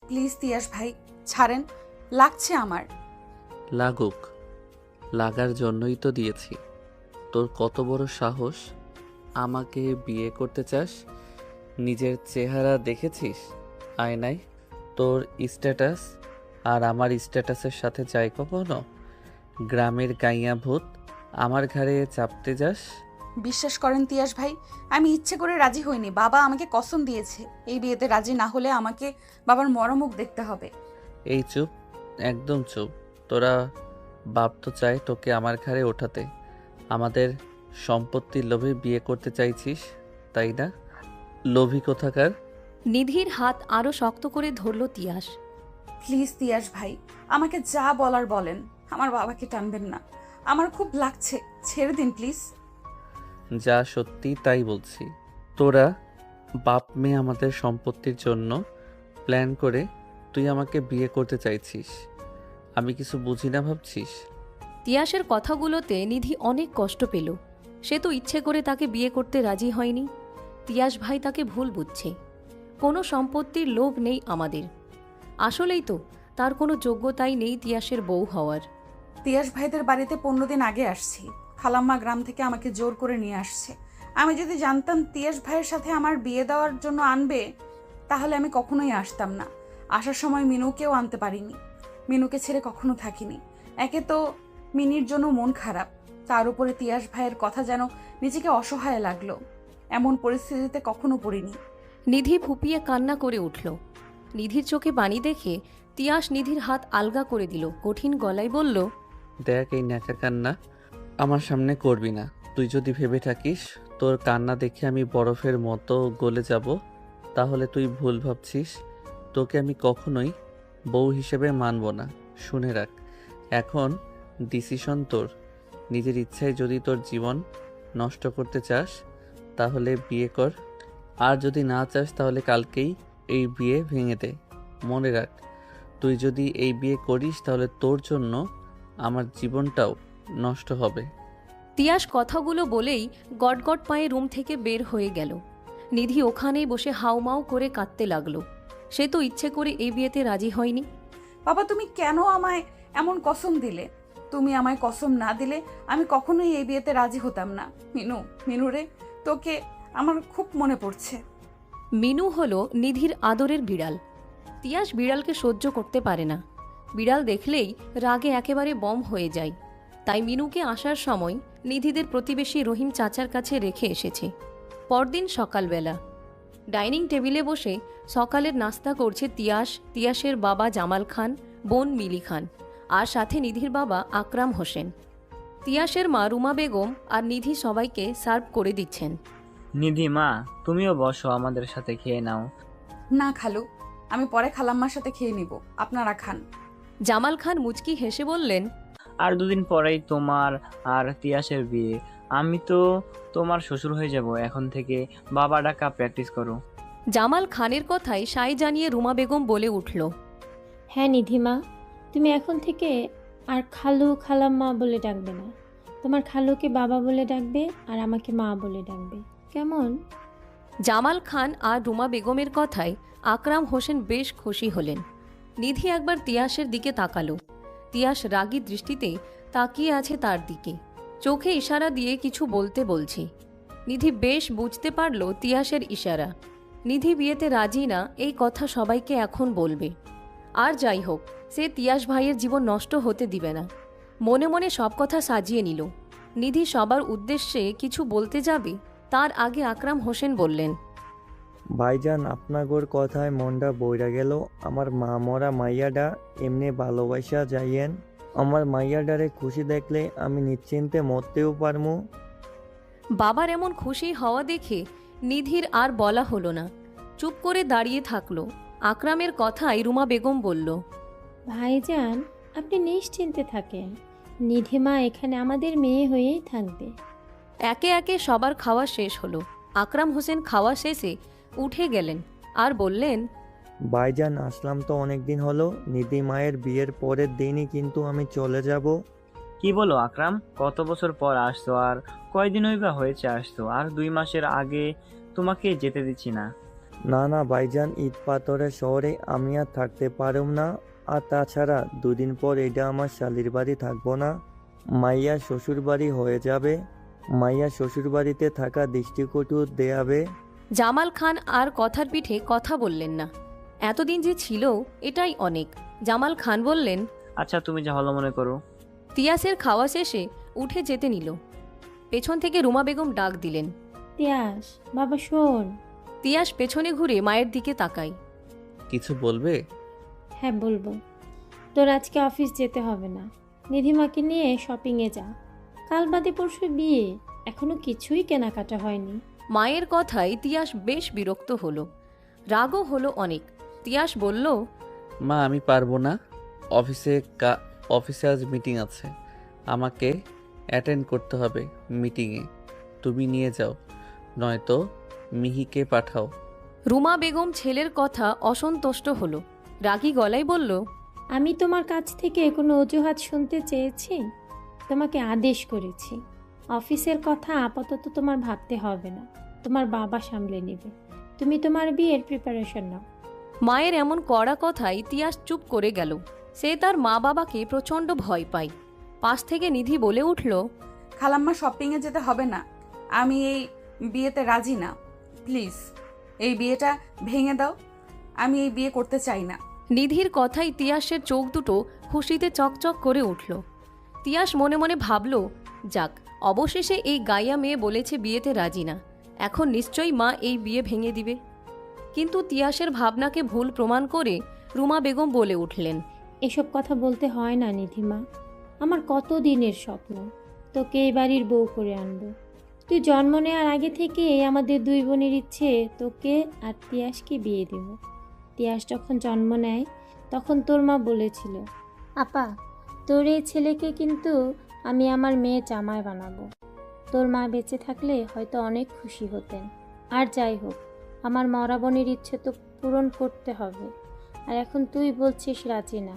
Please Tiyas ভাই ছাড়েন, লাগছে আমার। লাগুক, লাগার জন্যই তো দিয়েছি। তোর কত বড় সাহস, আমাকে বিয়ে করতে চাস? নিজের চেহারা দেখেছিস আয়নায়? তোর স্ট্যাটাস আর আমার স্ট্যাটাসের সাথে যায় কখনো? গ্রামের গাইয়া ভূত আমার ঘাড়ে চাপতে যাস? বিশ্বাস করেন তিয়াস ভাই, আমি ইচ্ছে করে রাজি হইনি। বাবা আমাকে কসম দিয়েছে এই বিয়েতে রাজি না হলে আমাকে বাবার মরমুখ দেখতে হবে। এই চুপ, একদম চুপ। তোরা বাপ তো চায় তোকে আমার ঘাড়ে ওঠাতে। আমাদের সম্পত্তির লোভে বিয়ে করতে চাইছিস, তাই না? লোভী কোথাকার। নিধির হাত আরও শক্ত করে ধরল তিয়াস। প্লিজ তিয়াস ভাই, আমাকে যা বলার বলেন, আমার বাবাকে টানবেন না। আমার খুব লাগছে, ছেড়ে দিন প্লিজ। যা সত্যি তাই বলছি। তোরা বাপ মেয়ে আমাদের সম্পত্তির জন্য প্ল্যান করে তুই আমাকে বিয়ে করতে চাইছিস। আমি কিছু বুঝি না ভাবছিস? তিয়াসের কথাগুলোতে নিধি অনেক কষ্ট পেল। সে তো ইচ্ছে করে তাকে বিয়ে করতে রাজি হয়নি। তিয়াস ভাই তাকে ভুল বুঝছে। কোনো সম্পত্তির লোভ নেই আমাদের। আসলেই তো তার কোনো যোগ্যতাই নেই তিয়াসের বউ হওয়ার। তিয়াস ভাইদের বাড়িতে 15 দিন আগে আসছি। খালাম্মা গ্রাম থেকে আমাকে জোর করে নিয়ে আসছে। আমি যদি জানতাম তিয়াস ভাইয়ের সাথে আমার বিয়ে দেওয়ার জন্য আনবে, তাহলে আমি কখনোই আসতাম না। আসার সময় মিনুকেও আনতে পারিনি। মিনুকে ছেড়ে কখনো থাকিনি। একে তো মিনির জন্য মন খারাপ, তার উপরে তিয়াস ভাইয়ের কথা যেন নিজেকে অসহায় লাগলো। এমন পরিস্থিতিতে কখনো পড়িনি। নিধি ফুপিয়ে কান্না করে উঠল। নিধির চোখে পানি দেখে তিয়াস নিধির হাত আলগা করে দিল। কঠিন গলায় বলল, দেখ, এই ন্যাকা কান্না আমার সামনে করবি না। তুই যদি ভেবে থাকিস তোর কান্না দেখে আমি বরফের মতো গলে যাব, তাহলে তুই ভুল ভাবছিস। তোকে আমি কখনোই বউ হিসেবে মানব না। শুনে রাখ, এখন ডিসিশন তোর। নিজের ইচ্ছায় যদি তোর জীবন নষ্ট করতে চাস তাহলে বিয়ে কর, আর যদি না চাস তাহলে কালকেই এই বিয়ে ভেঙে দে। মনে রাখ, তুই যদি এই বিয়ে করিস তাহলে তোর জন্য আমার জীবনটাও নষ্ট হবে। তিয়াস কথাগুলো বলেই গটগট পায়ে রুম থেকে বের হয়ে গেল। নিধি ওখানেই বসে হাউমাউ করে কাঁদতে লাগলো। সে তো ইচ্ছে করে এই বিয়েতে রাজি হয়নি। বাবা, তুমি কেন আমায় এমন কসম দিলে? তুমি আমায় কসম না দিলে আমি কখনোই এই বিয়েতে রাজি হতাম না। মিনু, মিনু রে, তোকে আমার খুব মনে পড়ছে। মিনু হলো নিধির আদরের বিড়াল। তিয়াস বিড়ালকে সহ্য করতে পারে না। বিড়াল দেখলেই রাগে একেবারে বম হয়ে যায়। তাই মিনুকে আসার সময় নিধিদের প্রতিবেশী রহিম চাচার কাছে রেখে এসেছে। পরদিন সকালবেলা ডাইনিং টেবিলে বসে সকালের নাস্তা করছে তিয়াস, তিয়াসের বাবা জামাল খান, বোন মিলি খান, আর সাথে নিধির বাবা আকরাম হোসেন। তিয়াসের মা রুমা বেগম আর নিধি সবাইকে সার্ভ করে দিচ্ছেন। নিধি মা, তুমিও বসো, আমাদের সাথে খেয়ে নাও। না খালু, আমি পরে খালাম্মার সাথে খেয়ে নিব, আপনারা খান। জামাল খান মুচকি হেসে বললেন, আর দুদিন পরেই তোমার আর তিয়াসের বিয়ে। আমি তো তোমার শ্বশুর হয়ে যাব। এখন থেকে বাবা ডাকা প্র্যাকটিস করো। জামাল খানের কথায় সায় জানিয়ে রুমা বেগম বলে উঠল, হ্যাঁ নিধিমা, তুমি এখন থেকে আর খালু খালাম্মা বলে ডাকবে না। তোমার খালুকে বাবা বলে ডাকবে আর আমাকে মা বলে ডাকবে, কেমন? জামাল খান আর রুমা বেগমের কথায় আকরাম হোসেন বেশ খুশি হলেন। নিধি একবার তিয়াসের দিকে তাকালো। তিয়াস রাগী দৃষ্টিতে তাকিয়ে আছে তার দিকে, চোখে ইশারা দিয়ে কিছু বলতে বলছে। নিধি বেশ বুঝতে পারল তিয়াসের ইশারা। নিধি বিয়েতে রাজি না এই কথা সবাইকে এখন বলবে। আর যাই হোক, সে তিয়াস ভাইয়ের জীবন নষ্ট হতে দিবে না। মনে মনে সব কথা সাজিয়ে নিল। নিধি সবার উদ্দেশ্যে কিছু বলতে যাবে, তার আগে আকরাম হোসেন বললেন, ভাইজান, আপনাগোর কথায় মনটা বইরা গেল। আমার মা মরা মাইয়াডা এমনি ভালোবাসা যাইয়েন। আমার মাইয়াডারে খুশি দেখলে আমি নিশ্চিন্তে মরতেও পারমু। বাবার এমন খুশি হওয়া দেখে নিধির আর বলা হলো না, চুপ করে দাঁড়িয়ে থাকলো। আকরামের কথায় রুমা বেগম বলল, ভাইজান, আপনি নিশ্চিন্তে থাকেন। নিধিমা এখানে আমাদের মেয়ে হয়েই থাকবে। একে একে সবার খাওয়া শেষ হলো। আকরাম হোসেন খাওয়া শেষে উঠে গেলেন আর বললেন, ভাইজান, আসলাম তো অনেকদিন হলো। নিধি মায়ের বিয়ের পরের দিনই কিন্তু আমি চলে যাব। কি বলো আকরাম, কত বছর পর আসছো, আর কয়দিনই বা হয়েছে আসছো, আর 2 মাসের আগে তোমাকে যেতে দিচ্ছি না। না না ভাইজান, ঈদ পাথরের শহরে আমি আর থাকতে পারুম না। আর তাছাড়া দুদিন পর এটা আমার শালির বাড়ি থাকবো না, মাইয়া শ্বশুর বাড়ি হয়ে যাবে। মাইয়া শ্বশুর বাড়িতে থাকা দৃষ্টিকটু দেয়াবে। জামাল খান আর কথার পিঠে কথা বললেন না। এতদিন যে ছিল এটাই অনেক। জামাল খান বললেন, আচ্ছা তুমি যা ভালো মনে করো। তিয়াসের খাওয়া শেষে উঠে যেতে নিল। পেছন থেকে রুমা বেগম ডাক দিলেন। তিয়াস, বাবা শোন। তিয়াস পেছনে ঘুরে মায়ের দিকে তাকায়। কিছু বলবে? হ্যাঁ বলবো। তোর আজকে অফিস যেতে হবে না, নিধিমাকে নিয়ে শপিংয়ে যা। কাল বাদে পরশু বিয়ে, এখনো কিছুই কেনাকাটা হয়নি। মায়ের কথায় তিয়াস বেশ বিরক্ত হলো, রাগও হলো অনেক। তিয়াস বলল, মা আমি পারবো না, অফিসে আজ মিটিং আছে, আমাকে অ্যাটেন্ড করতে হবে মিটিংয়ে। তুমি নিয়ে যাও, নয়তো মিহিকে পাঠাও। রুমা বেগম ছেলের কথা অসন্তুষ্ট হলো, রাগী গলায় বলল, আমি তোমার কাছ থেকে কোনো অজুহাত শুনতে চেয়েছি? তোমাকে আদেশ করেছি। অফিসের কথা আপাতত তোমার ভাবতে হবে না, তোমার বাবা সামলে নেবে। তুমি তোমার বিয়ের প্রিপারেশন নাও। মায়ের এমন কড়া কথায় তিয়াস চুপ করে গেল। সে তার মা বাবাকে প্রচণ্ড ভয় পায়। পাশ থেকে নিধি বলে উঠল, খালাম্মা শপিংয়ে যেতে হবে না, আমি এই বিয়েতে রাজি না। প্লিজ এই বিয়েটা ভেঙে দাও, আমি এই বিয়ে করতে চাই না। নিধির কথায় তিয়াসের চোখ দুটো খুশিতে চকচক করে উঠল। তিয়াস মনে মনে ভাবল, যাক, অবশেষে এই গাইয়া মেয়ে বলেছে বিয়েতে রাজি না, এখন নিশ্চয়ই মা এই বিয়ে ভেঙে দিবে। কিন্তু তিয়াসের ভাবনাকে ভুল প্রমাণ করে রুমা বেগম বলে উঠলেন, এসব কথা বলতে হয় না নিধিমা, আমার কত দিনের স্বপ্ন তোকে এই বাড়ির বউ করে আনবো। তুই জন্ম নেওয়ার আগে থেকে আমাদের দুই বোনের ইচ্ছে তোকে আর তিয়াসকে বিয়ে দেব। তিয়াস যখন জন্ম নেয় তখন তোর মা বলেছিল, আপা তোর এই ছেলেকে কিন্তু আমি আমার মেয়ে জামাই বানাবো। তোর মা বেঁচে থাকলে হয়তো অনেক খুশি হতেন। আর যাই হোক, আমার মরা বোনের ইচ্ছে তো পূরণ করতে হবে। আর এখন তুই বলছিস রাজি না,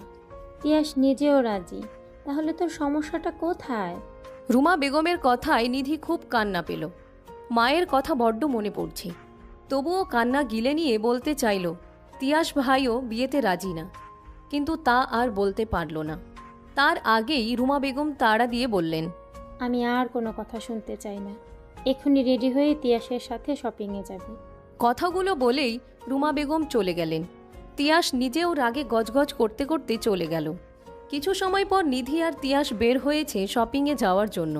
তিয়াস নিজেও রাজি, তাহলে তোর সমস্যাটা কোথায়? রুমা বেগমের কথায় নিধি খুব কান্না পেল। মায়ের কথা বড্ড মনে পড়ছে। তবুও কান্না গিলে নিয়ে বলতে চাইল, তিয়াস ভাইও বিয়েতে রাজি না, কিন্তু তা আর বলতে পারল না। তার আগেই রুমা বেগম তাড়া দিয়ে বললেন, আমি আর কোনো কথা শুনতে চাই না, এক্ষুনি রেডি হয়ে তিয়াসের সাথে শপিংয়ে যাবে। কথাগুলো বলেই রুমা বেগম চলে গেলেন। তিয়াস নিজেও রাগে গজগজ করতে করতে চলে গেল। কিছু সময় পর নিধি আর তিয়াস বের হয়েছে শপিংয়ে যাওয়ার জন্য।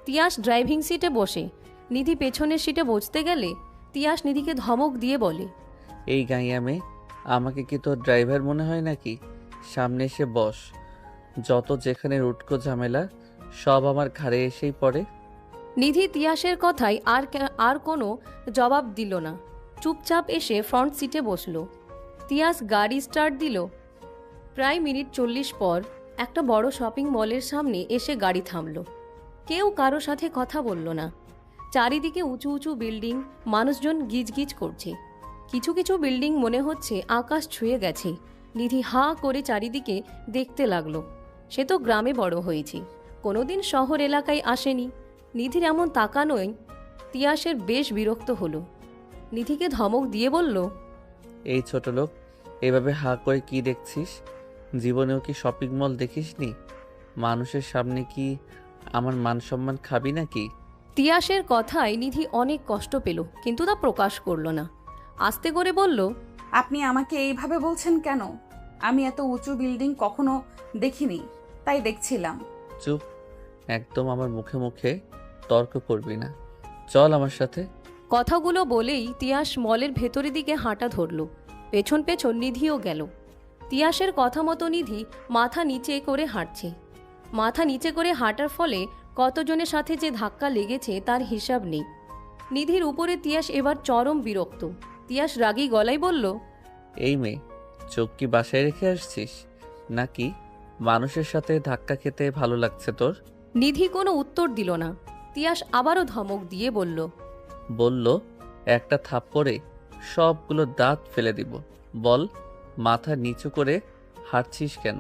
তিয়াস ড্রাইভিং সিটে বসে, নিধি পেছনের সিটে বসতে গেলে তিয়াস নিধিকে ধমক দিয়ে বলে, এই গাইয়া মেয়ে, আমাকে কি তোর ড্রাইভার মনে হয় নাকি? সামনে এসে বস, যত যেখানে উটকো ঝামেলা সব আমার ঘাড়ে এসেই পড়ে। নিধি তিয়াসের কথায় আর কোনো জবাব দিল না, চুপচাপ এসে ফ্রন্ট সিটে বসল। তিয়াস গাড়ি স্টার্ট দিল। প্রায় মিনিট 40 পর একটা বড় শপিং মলের সামনে এসে গাড়ি থামল। কেউ কারো সাথে কথা বলল না। চারিদিকে উঁচু উঁচু বিল্ডিং, মানুষজন গিজগিজ করছে। কিছু কিছু বিল্ডিং মনে হচ্ছে আকাশ ছুঁয়ে গেছে। নিধি হাঁ করে চারিদিকে দেখতে লাগলো। সে তো গ্রামে বড় হয়েছে, কোনোদিন শহর এলাকায় আসেনি। নিধির এমন তাকানোয় তিয়াসের বেশ বিরক্ত হলো। নিধিকে ধমক দিয়ে বলল, এই ছোট লোক, এভাবে হাঁ করে কি দেখছিস? জীবনেও কি শপিং মল দেখিসনি? মানুষের সামনে কি আমার মান সম্মান খাবি নাকি? তিয়াসের কথায় নিধি অনেক কষ্ট পেল, কিন্তু তা প্রকাশ করল না। আস্তে করে বলল, আপনি আমাকে এইভাবে বলছেন কেন? আমি এত উঁচু বিল্ডিং কখনো দেখিনি, তাই দেখছিলাম। চুপ, একদম আমার মুখে মুখে তর্ক করবি না, চল আমার সাথে। কথাগুলো বলেই তিয়াস মলের ভেতরের দিকে হাঁটা ধরল। পেছন পেছন নিধিও গেল। তিয়াসের কথা মতো নিধি মাথা নিচে করে হাঁটছে। মাথা নিচে করে হাঁটার ফলে কতজনের সাথে যে ধাক্কা লেগেছে তার হিসাব নেই। নিধির উপরে তিয়াস এবার চরম বিরক্ত। তিয়াস রাগী গলায় বলল, এই মেয়ে, চোখ কি বাসায় রেখে আসছিস নাকি মানুষের সাথে ধাক্কা খেতে ভালো লাগছে তোর? নিধি কোনো উত্তর দিল না। তিয়াস আবারও ধমক দিয়ে বলল, একটা থাপ্পড়ে সবগুলো দাঁত ফেলে দিব। বল, মাথা নিচু করে হাঁটছিস কেন?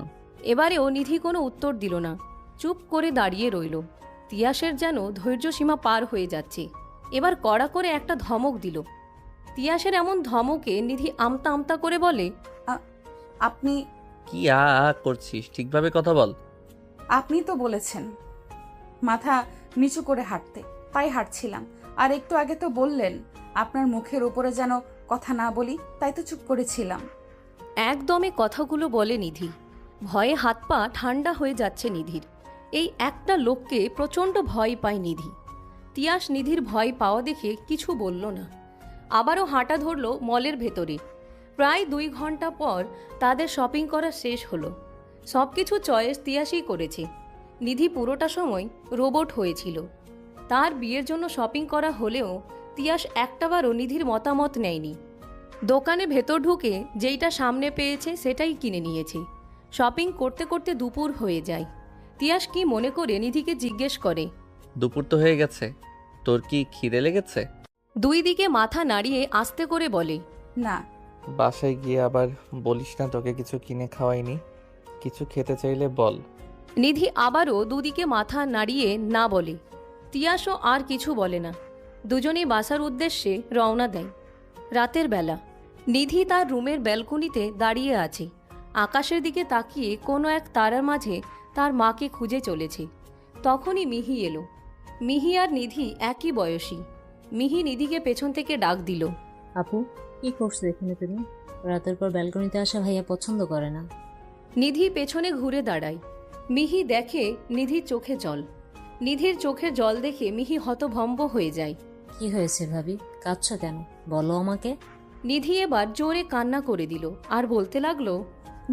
এবারেও নিধি কোনো উত্তর দিল না, চুপ করে দাঁড়িয়ে রইল। তিয়াসের যেন ধৈর্য সীমা পার হয়ে যাচ্ছে। এবার কড়া করে একটা ধমক দিল। তিয়াসের এমন ধমকে নিধি আমতা আমতা করে বলে, আপনি কি করছিস? ঠিকভাবে কথা বল। আপনি তো বলেছেন মাথা নিচু করে হাঁটতে, তাই হাঁটছিলাম। আর একটু আগে তো বললেন আপনার মুখের উপরে যেন কথা না বলি, তাই তো চুপ করেছিলাম। একদমে কথাগুলো বলে নিধি। ভয়ে হাত পা ঠান্ডা হয়ে যাচ্ছে নিধির। এই একটা লোককে প্রচণ্ড ভয় পায় নিধি। তিয়াস নিধির ভয় পাওয়া দেখে কিছু বলল না। আবারও হাঁটা ধরল মলের ভেতরে। প্রায় 2 ঘন্টা পর তাদের শপিং করা শেষ হলো। সব কিছু চয়েস তিয়াসই করেছে। নিধি পুরোটা সময় রোবট হয়েছিল। তার বিয়ের জন্য শপিং করা হলেও তিয়াস একটাবারও নিধির মতামত নেয়নি। দোকানে ভেতর ঢুকে যেইটা সামনে পেয়েছে সেটাই কিনে নিয়েছে। শপিং করতে করতে দুপুর হয়ে যায়। তিয়াস কি মনে করে নিধিকে জিজ্ঞেস করে, দুপুর তো হয়ে গেছে, তোর কি খিদে লেগেছে? 2 দিকে মাথা নাড়িয়ে আস্তে করে বলে, না। বাসায় গিয়ে আবার বলিস না তোকে কিছু কিনে খাওয়াইনি। কিছু খেতে চাইলে বল। নিধি আবারও 2 দিকে মাথা নাড়িয়ে না বলে। তিয়াসও আর কিছু বলে না। দুজনেই বাসার উদ্দেশ্যে রওনা দেয়। রাতের বেলা নিধি তার রুমের ব্যালকনিতে দাঁড়িয়ে আছে। আকাশের দিকে তাকিয়ে কোনো এক তারার মাঝে তার মাকে খুঁজে চলেছে। তখনই মিহি এলো। মিহি আর নিধি একই বয়সী। মিহি নিধিকে পেছন থেকে ডাক দিল, আপু, কি করছো এখানে তুমি? রাতের পর ব্যালকনিতে আসা ভাইয়া পছন্দ করে না। নিধি পেছনে ঘুরে দাঁড়ায়। মিহি দেখে নিধির চোখে জল। নিধির চোখে জল দেখে মিহি হতভম্ব হয়ে যায়। কি হয়েছে ভাবি, কাঁদছো কেন? বলো আমাকে। নিধি এবার জোরে কান্না করে দিল আর বলতে লাগলো,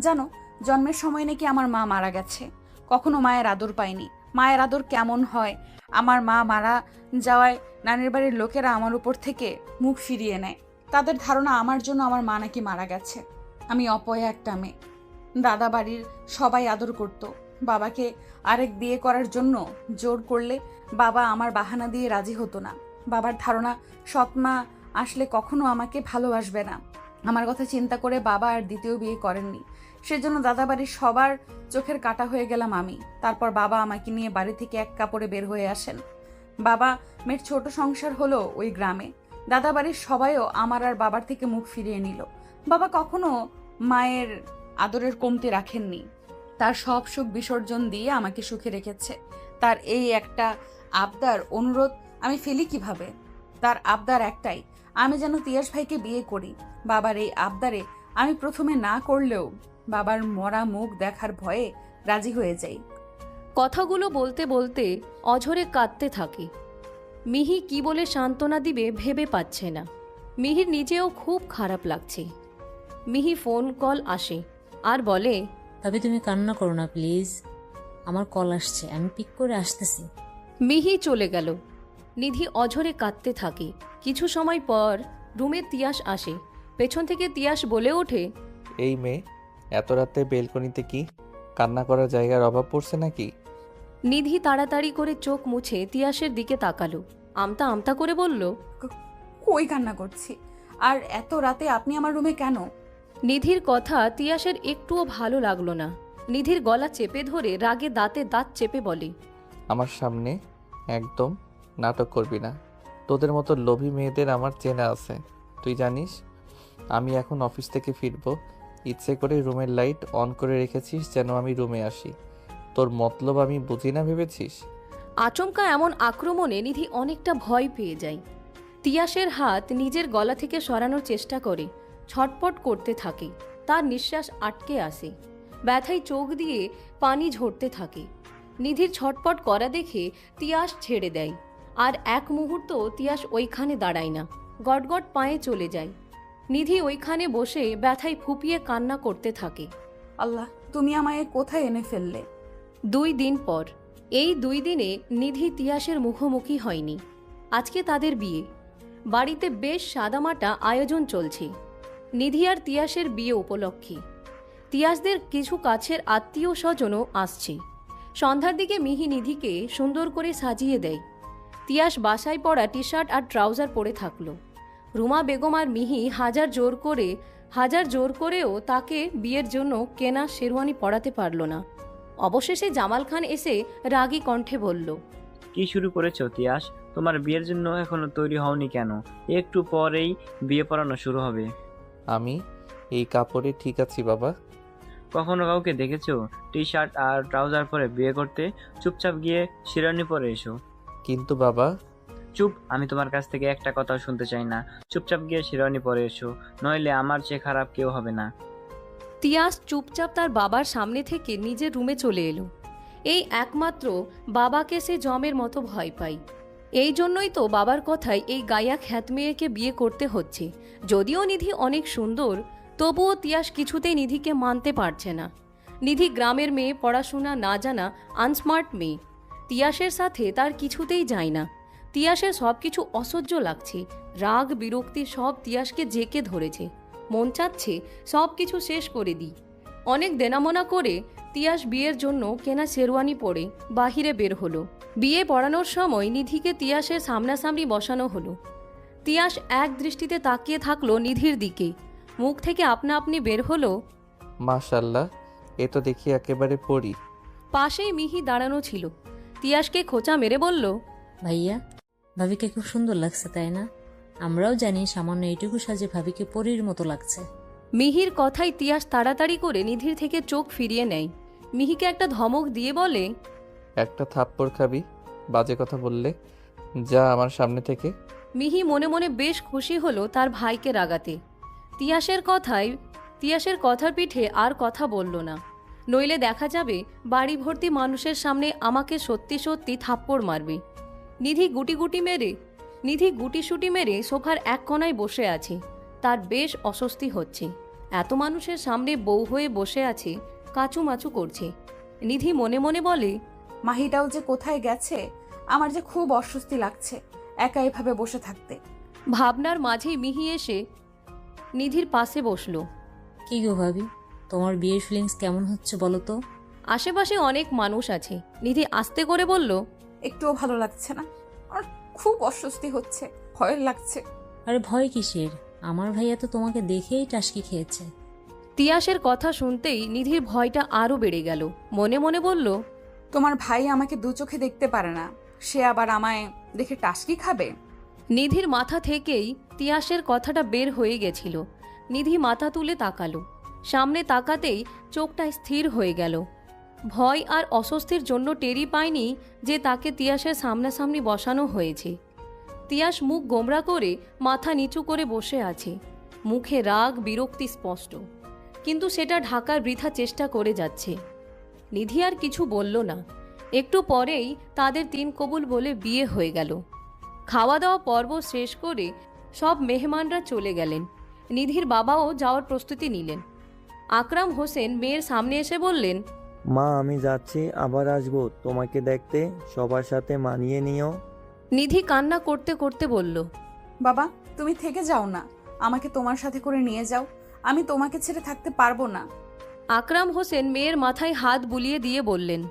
জানো, জন্মের সময় নাকি আমার মা মারা গেছে। কখনো মায়ের আদর পাইনি। মায়ের আদর কেমন হয়, আমার মা মারা যাওয়ায় নানির বাড়ির লোকেরা আমার উপর থেকে মুখ ফিরিয়ে নেয়। তাদের ধারণা আমার জন্য আমার মা নাকি মারা গেছে। আমি অপয়া একটা মেয়ে। দাদা বাড়ির সবাই আদর করত। বাবাকে আরেক বিয়ে করার জন্য জোর করলে বাবা আমার বাহানা দিয়ে রাজি হতো না। বাবার ধারণা সৎ মা আসলে কখনো আমাকে ভালোবাসবে না। আমার কথা চিন্তা করে বাবা আর দ্বিতীয় বিয়ে করেননি। সেজন্য দাদাবাড়ির সবার চোখের কাটা হয়ে গেলাম আমি। তারপর বাবা আমাকে নিয়ে বাড়ি থেকে এক কাপড়ে বের হয়ে আসেন। বাবা মেয়ের ছোট সংসার হলো ওই গ্রামে। দাদাবাড়ির সবাইও আমার আর বাবার থেকে মুখ ফিরিয়ে নিল। বাবা কখনো মায়ের আদরের কমতি রাখেননি। তার সব সুখ বিসর্জন দিয়ে আমাকে সুখে রেখেছে। তার এই একটা আবদার, অনুরোধ আমি ফেলি কিভাবে? তার আবদার একটাই, আমি যেন তিয়াস ভাইকে বিয়ে করি। বাবার এই আবদারে আমি প্রথমে না করলেও বাবার মরা মুখ দেখার ভয়ে রাজি হয়ে যাই। কথাগুলো বলতে বলতে অঝরে কাঁদতে থাকে। মিহি কি বলে সান্ত্বনা দিবে ভেবে পাচ্ছে না। মিহির নিজেও খুব খারাপ লাগছে। মিহি ফোন কল আসে আর বলে, ভাবি তুমি কান্না করো না প্লিজ, আমার কল আসছে, আমি পিক করে আসতেছি। মিহি চলে গেল। নিধি অঝরে কাঁদতে থাকে। কিছু সময় পর রুমে তিয়াস আসে। পেছন থেকে তিয়াস বলে ওঠে, এই মেয়ে, এত রাতে বেলকনিতে কি? কান্না করার জায়গার অভাব পড়ছে নাকি? নিধি তাড়াতাড়ি করে চোখ মুছে তিয়াসের দিকে তাকালো। আমতা আমতা করে বলল, কই কান্না করছি? আর এত রাতে আপনি আমার রুমে কেন? নিধির কথা তিয়াসের একটুও ভালো লাগলো না। নিধির গলা চেপে ধরে রাগে দাঁতে দাঁত চেপে বলে, আমার সামনে একদম নাটক করবি না। তোদের মতো লোভী মেয়েদের আমার চেনা আছে। তুই জানিস আমি এখন অফিস থেকে ফিরবো। ইচ্ছে করে রুমের লাইট অন করে রেখেছিস যেন আমি রুমে আসি। তোর মতলব আমি বুঝি না ভেবেছিস? আচমকা এমন আক্রমণে নিধি অনেকটা ভয় পেয়ে যায়। তিয়াসের হাত নিজের গলা থেকে সরানোর চেষ্টা করে। ছটপট করতে থাকে। তার নিঃশ্বাস আটকে আসে। ব্যথায় চোখ দিয়ে পানি ঝরতে থাকে। নিধির ছটপট করা দেখে তিয়াস ছেড়ে দেয়। আর এক মুহূর্ত তিয়াস ওইখানে দাঁড়ায় না, গটগট পায়ে চলে যায়। নিধি ওইখানে বসে ব্যথায় ফুপিয়ে কান্না করতে থাকে। আল্লাহ, তুমি আমায় কোথায় এনে ফেললে? 2 দিন পর। এই 2 দিনে নিধি তিয়াসের মুখোমুখি হয়নি। আজকে তাদের বিয়ে। বাড়িতে বেশ সাদামাটা আয়োজন চলছে নিধি আর তিয়াসের বিয়ে উপলক্ষে। তিয়াসদের কিছু কাছের আত্মীয় স্বজনও আসছে। সন্ধ্যার দিকে মিহি নিধিকে সুন্দর করে সাজিয়ে দেয়। তিয়াস বাসায় পরা টি শার্ট আর ট্রাউজার পরে থাকলো। রুমা বেগম আর মিহি হাজার জোর করেও তাকে বিয়ের জন্য কেনা শেরওয়ানি পরাতে পারল না। অবশেষে জামাল খান এসে রাগী কণ্ঠে বলল, কি শুরু করেছো তিয়াস? তোমার বিয়ের জন্য এখনো তৈরি হওনি কেন? একটু পরেই বিয়ে পড়ানো শুরু হবে। আমি এই কাপড়ে ঠিক আছি বাবা। কখনো কাউকে দেখেছো টি শার্ট আর ট্রাউজার পরে বিয়ে করতে? চুপচাপ গিয়ে শিরোনি পরে এসো। কিন্তু বাবা, চুপ, আমি তোমার কাছ থেকে একটা কথাও শুনতে চাই না। চুপচাপ গিয়ে শিরোনি পরে এসো, নইলে আমার চেয়ে খারাপ কেউ হবে না। তিয়াস চুপচাপ তার বাবার সামনে থেকে নিজের রুমে চলে এলো। এই একমাত্র বাবাকে সে জমের মতো ভয় পায়। এই জন্যই তো বাবার কথায় এই গায়া খ্যাত মেয়েকে বিয়ে করতে হচ্ছে। যদিও নিধি অনেক সুন্দর, তবুও তিয়াস কিছুতেই নিধিকে মানতে পারছে না। নিধি গ্রামের মেয়ে, পড়াশোনা না জানা আনস্মার্ট মেয়ে। তিয়াসের সাথে তার কিছুতেই যায় না। তিয়াসের সব কিছু অসহ্য লাগছে। রাগ বিরক্তি সব তিয়াসকে জেঁকে ধরেছে। মন চাচ্ছে সব কিছু শেষ করে দিই। অনেক দেনামোনা করে তিয়াস বিয়ের জন্য কেনা শেরওয়ানি পরে বাহিরে বের হলো। বিয়ে পড়ানোর সময় নিধিকে তিয়াসের সামনাসামনি বসানো হলো। তিয়াস এক দৃষ্টিতে তাকিয়ে থাকলো নিধির দিকে। মুখ থেকে আপনা আপনি বের হলো, মাশাল্লাহ, এ তো দেখি একেবারে পড়ি। পাশেই মিহি দাঁড়ানো ছিল। তিয়াসকে খোঁচা মেরে বলল, ভাইয়া, ভাবিকে খুব সুন্দর লাগছে তাই না? আমরাও জানি সামান্য এইটুকু সাজে ভাবিকে পরীর মতো লাগছে। মিহির কথায় তিয়াস তাড়াতাড়ি করে নিধির থেকে চোখ ফিরিয়ে নেয়। মিহিকে একটা ধমক দিয়ে বলে, একটা থাপ্পড় খাবি বাজে কথা বললে। যা আমার সামনে থেকে। মিহি মনে মনে বেশ খুশি হলো তার ভাইকে রাগাতে। তিয়াসের কথার পিঠে আর কথা বলল না, নইলে দেখা যাবে বাড়ি ভর্তি মানুষের সামনে আমাকে সত্যি সত্যি থাপ্পড় মারবে। নিধি গুটিসুটি মেরে সোফার এক কোণায় বসে আছে। তার বেশ অস্বস্তি হচ্ছে। এত মানুষের সামনে বউ হয়ে বসে আছে, কাচুমাচু করছে। নিধি মনে মনে বলে, মাহিটাও যে কোথায় গেছে, আমার যে খুব অস্বস্তি লাগছে একা এভাবে বসে থাকতে। ভাবনার মাঝেই মিহি এসে নিধির পাশে বসলো। কি গো ভাবি, তোমার বিয়ের ফিলিংস কেমন হচ্ছে বলো তো? আশেপাশে অনেক মানুষ আছে। নিধি আস্তে করে বলল, একটুও ভালো লাগছে না, আর খুব অস্বস্তি হচ্ছে, ভয় লাগছে। আরে ভয় কিসের? আমার ভাইয়া তো তোমাকে দেখেই টাসকি খেয়েছে। তিয়াসের কথা শুনতেই নিধির ভয়টা আরও বেড়ে গেল। মনে মনে বলল, তোমার ভাই আমাকে দু চোখে দেখতে পারে না, সে আবার আমায় দেখে টাসকি খাবে? নিধির মাথা থেকেই তিয়াসের কথাটা বের হয়ে গেছিল। নিধি মাথা তুলে তাকালো। সামনে তাকাতেই চোখটা স্থির হয়ে গেল। ভয় আর অস্বস্তির জন্য টেরি পায়নি যে তাকে তিয়াসের সামনাসামনি বসানো হয়েছে। তিয়াস মুখ গোমরা করে মাথা নিচু করে বসে আছে। মুখে রাগ বিরক্তি স্পষ্ট, কিন্তু সেটা ঢাকার বৃথা চেষ্টা করে যাচ্ছে। নিধি আর কিছু বলল না। একটু পরেই তাদের তিন কবুল বলে বিয়ে হয়ে গেল। খাওয়া দাওয়া পর্ব শেষ করে সব মেহমানরা চলে গেলেন। নিধির বাবাও যাওয়ার প্রস্তুতি নিলেন। আকরাম হোসেন মেয়ের সামনে এসে বললেন, মা আমি যাচ্ছি, আবার আসবো তোমাকে দেখতে, সবার সাথে মানিয়ে নিও। নিধি কান্না করতে করতে বলল, বাবা তুমি থেকে যাও না, আমাকে তোমার সাথে করে নিয়ে যাও, আমি তোমাকে ছেড়ে থাকতে পারবো না। আকরাম হোসেন মেয়ের মাথায় হাত বুলিয়ে দিয়ে বললেন,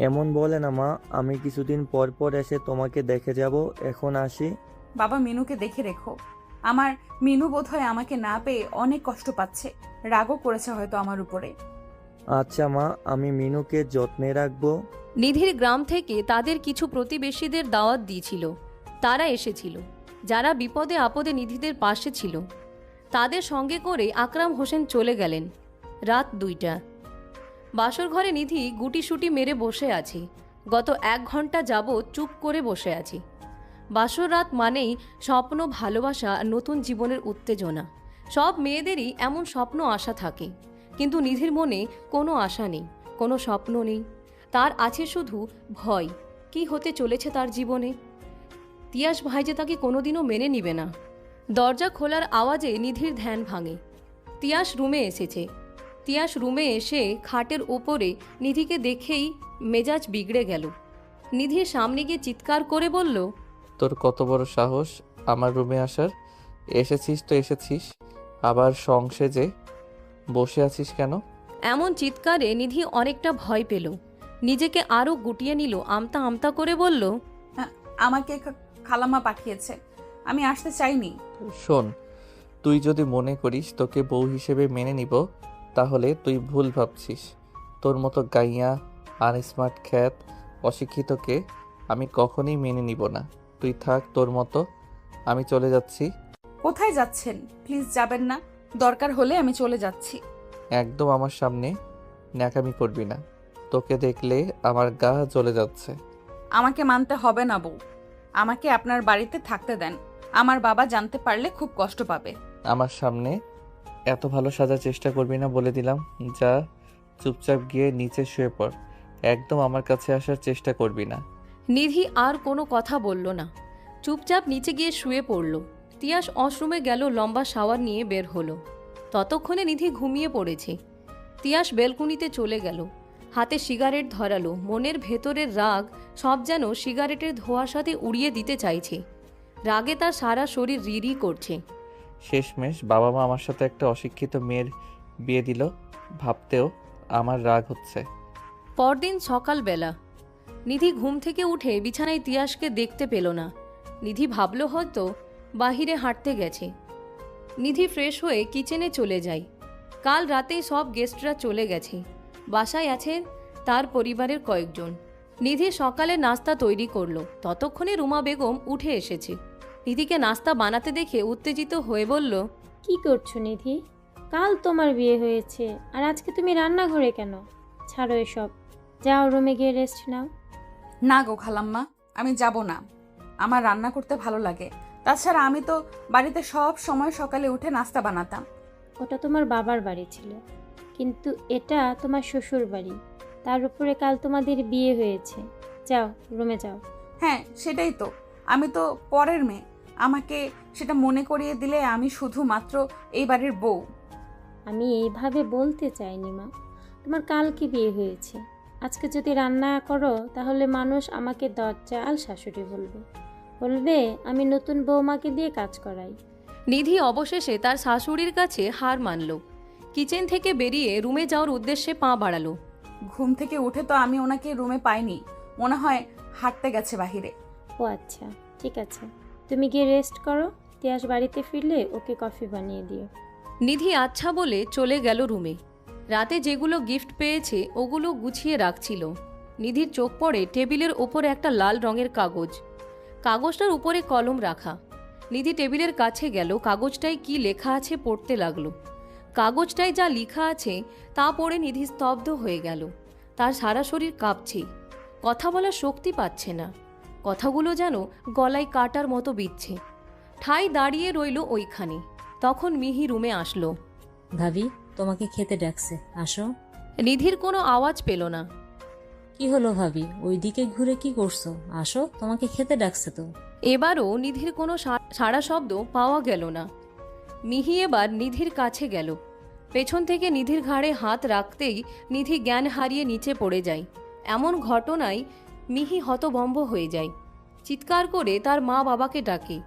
এমন বলে না মা, আমি কিছুদিন পর পর এসে তোমাকে দেখে যাব, এখন আসি। বাবা মিনুকে দেখে রেখো, আমার মিনু বোধহয় আমাকে না পেয়ে অনেক কষ্ট পাচ্ছে, রাগও করেছে হয়তো আমার উপরে। আচ্ছা মা, আমি মিনুকে যত্নে রাখবো। নিধির গ্রাম থেকে তাদের কিছু প্রতিবেশীদের দাওয়াত দিয়েছিল। তারা এসেছিল, যারা বিপদে আপদে নিধিদের পাশে ছিল। তাদের সঙ্গে করে আকরাম হোসেন চলে গেলেন। রাত 2টা। বাসর ঘরে নিধি গুটিসুটি মেরে বসে আছে। গত 1 ঘন্টা যাবৎ চুপ করে বসে আছে। বাসর রাত মানেই স্বপ্ন, ভালোবাসা আর নতুন জীবনের উত্তেজনা। সব মেয়েদেরই এমন স্বপ্ন আশা থাকে, কিন্তু নিধির মনে কোনো আশা নেই, কোনো স্বপ্ন নেই। তার আছে শুধু ভয়, কি হতে চলেছে তার জীবনে। তিয়াস ভাই যে তাকে কোনোদিনও মেনে নিবে না। দরজা খোলার আওয়াজে নিধির ধ্যান ভাঙে। তিয়াস রুমে এসে খাটের ওপরে নিধিকে দেখেই মেজাজ বিগড়ে গেল। নিধির সামনে গিয়ে চিৎকার করে বলল, তোর কত বড় সাহস আমার রুমে আসার? এসেছিস তো এসেছিস, আবার সংসেজে বসে আছিস কেন? এমন চিৎকারে নিধি অনেকটা ভয় পেল। নিজেকে আরও গুটিয়ে নিল। আমতা আমতা করে বলল, আমাকে খালাম্মা পাঠিয়েছে, আমি আসতে চাইনি। শোন, তুই যদি মনে করিস তোকে বউ হিসেবে মেনে নিব, তাহলে তুই ভুল ভাবছিস। তোর মতো গাইয়া, আনস্মার্ট খ্যাত অশিক্ষিতকে আমি কখনোই মেনে নিব না। তুই থাক তোর মতো, আমি চলে যাচ্ছি। কোথায় যাচ্ছেন? প্লিজ যাবেন না। দরকার হলে আমি চলে যাচ্ছি। একদম আমার সামনে ন্যাকামি করবি না, তোকে দেখলে আমার গা জ্বলে যাচ্ছে। আমাকে মানতে হবে না বউ। আমাকে আপনার বাড়িতে থাকতে দেন। আমার বাবা জানতে পারলে খুব কষ্ট পাবে। আমার সামনে এত ভালো সাজার চেষ্টা করবি না বলে দিলাম। যা, চুপচাপ গিয়ে নিচে শুয়ে পড়। একদম আমার কাছে আসার চেষ্টা করবি না। নিধি আর কোনো কথা বলল না, চুপচাপ নিচে গিয়ে শুয়ে পড়ল। তিয়াস ওয়াশরুমে গেল, লম্বা শাওয়ার নিয়ে বের হলো। ততক্ষণে নিধি ঘুমিয়ে পড়েছে। তিয়াস বেলকুনিতে চলে গেল, হাতে সিগারেট ধরালো। মনের ভেতরের রাগ সব যেন সিগারেটের ধোঁয়ার সাথে উড়িয়ে দিতে চাইছে। রাগে তার সারা শরীর রিরি করছে। শেষমেশ বাবা মা আমার সাথে একটা অশিক্ষিত মেয়ের বিয়ে দিল, ভাবতেও আমার রাগ হচ্ছে। পরদিন সকালবেলা নিধি ঘুম থেকে উঠে বিছানায় তিয়াসকে দেখতে পেল না। নিধি ভাবল হয়তো বাহিরে হাঁটতে গেছে। নিধি ফ্রেশ হয়ে কিচেনে চলে যায়। কাল রাতেই সব গেস্টরা চলে গেছে, বাসায় আছে তার পরিবারের কয়েকজন। নিধি সকালে নাস্তা তৈরি করলো। ততক্ষণে রুমা বেগম উঠে এসেছে। নিধিকে নাস্তা বানাতে দেখে উত্তেজিত হয়ে বলল, কি করছো নিধি? কাল তোমার বিয়ে হয়েছে আর আজকে তুমি রান্নাঘরে কেন? ছাড়ো এসব, যাও রুমে গিয়ে রেস্ট নাও। না গো খালাম্মা, আমি যাব না। আমার রান্না করতে ভালো লাগে। তাছাড়া আমি তো বাড়িতে সব সময় সকালে উঠে নাস্তা বানাতাম। ওটা তোমার বাবার বাড়ি ছিল, কিন্তু এটা তোমার শ্বশুর বাড়ি। তার উপরে কাল তোমাদের বিয়ে হয়েছে। যাও রুমে যাও। হ্যাঁ, সেটাই তো। আমি তো পরের মেয়ে। আমাকে সেটা মনে করিয়ে দিলে আমি শুধুমাত্র এই বাড়ির বউ। আমি এইভাবে বলতে চাইনি মা। তোমার কালকে বিয়ে হয়েছে, আজকে যদি রান্না করো তাহলে মানুষ আমাকে দজ্জাল শাশুড়ি বলবে। বলবে আমি নতুন বৌমাকে দিয়ে কাজ করাই। নিধি অবশেষে তার শাশুড়ির কাছে হার মানল। কিচেন থেকে বেরিয়ে রুমে যাওয়ার উদ্দেশ্যে পা বাড়ালো। ঘুম থেকে উঠে তো আমি ওনাকে রুমে পাইনি। মনে হয় হাঁটতে গেছে বাহিরে। ও আচ্ছা, ঠিক আছে, তুমি গিয়ে রেস্ট করো। তিয়াস বাড়িতে ফিরলে ওকে কফি বানিয়ে দিও। নিধি আচ্ছা বলে চলে গেল রুমে। রাতে যেগুলো গিফট পেয়েছে ওগুলো গুছিয়ে রাখছিল। নিধির চোখ পড়ে টেবিলের ওপরে একটা লাল রঙের কাগজ। কাগজটার উপরে কলম রাখা। নিধি টেবিলের কাছে গেল, কাগজটায় কি লেখা আছে পড়তে লাগলো। কাগজটায় যা লেখা আছে তা পড়ে নিধি স্তব্ধ হয়ে গেল। তার সারা শরীর কাঁপছে, কথা বলার শক্তি পাচ্ছে না। কথাগুলো যেন গলায় কাটার মতো বিচ্ছে। ঠাই দাঁড়িয়ে রইল ওইখানে। তখন মিহি রুমে আসলো। ভাবি, তোমাকে খেতে ডাকছে, আসো। নিধির কোনো আওয়াজ পেল না। কি হলো ভাবি, ওইদিকে ঘুরে কি করছো? আসো, তোমাকে খেতে ডাকছে তো। এবারও নিধির কোনো সাড়া শব্দ পাওয়া গেল না। মিহি এবার নিধির কাছে গেল। পেছন থেকে নিধির ঘাড়ে হাত রাখতেই নিধি জ্ঞান হারিয়ে নিচে পড়ে যায়। এমন ঘটনায় মিহি হতভম্ব হয়ে যায়। চিৎকার করে তার মা বাবাকে ডাকে।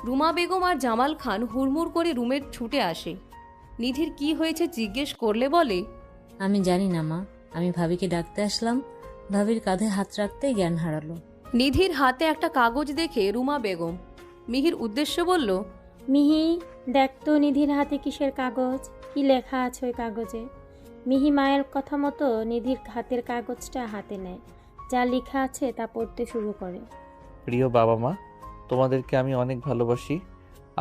রুমা বেগম আর জামাল খান হুড়মুড় করে রুমে ছুটে আসে। নিধির কি হয়েছে জিজ্ঞেস করলে বলে, আমি জানি না মা, আমি ভাবিকে ডাকতে আসলাম, ভাবির কাঁধে হাত রাখতেই জ্ঞান হারালো। নিধির হাতে একটা কাগজ দেখে রুমা বেগম মিহির উদ্দেশ্যে বলল, মিহি, দেখ তো নিধির হাতে কিসের কাগজ, কি লেখা আছে ওই কাগজে। মিহি মায়ের কথা মতো নিধির হাতের কাগজটা হাতে নেয়। যা লেখা আছে তা পড়তে শুরু করে। প্রিয় বাবা মা, তোমাদেরকে আমি অনেক ভালোবাসি।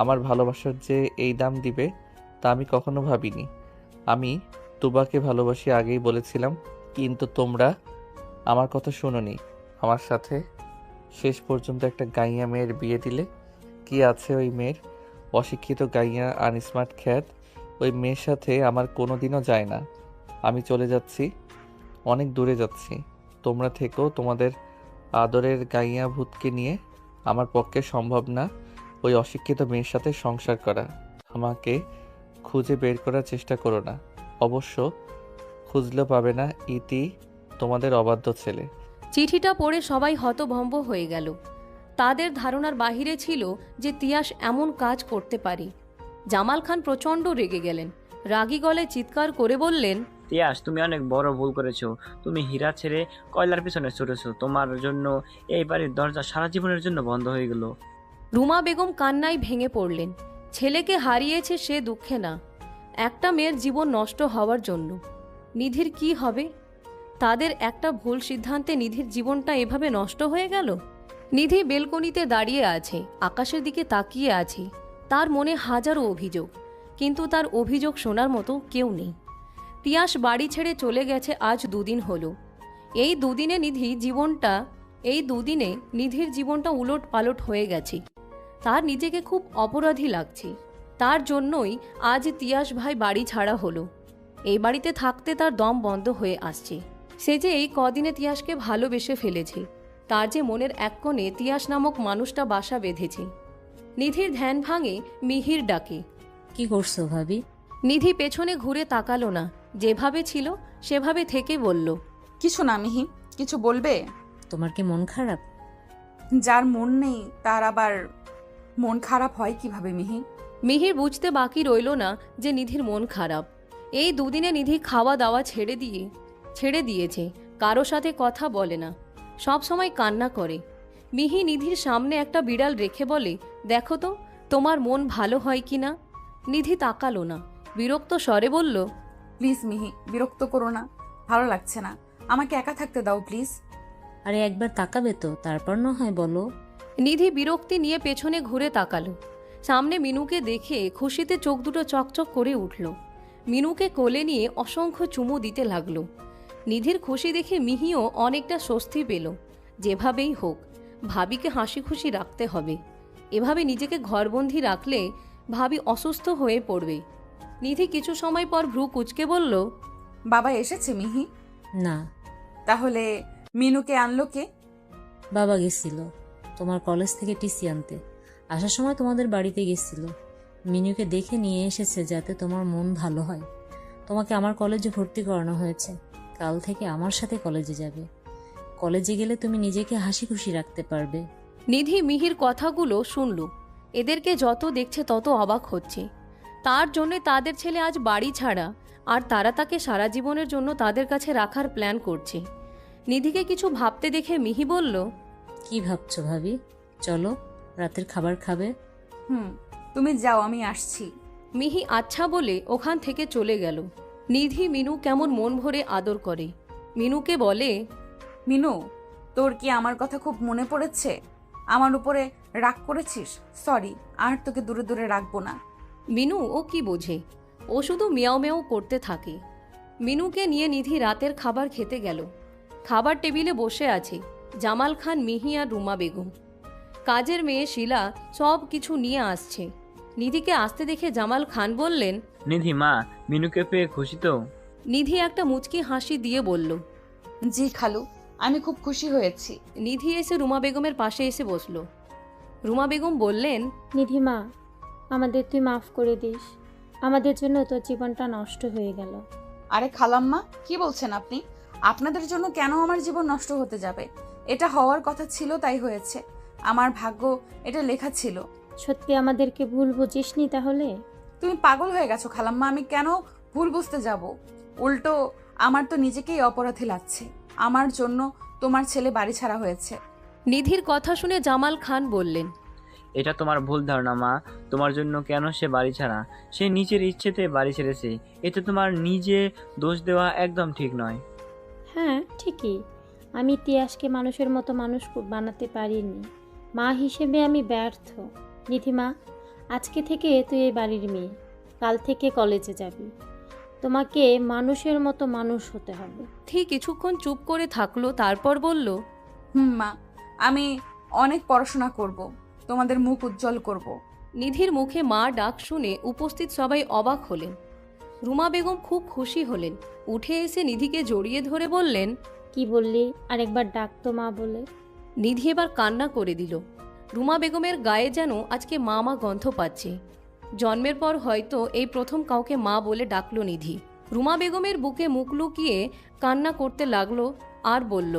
আমার ভালোবাসার যে এই দাম দিবে তা আমি কখনো ভাবিনি। আমি তুবাকে ভালোবাসি আগেই বলেছিলাম, কিন্তু তোমরা আমার কথা শোনোনি। আমার সাথে শেষ পর্যন্ত একটা গাইয়া মেয়ের বিয়ে দিলে। কি আছে ওই মেয়ের? অশিক্ষিত গাইয়া, আনস্মার্ট খ্যাত। ওই মেয়ের সাথে আমার কোনো দিনও যায় না। আমি চলে যাচ্ছি, অনেক দূরে যাচ্ছি। তোমরা থেকেও তোমাদের আদরের গাইয়া ভূতকে নিয়ে। আমার পক্ষে সম্ভব না ওই অশিক্ষিত মেয়ের সাথে সংসার করা। আমাকে খুঁজে বের করার চেষ্টা করো না। অবশ্য খুঁজলেও পাবে না। ইতি, তোমাদের অবাধ্য ছেলে। চিঠিটা পড়ে সবাই হতভম্ব হয়ে গেল। তাদের ধারণার বাহিরে ছিল যে তিয়াস এমন কাজ করতে পারে। জামাল খান প্রচণ্ড রেগে গেলেন। রাগী গলায় চিৎকার করে বললেন, তিয়াস, তুমি অনেক বড় ভুল করেছো। তুমি হীরা ছেড়ে কয়লার পিছনে ছুটেছো। তোমার জন্য এই বাড়ির দরজা সারা জীবনের জন্য বন্ধ হয়ে গেল। রুমা বেগম কান্নায় ভেঙে পড়লেন। ছেলেকে হারিয়েছে সে দুঃখে না, একটা মেয়ের জীবন নষ্ট হওয়ার জন্য। নিধির কি হবে? তাদের একটা ভুল সিদ্ধান্তে নিধির জীবনটা এভাবে নষ্ট হয়ে গেল। নিধি বেলকনিতে দাঁড়িয়ে আছে, আকাশের দিকে তাকিয়ে আছে। তার মনে হাজারো অভিযোগ, কিন্তু তার অভিযোগ শোনার মতো কেউ নেই। তিয়াস বাড়ি ছেড়ে চলে গেছে আজ 2 দিন হলো। এই দুদিনে নিধির জীবনটা উলট পালট হয়ে গেছে। তার নিজেকে খুব অপরাধী লাগছে। তার জন্যই আজ তিয়াস ভাই বাড়ি ছাড়া হলো। এই বাড়িতে থাকতে তার দম বন্ধ হয়ে আসছে। সে যে এই কদিনে তিয়াসকে ভালোবেসে ফেলেছে, তার যে মনের এক কোণে তিয়াস নামক মানুষটা বাসা বেঁধেছে। নিধির ধ্যান ভাঙে মিহির ডাকে। কি করছো ভাবি? নিধি পেছনে ঘুরে তাকালো না, যেভাবে ছিল সেভাবে থেকে বলল, কিছু না মিহি, কিছু বলবে? তোমার কি মন খারাপ? যার মন নেই তার আবার মন খারাপ হয় কিভাবে মিহি? মিহির বুঝতে বাকি রইল না যে নিধির মন খারাপ। এই 2 দিনে নিধি খাওয়া দাওয়া ছেড়ে দিয়েছে, কারো সাথে কথা বলে না, সব সময় কান্না করে। মিহি নিধির সামনে একটা বিড়াল রেখে বলে, দেখো তো তোমার মন ভালো হয় কি না। নিধি তাকালো না, বিরক্ত স্বরে বলল, প্লিজ মিহি, বিরক্ত করো না, ভালো লাগছে না, আমাকে একা থাকতে দাও প্লিজ। আরে একবার তাকাবে তো, তারপর না হয় বলো। নিধি বিরক্তি নিয়ে পেছনে ঘুরে তাকালো। সামনে মিনুকে দেখে খুশিতে চোখ দুটো চকচক করে উঠল। মিনুকে কোলে নিয়ে অসংখ্য চুমু দিতে লাগলো। নিধির খুশি দেখে মিহিও অনেকটা স্বস্তি পেল। যেভাবেই হোক ভাবিকে হাসি খুশি রাখতে হবে। এভাবে নিজেকে ঘরবন্দি রাখলে ভাবি অসুস্থ হয়ে পড়বে। নিধি কিছু সময় পর ভ্রু কুঁচকে বলল, বাবা এসেছে মিহি? না, তাহলে মিনুকে আনলো কে? বাবা গেছিল তোমার কলেজ থেকে টিসি আনতে। আসার সময় তোমাদের বাড়িতে গেছিল। মিনুকে দেখে নিয়ে এসেছে যাতে তোমার মন ভালো হয়। তোমাকে আমার কলেজে ভর্তি করানো হয়েছে। কাল থেকে আমার সাথে কলেজে যাবে। কলেজে গেলে তুমি নিজেকে হাসি খুশি রাখতে পারবে। নিধি মিহির কথাগুলো শুনল। এদেরকে যত দেখছে তত অবাক হচ্ছে। তার জন্যে তাদের ছেলে আজ বাড়ি ছাড়া, আর তারা তাকে সারা জীবনের জন্য তাদের কাছে রাখার প্ল্যান করছে। নিধিকে কিছু ভাবতে দেখে মিহি বলল, কি ভাবছো ভাবি? চলো, রাতের খাবার খাবে। তুমি যাও, আমি আসছি। মিহি আচ্ছা বলে ওখান থেকে চলে গেল। নিধি মিনু কেমন মন ভরে আদর করে। মিনুকে বলে, মিনু, তোর কি আমার কথা খুব মনে পড়েছে? আমার উপরে রাগ করেছিস? সরি, আর তোকে দূরে দূরে রাখবো না। মিনু ও কি বোঝে, ও শুধু মিয়াও মেয়াও করতে থাকে। মিনুকে নিয়ে নিধি রাতের খাবার খেতে গেল। খাবার টেবিলে বসে আছে জামাল খান, মিহি আর রুমা বেগম। কাজের মেয়ে শিলা সব কিছু নিয়ে আসছে। নিধিকে আসতে দেখে জামাল খান বললেন, নিধি মা, মিনুকে পেয়ে খুশি তো? নিধি একটা মুচকি হাসি দিয়ে বলল, জি খালু, আমি খুব খুশি হয়েছি। নিধি এসে রুমা বেগমের পাশে এসে বসল। রুমা বেগম বললেন, নিধিমা, আমাদের তুই মাফ করে দিস। আমাদের জন্য তোর জীবনটা নষ্ট হয়ে গেল। আরে খালাম্মা, কি বলছেন আপনি? আপনাদের জন্য কেন আমার জীবন নষ্ট হতে যাবে? এটা হওয়ার কথা ছিল, তাই হয়েছে। আমার ভাগ্য এটা লেখা ছিল। সত্যি আমাদেরকে ভুল বুঝিসনি তাহলে? তুমি পাগল হয়ে গেছো খালাম্মা, আমি কেন ভুল বুঝতে যাব? উল্টো আমার তো নিজেকেই অপরাধী লাগছে। আমার জন্য তোমার ছেলে বাড়ি ছাড়া হয়েছে। নিধির কথা শুনে জামাল খান বললেন, এটা তোমার ভুল ধারণা মা। তোমার জন্য কেন সে বাড়ি ছাড়া? সে নিজের ইচ্ছেতে বাড়ি ছেড়েছে। এতে তোমার নিজে দোষ দেওয়া একদম ঠিক নয়। হ্যাঁ ঠিকই, আমি তিয়াসকে মানুষের মতো মানুষ বানাতে পারিনি। মা হিসেবে আমি ব্যর্থ। নিধিমা, আজকে থেকে তুই এই বাড়ির মেয়ে। কাল থেকে কলেজে যাবি। তোমাকে মানুষের মতো মানুষ হতে হবে। ঠিক কিছুক্ষণ চুপ করে থাকলো, তারপর বলল, মা, আমি অনেক পড়াশোনা করব, তোমাদের মুখ উজ্জ্বল করব। নিধির মুখে মা ডাক শুনে উপস্থিত সবাই অবাক হলেন। রুমা বেগম খুব খুশি হলেন। উঠে এসে নিধিকে জড়িয়ে ধরে বললেন, কি বললি? আরেকবার ডাক তো মা বলে। নিধি এবার কান্না করে দিল। রুমা বেগমের গায়ে যেন আজকে মা মা গন্ধ পাচ্ছে। জন্মের পর হয়তো এই প্রথম কাউকে মা বলে ডাকলো নিধি। রুমা বেগমের বুকে মুখ লুকিয়ে কান্না করতে লাগলো আর বলল,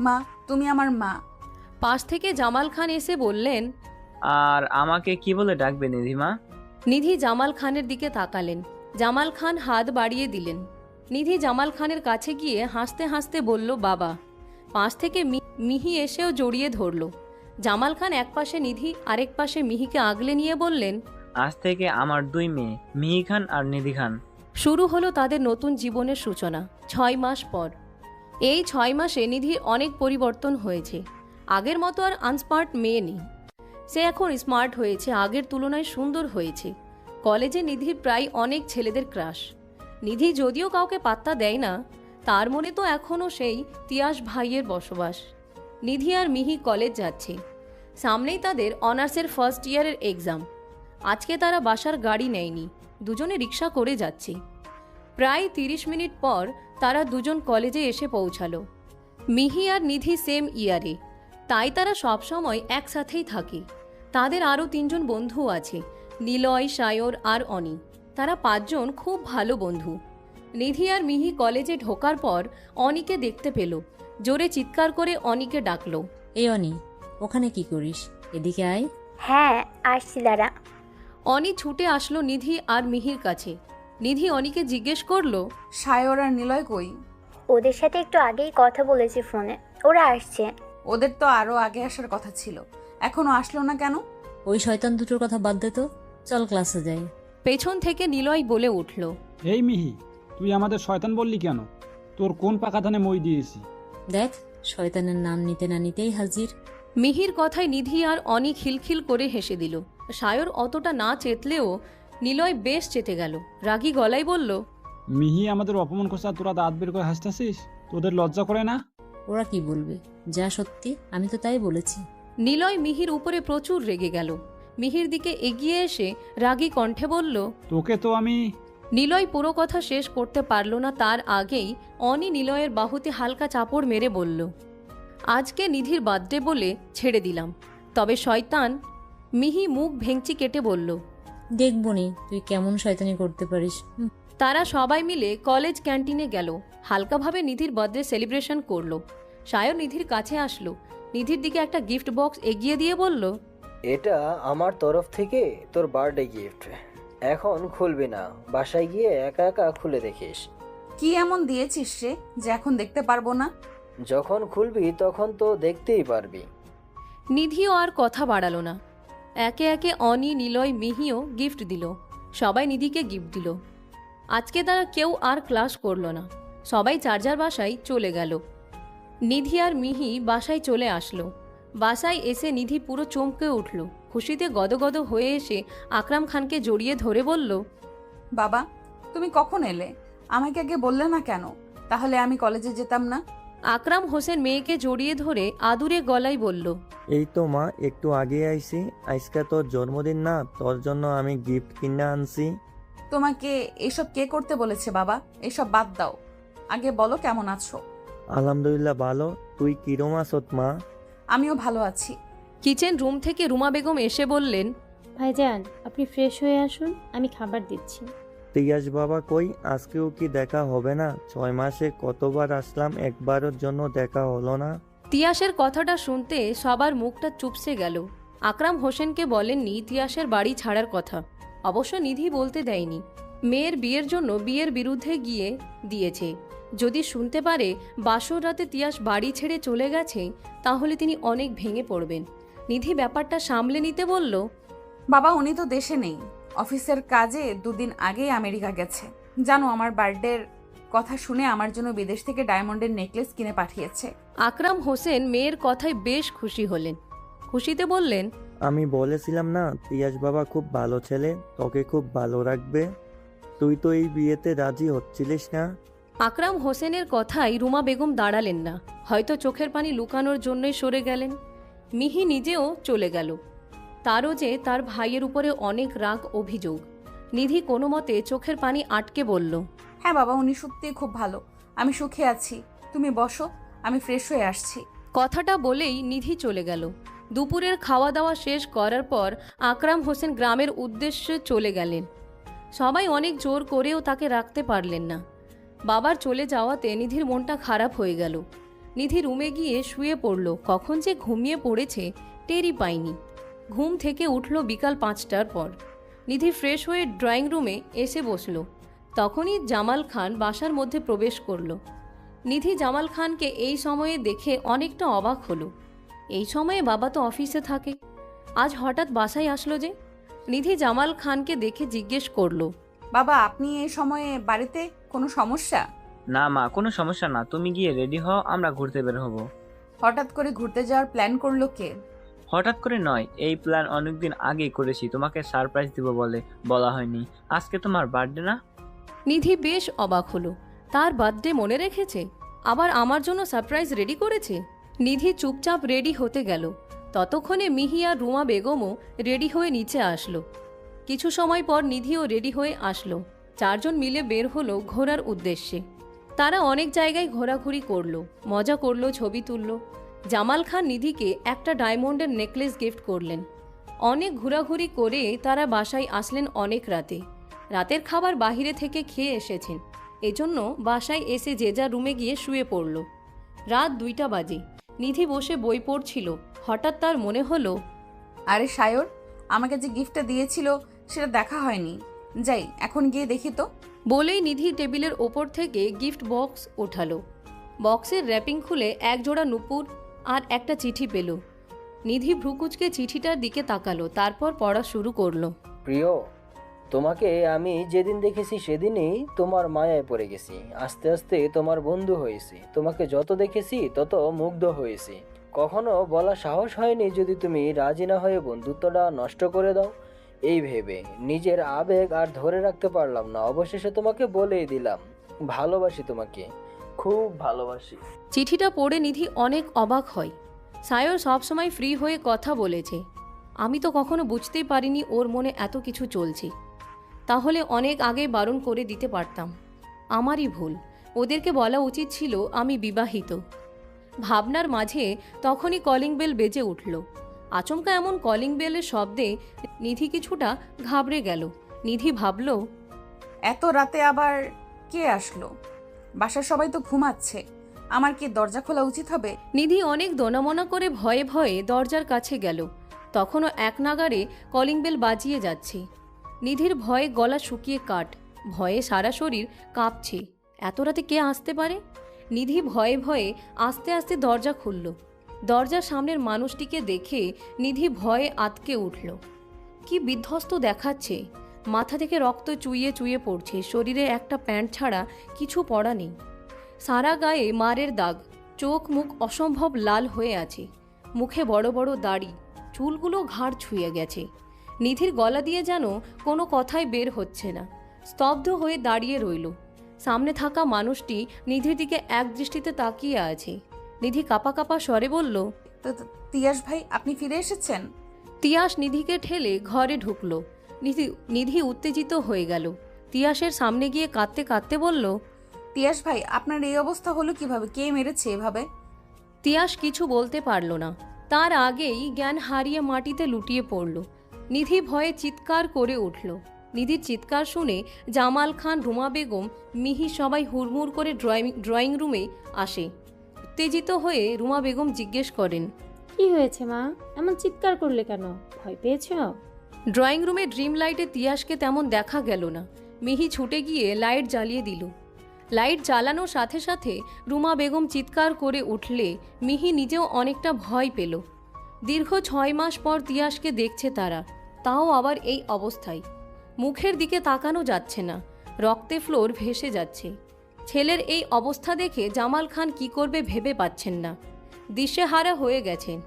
মা, তুমি আমার মা। পাশ থেকে জামাল খান এসে বললেন, আর আমাকে কি বলে ডাকবে নিধিমা? নিধি জামাল খানের দিকে তাকালেন। জামাল খান হাত বাড়িয়ে দিলেন। নিধি জামাল খানের কাছে গিয়ে হাসতে হাসতে বলল, বাবা। পাশ থেকে মিহি এসেও জড়িয়ে ধরল। জামাল খান এক পাশে নিধি, আরেক পাশে মিহিকে আগলে নিয়ে বললেন, আজ থেকে আমার 2 মেয়ে, মিহি খান আর নিধি খান। শুরু হলো তাদের নতুন জীবনের সূচনা। 6 মাস পর এই 6 মাসে নিধির অনেক পরিবর্তন হয়েছে। আগের মতো আর আনস্মার্ট মেয়ে নেই, সে এখন স্মার্ট হয়েছে, আগের তুলনায় সুন্দর হয়েছে। কলেজে নিধির প্রায় অনেক ছেলেদের ক্রাশ। নিধি যদিও কাউকে পাত্তা দেয় না, তার মনে তো এখনও সেই তিয়াস ভাইয়ের বসবাস। নিধি আর মিহি কলেজ যাচ্ছে, সামনেই তাদের অনার্সের ফার্স্ট ইয়ারের এক্সাম। আজকে তারা বাসার গাড়ি নেয়নি, দুজনে রিক্সা করে যাচ্ছে। প্রায় 30 মিনিট পর তারা দুজন কলেজে এসে পৌঁছালো। মিহি আর নিধি সেম ইয়ারে, তাই তারা সবসময় একসাথেই থাকে। তাদের আরও 3 জন বন্ধু আছে, নিলয়, সায়র আর অনি। তারা 5 জন খুব ভালো বন্ধু। নিধি আর মিহি কলেজে ঢোকার পর অনিকে দেখতে পেল, জোরে চিৎকার করে অনিকে ডাকলো। এই অনি, ওখানে কি করিস? এদিকে আয়। হ্যাঁ আসছি দাঁড়া। অনি ছুটে আসলো নিধি আর মিহির কাছে। নিধি অনিকে জিজ্ঞেস করলো, সায়র আর নিলয় কই? ওদের সাথে একটু আগেই কথা বলেছি ফোনে, ওরা আসছে। ওদের তো আরো আগে আসার কথা ছিল, এখনো আসলো না কেন? ওই শয়তান দুটোর কথা বাদ দে তো, চল ক্লাসে যাই। পেছন থেকে নিলয় বলে উঠল, এই মিহি, তুই আমাদের শয়তান বললি কেন? তোর কোন পাকা ধানে মই দিয়েছি? দেখ, শয়তানের নাম নিতে না নিতেই হাজির। মিহির কথায় নিধি আর অনি খিলখিল করে হেসে দিল। সায়র অতটা না চেতলেও নিলয় বেশ চেতে গেল। রাগী গলায় বলল, মিহি আমাদের অপমান করছে আর তোরা দাঁত বের করে হাসতেছিস? তোদের লজ্জা করে না? ওরা কি বলবে? যা সত্যি আমি তো তাই বলেছি। নিলয় মিহির উপরে প্রচুর রেগে গেল। মিহির দিকে এগিয়ে এসে রাগী কণ্ঠে বলল, তোকে তো আমি... নিলয় পুরো কথা শেষ করতে পারল না, তার আগেই অনি নিলয়ের বাহুতে হালকা চাপড় মেরে বলল, আজকে নিধির বার্থডে বলে ছেড়ে দিলাম, তবে শয়তান। মিহি মুখ ভেঙচি কেটে বলল, দেখবো নি তুই কেমন শয়তানি করতে পারিস। তারা সবাই মিলে কলেজ ক্যান্টিনে গেল, হালকাভাবে নিধির বার্থডে সেলিব্রেশন করলো। সায়র নিধির কাছে আসলো, নিধির দিকে একটা গিফট বক্স এগিয়ে দিয়ে বলল, এটা আমার তরফ থেকে তোর বার্থডে গিফট। এখন খুলবি না, বাসায় গিয়ে একা একা খুলে দেখিস। কি এমন দিয়েছিস রে যে এখন দেখতে পারবো না? যখন খুলবি তখন তো দেখতেই পারবি। নিধিও আর কথা বাড়ালো না। একে একে অনি, নিলয়, মিহিও গিফট দিল। সবাই নিধিকে গিফট দিল। আজকে তারা কেউ আর ক্লাস করলো না, সবাই যার যার বাসায় চলে গেল। নিধি আর মিহি বাসায় চলে আসলো। বাসায় এসে নিধি পুরো চমকে উঠল। খুশিতে গদগদ হয়ে এসে আকরাম খানকে জড়িয়ে ধরে বলল, বাবা, তুমি কখন এলে? আমাকে আগে বললে না কেন? তাহলে আমি কলেজে যেতাম না। আকরাম হোসেন মেয়েকে জড়িয়ে ধরে আদুরে গলায় বলল, এই তো মা, একটু আগে আইছি। আজকে তোর জন্মদিন না, তোর জন্য আমি গিফট কিনে আনছি। তোমাকে এসব কে করতে বলেছে বাবা? এসব বাদ দাও, আগে বলো কেমন আছো? আলহামদুলিল্লাহ ভালো। তুই কিরম আছত মা? আমিও ভালো আছি। কিচেন রুম থেকে রুমা বেগম এসে বললেন, ভাইজান আপনি ফ্রেশ হয়ে আসুন, আমি খাবার দিচ্ছি। তিয়াস বাবা কই? আজকেও কি দেখা হবে না? 6 মাসে কতবার আসলাম, একবারের জন্য দেখা হলো না। তিয়াসের কথাটা শুনতে সবার মুখটা চুপসে গেল। আকরাম হোসেনকে বলেননি তিয়াসের বাড়ি ছাড়ার কথা, অবশ্য নিধি বলতে দেয়নি। মেয়ের বিয়ের জন্য বিয়ের বিরুদ্ধে গিয়ে দিয়েছে। যদি শুনতে পারে বাসর রাতে তিয়াস বাড়ি ছেড়ে চলে গেছে, তাহলে তিনি অনেক ভেঙে পড়বেন। নিধি ব্যাপারটা সামলে নিতে বলল, বাবা, উনি তো দেশে নেই, অফিসের কাজে 2 দিন আগেই আমেরিকা গেছে। জানো, আমার বার্থডের কথা শুনে আমার জন্য বিদেশ থেকে ডায়মন্ডের নেকলেস কিনে পাঠিয়েছে। আকরাম হোসেন মেয়ের কথায় বেশ খুশি হলেন। খুশিতে বললেন, আমি বলেছিলাম না তিয়াস বাবা খুব ভালো ছেলে, তোকে খুব ভালো রাখবে। তুই তো এই বিয়েতে রাজি হচ্ছিলিস না। আকরাম হোসেনের কথায় রুমা বেগম দাঁড়ালেন না, হয়তো চোখের পানি লুকানোর জন্যই সরে গেলেন। মিহি নিজেও চলে গেল। তারও যে তার ভাইয়ের উপরে অনেক রাগ, অভিযোগ। নিধি কোনো মতে চোখের পানি আটকে বলল, হ্যাঁ বাবা, উনি সত্যিই খুব ভালো, আমি সুখে আছি। তুমি বসো, আমি ফ্রেশ হয়ে আসছি। কথাটা বলেই নিধি চলে গেল। দুপুরের খাওয়া দাওয়া শেষ করার পর আকরাম হোসেন গ্রামের উদ্দেশ্যে চলে গেলেন। সবাই অনেক জোর করেও তাকে রাখতে পারলেন না। বাবার চলে যাওয়াতে নিধির মনটা খারাপ হয়ে গেল। নিধি রুমে গিয়ে শুয়ে পড়ল। কখন যে ঘুমিয়ে পড়েছে টেরই পায়নি। ঘুম থেকে উঠল বিকাল 5টার পর। নিধি ফ্রেশ হয়ে ড্রয়িং রুমে এসে বসল। তখনই জামাল খান বাসার মধ্যে প্রবেশ করল। নিধি জামাল খানকে এই সময়ে দেখে অনেকটা অবাক হলো। এই সময়ে বাবা তো অফিসে থাকে, আজ হঠাৎ বাসায় আসলো যে? নিধি জামাল খানকে দেখে জিজ্ঞেস করলো, বাবা, আপনি এই সময়ে বাড়িতে? কোনো সমস্যা? না মা, কোনো সমস্যা না, তুমি গিয়ে রেডি হও, আমরা ঘুরতে বের হব। হঠাৎ করে ঘুরতে যাওয়ার প্ল্যান করলো কে? হঠাৎ করে নয়, এই প্ল্যান অনেকদিন আগেই করেছি, তোমাকে সারপ্রাইজ দিব বলে বলা হয়নি। আজকে তোমার বার্থডে না? নিধি বেশ অবাক হলো। তার বার্থডে মনে রেখেছে, আবার আমার জন্য সারপ্রাইজ রেডি করেছে। নিধি চুপচাপ রেডি হতে গেল। ততক্ষণে মিহি আর রুমা বেগমও রেডি হয়ে নিচে আসলো। কিছু সময় পর নিধিও রেডি হয়ে আসলো। চারজন মিলে বের হলো ঘোরার উদ্দেশ্যে। তারা অনেক জায়গায় ঘোরাঘুরি করলো, মজা করলো, ছবি তুললো। জামাল খান নিধিকে একটা ডায়মন্ডের নেকলেস গিফট করলেন। অনেক ঘোরাঘুরি করে তারা বাসায় আসলেন অনেক রাতে। রাতের খাবার বাহিরে থেকে খেয়ে এসেছেন, এজন্য বাসায় এসে যে যার রুমে গিয়ে শুয়ে পড়ল। রাত 2টা বাজে। নিধি বসে বই পড়ছিল। হঠাৎ তার মনে হলো, আরে সায়র, আমাকে যে গিফটটা দিয়েছিল সেটা দেখা হয়নি, যাই এখন গিয়ে দেখি তো। বলেই নিধি টেবিলের ওপর থেকে গিফট বক্স ওঠালো। বক্সের র্যাপিং খুলে এক জোড়া নুপুর আর একটা চিঠি পেল। নিধি ভ্রুকুচকে চিঠিটার দিকে তাকালো, তারপর পড়া শুরু করলো। প্রিয়, তোমাকে আমি যেদিন দেখেছি সেদিনই তোমার মায়ায় পড়ে গেছি। আস্তে আস্তে তোমার বন্ধু হয়েছি। তোমাকে যত দেখেছি তত মুগ্ধ হয়েছি। কখনো বলা সাহস হয়নি যদি তুমি রাজি না হয়ে বন্ধুত্বটা নষ্ট করে দাও। এই ভেবে নিজের আবেগ আর ধরে রাখতে পারলাম না, অবশেষে তোমাকে বলেই দিলাম, ভালোবাসি তোমাকে, খুব ভালোবাসি। চিঠিটা পড়ে নিধি অনেক অবাক হয়। সায়র সবসময় ফ্রি হয়ে কথা বলেছে, আমি তো কখনো বুঝতেই পারিনি ওর মনে এত কিছু চলছে। তাহলে অনেক আগে বারণ করে দিতে পারতাম, আমারই ভুল। ওদেরকে বলা উচিত ছিল আমি বিবাহিত। ভাবনার মাঝে তখনই কলিং বেল বেজে উঠল। আচমকা এমন কলিং বেলের শব্দে নিধি কিছুটা ঘাবড়ে গেল। নিধি ভাবল, এত রাতে আবার কে আসলো? বাসার সবাই তো ঘুমাচ্ছে, আমার কি দরজা খোলা উচিত হবে? নিধি অনেক দোনামনা করে ভয়ে ভয়ে দরজার কাছে গেল। তখনও এক নাগাড়ে কলিং বেল বাজিয়ে যাচ্ছে। নিধির ভয়ে গলা শুকিয়ে কাঠ, ভয়ে সারা শরীর কাঁপছে। এত রাতে কে আসতে পারে? নিধি ভয়ে ভয়ে আস্তে আস্তে দরজা খুলল। দরজার সামনের মানুষটিকে দেখে নিধি ভয়ে আতকে উঠল। কি বিধ্বস্ত দেখাচ্ছে, মাথা থেকে রক্ত চুইয়ে চুইয়ে পড়ছে, শরীরে একটা প্যান্ট ছাড়া কিছু পরা নেই। সারা গায়ে মারের দাগ, চোখ মুখ অসম্ভব লাল হয়ে আছে, মুখে বড় বড় দাড়ি, চুলগুলো ঘাড় ছুঁয়ে গেছে। নিধির গলা দিয়ে যেন কোনো কথাই বের হচ্ছে না, স্তব্ধ হয়ে দাঁড়িয়ে রইল। সামনে থাকা মানুষটি নিধির দিকে এক দৃষ্টিতে তাকিয়ে আছে। নিধি কাঁপা কাঁপা স্বরে বলল, তিয়াস ভাই, আপনি ফিরে এসেছেন? তিয়াস নিধিকে ঠেলে ঘরে ঢুকলো। নিধি উত্তেজিত হয়ে গেল। তিয়াসের সামনে গিয়ে কাঁদতে কাঁদতে বলল, তিয়াস ভাই, আপনার এই অবস্থা হলো কিভাবে? কে মেরেছে এভাবে? তিয়াস কিছু বলতে পারল না। তার আগেই জ্ঞান হারিয়ে মাটিতে লুটিয়ে পড়ল। নিধি ভয়ে চিৎকার করে উঠল। নিধির চিৎকার শুনে জামাল খান, রুমা বেগম, মিহি সবাই হুড়মুড় করে ড্রয়িং রুমে আসে। উত্তেজিত হয়ে রুমা বেগম জিজ্ঞেস করেন, কি হয়েছে মা, এমন চিৎকার করলে কেন? ভয় পেয়েছ? ড্রয়িং রুমে ড্রিম লাইটে তিয়াসকে তেমন দেখা গেল না। মিহি ছুটে গিয়ে লাইট জ্বালিয়ে দিল। লাইট জ্বালানোর সাথে সাথে রুমা বেগম চিৎকার করে উঠলে মিহি নিজেও অনেকটা ভয় পেল। দীর্ঘ 6 মাস পর তিয়াসকে দেখছে তারা, তাও আবার এই অবস্থায়। মুখের দিকে তাকানো যাচ্ছে না, রক্তে ফ্লোর ভেসে যাচ্ছে। ছেলের এই অবস্থা দেখে জামাল খান কি করবে ভেবে পাচ্ছেন না, দিশেহারা হয়ে গেছেন।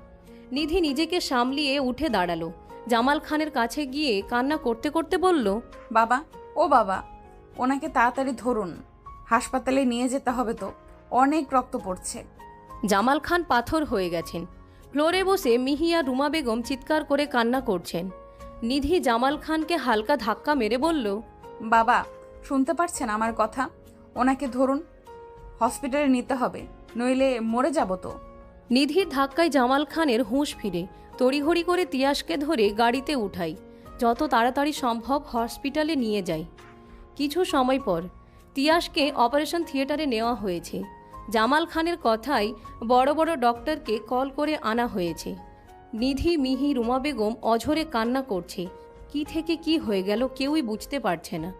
নিধি নিজেকে সামলিয়ে উঠে দাঁড়ালো। জামাল খানের কাছে গিয়ে কান্না করতে করতে বলল, বাবা, ও বাবা, ওনাকে তাড়াতাড়ি ধরুন, হাসপাতালে নিয়ে যেতে হবে তো, অনেক রক্ত পড়ছে। জামাল খান পাথর হয়ে গেছেন। ফ্লোরে বসে মিহি আর রুমা বেগম চিৎকার করে কান্না করছেন। নিধি জামাল খানকে হালকা ধাক্কা মেরে বলল, বাবা, শুনতে পারছেন আমার কথা? ওনাকে ধরুন, হসপিটালে নিতে হবে, নইলে মরে যাব তো। নিধির ধাক্কায় জামাল খানের হুঁশ ফিরে। তড়িঘড়ি করে তিয়াসকে ধরে গাড়িতে উঠাই, যত তাড়াতাড়ি সম্ভব হসপিটালে নিয়ে যায়। কিছু সময় পর তিয়াসকে অপারেশন থিয়েটারে নেওয়া হয়েছে। জামাল খানের কথায় বড় বড় ডক্টরকে কল করে আনা হয়েছে। নিধি, মিহি, রুমা বেগম অঝরে কান্না করছে। কি থেকে কি হয়ে গেল কেউই বুঝতে পারছে না।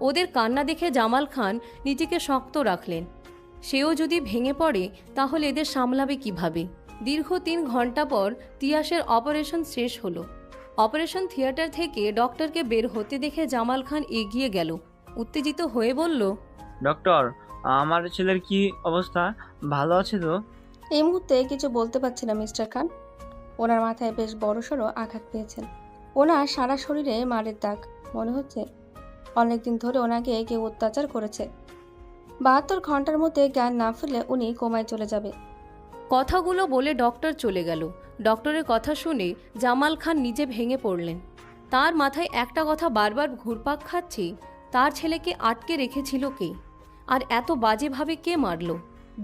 ওদের কান্না দেখে জামাল খান নিজেকে শক্ত রাখলেন। সেও যদি ভেঙে পড়ে তাহলে এদের সামলাবে কিভাবে? দীর্ঘ 3 ঘন্টা পর তিয়াসের অপারেশন শেষ হলো। অপারেশন থিয়েটার থেকে ডক্টরকে বের হতে দেখে জামাল খান এগিয়ে গেল, উত্তেজিত হয়ে বলল, ডক্টর, আমার ছেলের কি অবস্থা? ভালো আছে তো? এই মুহূর্তে কিছু বলতে পারছি না মিস্টার খান। ওনার মাথায় বেশ বড়সড় আঘাত পেয়েছেন। ওনার সারা শরীরে মারের দাগ। মনে হচ্ছে অনেকদিন ধরে ওনাকে কেউ অত্যাচার করেছে। 72 ঘন্টার মধ্যে জ্ঞান না ফিরলে উনি কোমায় চলে যাবে। কথাগুলো বলে ডক্টর চলে গেল। ডক্টরের কথা শুনে জামাল খান নিজে ভেঙে পড়লেন। তার মাথায় একটা কথা বারবার ঘুরপাক খাচ্ছে, তার ছেলেকে আটকে রেখেছিল কে, আর এত বাজেভাবে কে মারল।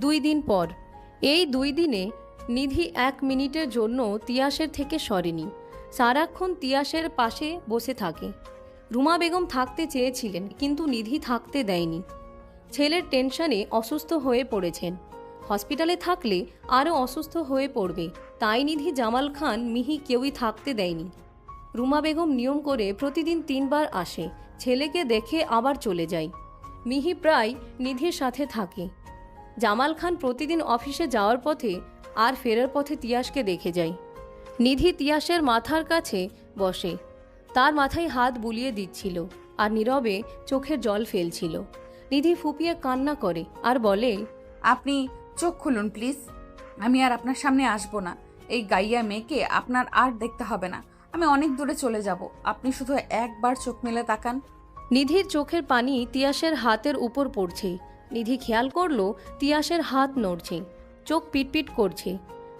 2 দিন পর, এই 2 দিনে নিধি 1 মিনিটের জন্য তিয়াসের থেকে সরেনি। সারাক্ষণ তিয়াসের পাশে বসে থাকে। রুমা বেগম থাকতে চেয়েছিলেন, কিন্তু নিধি থাকতে দেয়নি। ছেলের টেনশনে অসুস্থ হয়ে পড়েছেন। হসপিটালে থাকলে আরও অসুস্থ হয়ে পড়বে, তাই নিধি, জামাল খান, মিহি কেউই থাকতে দেয়নি। রুমা বেগম নিয়ম করে প্রতিদিন 3 বার আসে, ছেলেকে দেখে আবার চলে যায়। মিহি প্রায় নিধির সাথে থাকে। জামাল খান প্রতিদিন অফিসে যাওয়ার পথে আর ফেরার পথে তিয়াসকে দেখে যায়। নিধি তিয়াসের মাথার কাছে বসে, তার মাথায় হাত বুলিয়ে দিচ্ছিল আর নীরবে চোখের জল ফেলছিল। নিধি ফুপিয়ে কান্না করে আর বলে, আপনি চোখ খুলুন প্লিজ। আমি আর আপনার সামনে আসবো না। এই গাইয়া মেয়েকে আপনার আর দেখতে হবে না। আমি অনেক দূরে চলে যাব। আপনি শুধু একবার চোখ মেলে তাকান। নিধির চোখের পানি তিয়াসের হাতের উপর পড়ছে। নিধি খেয়াল করলো তিয়াসের হাত নড়ছে, চোখ পিটপিট করছে।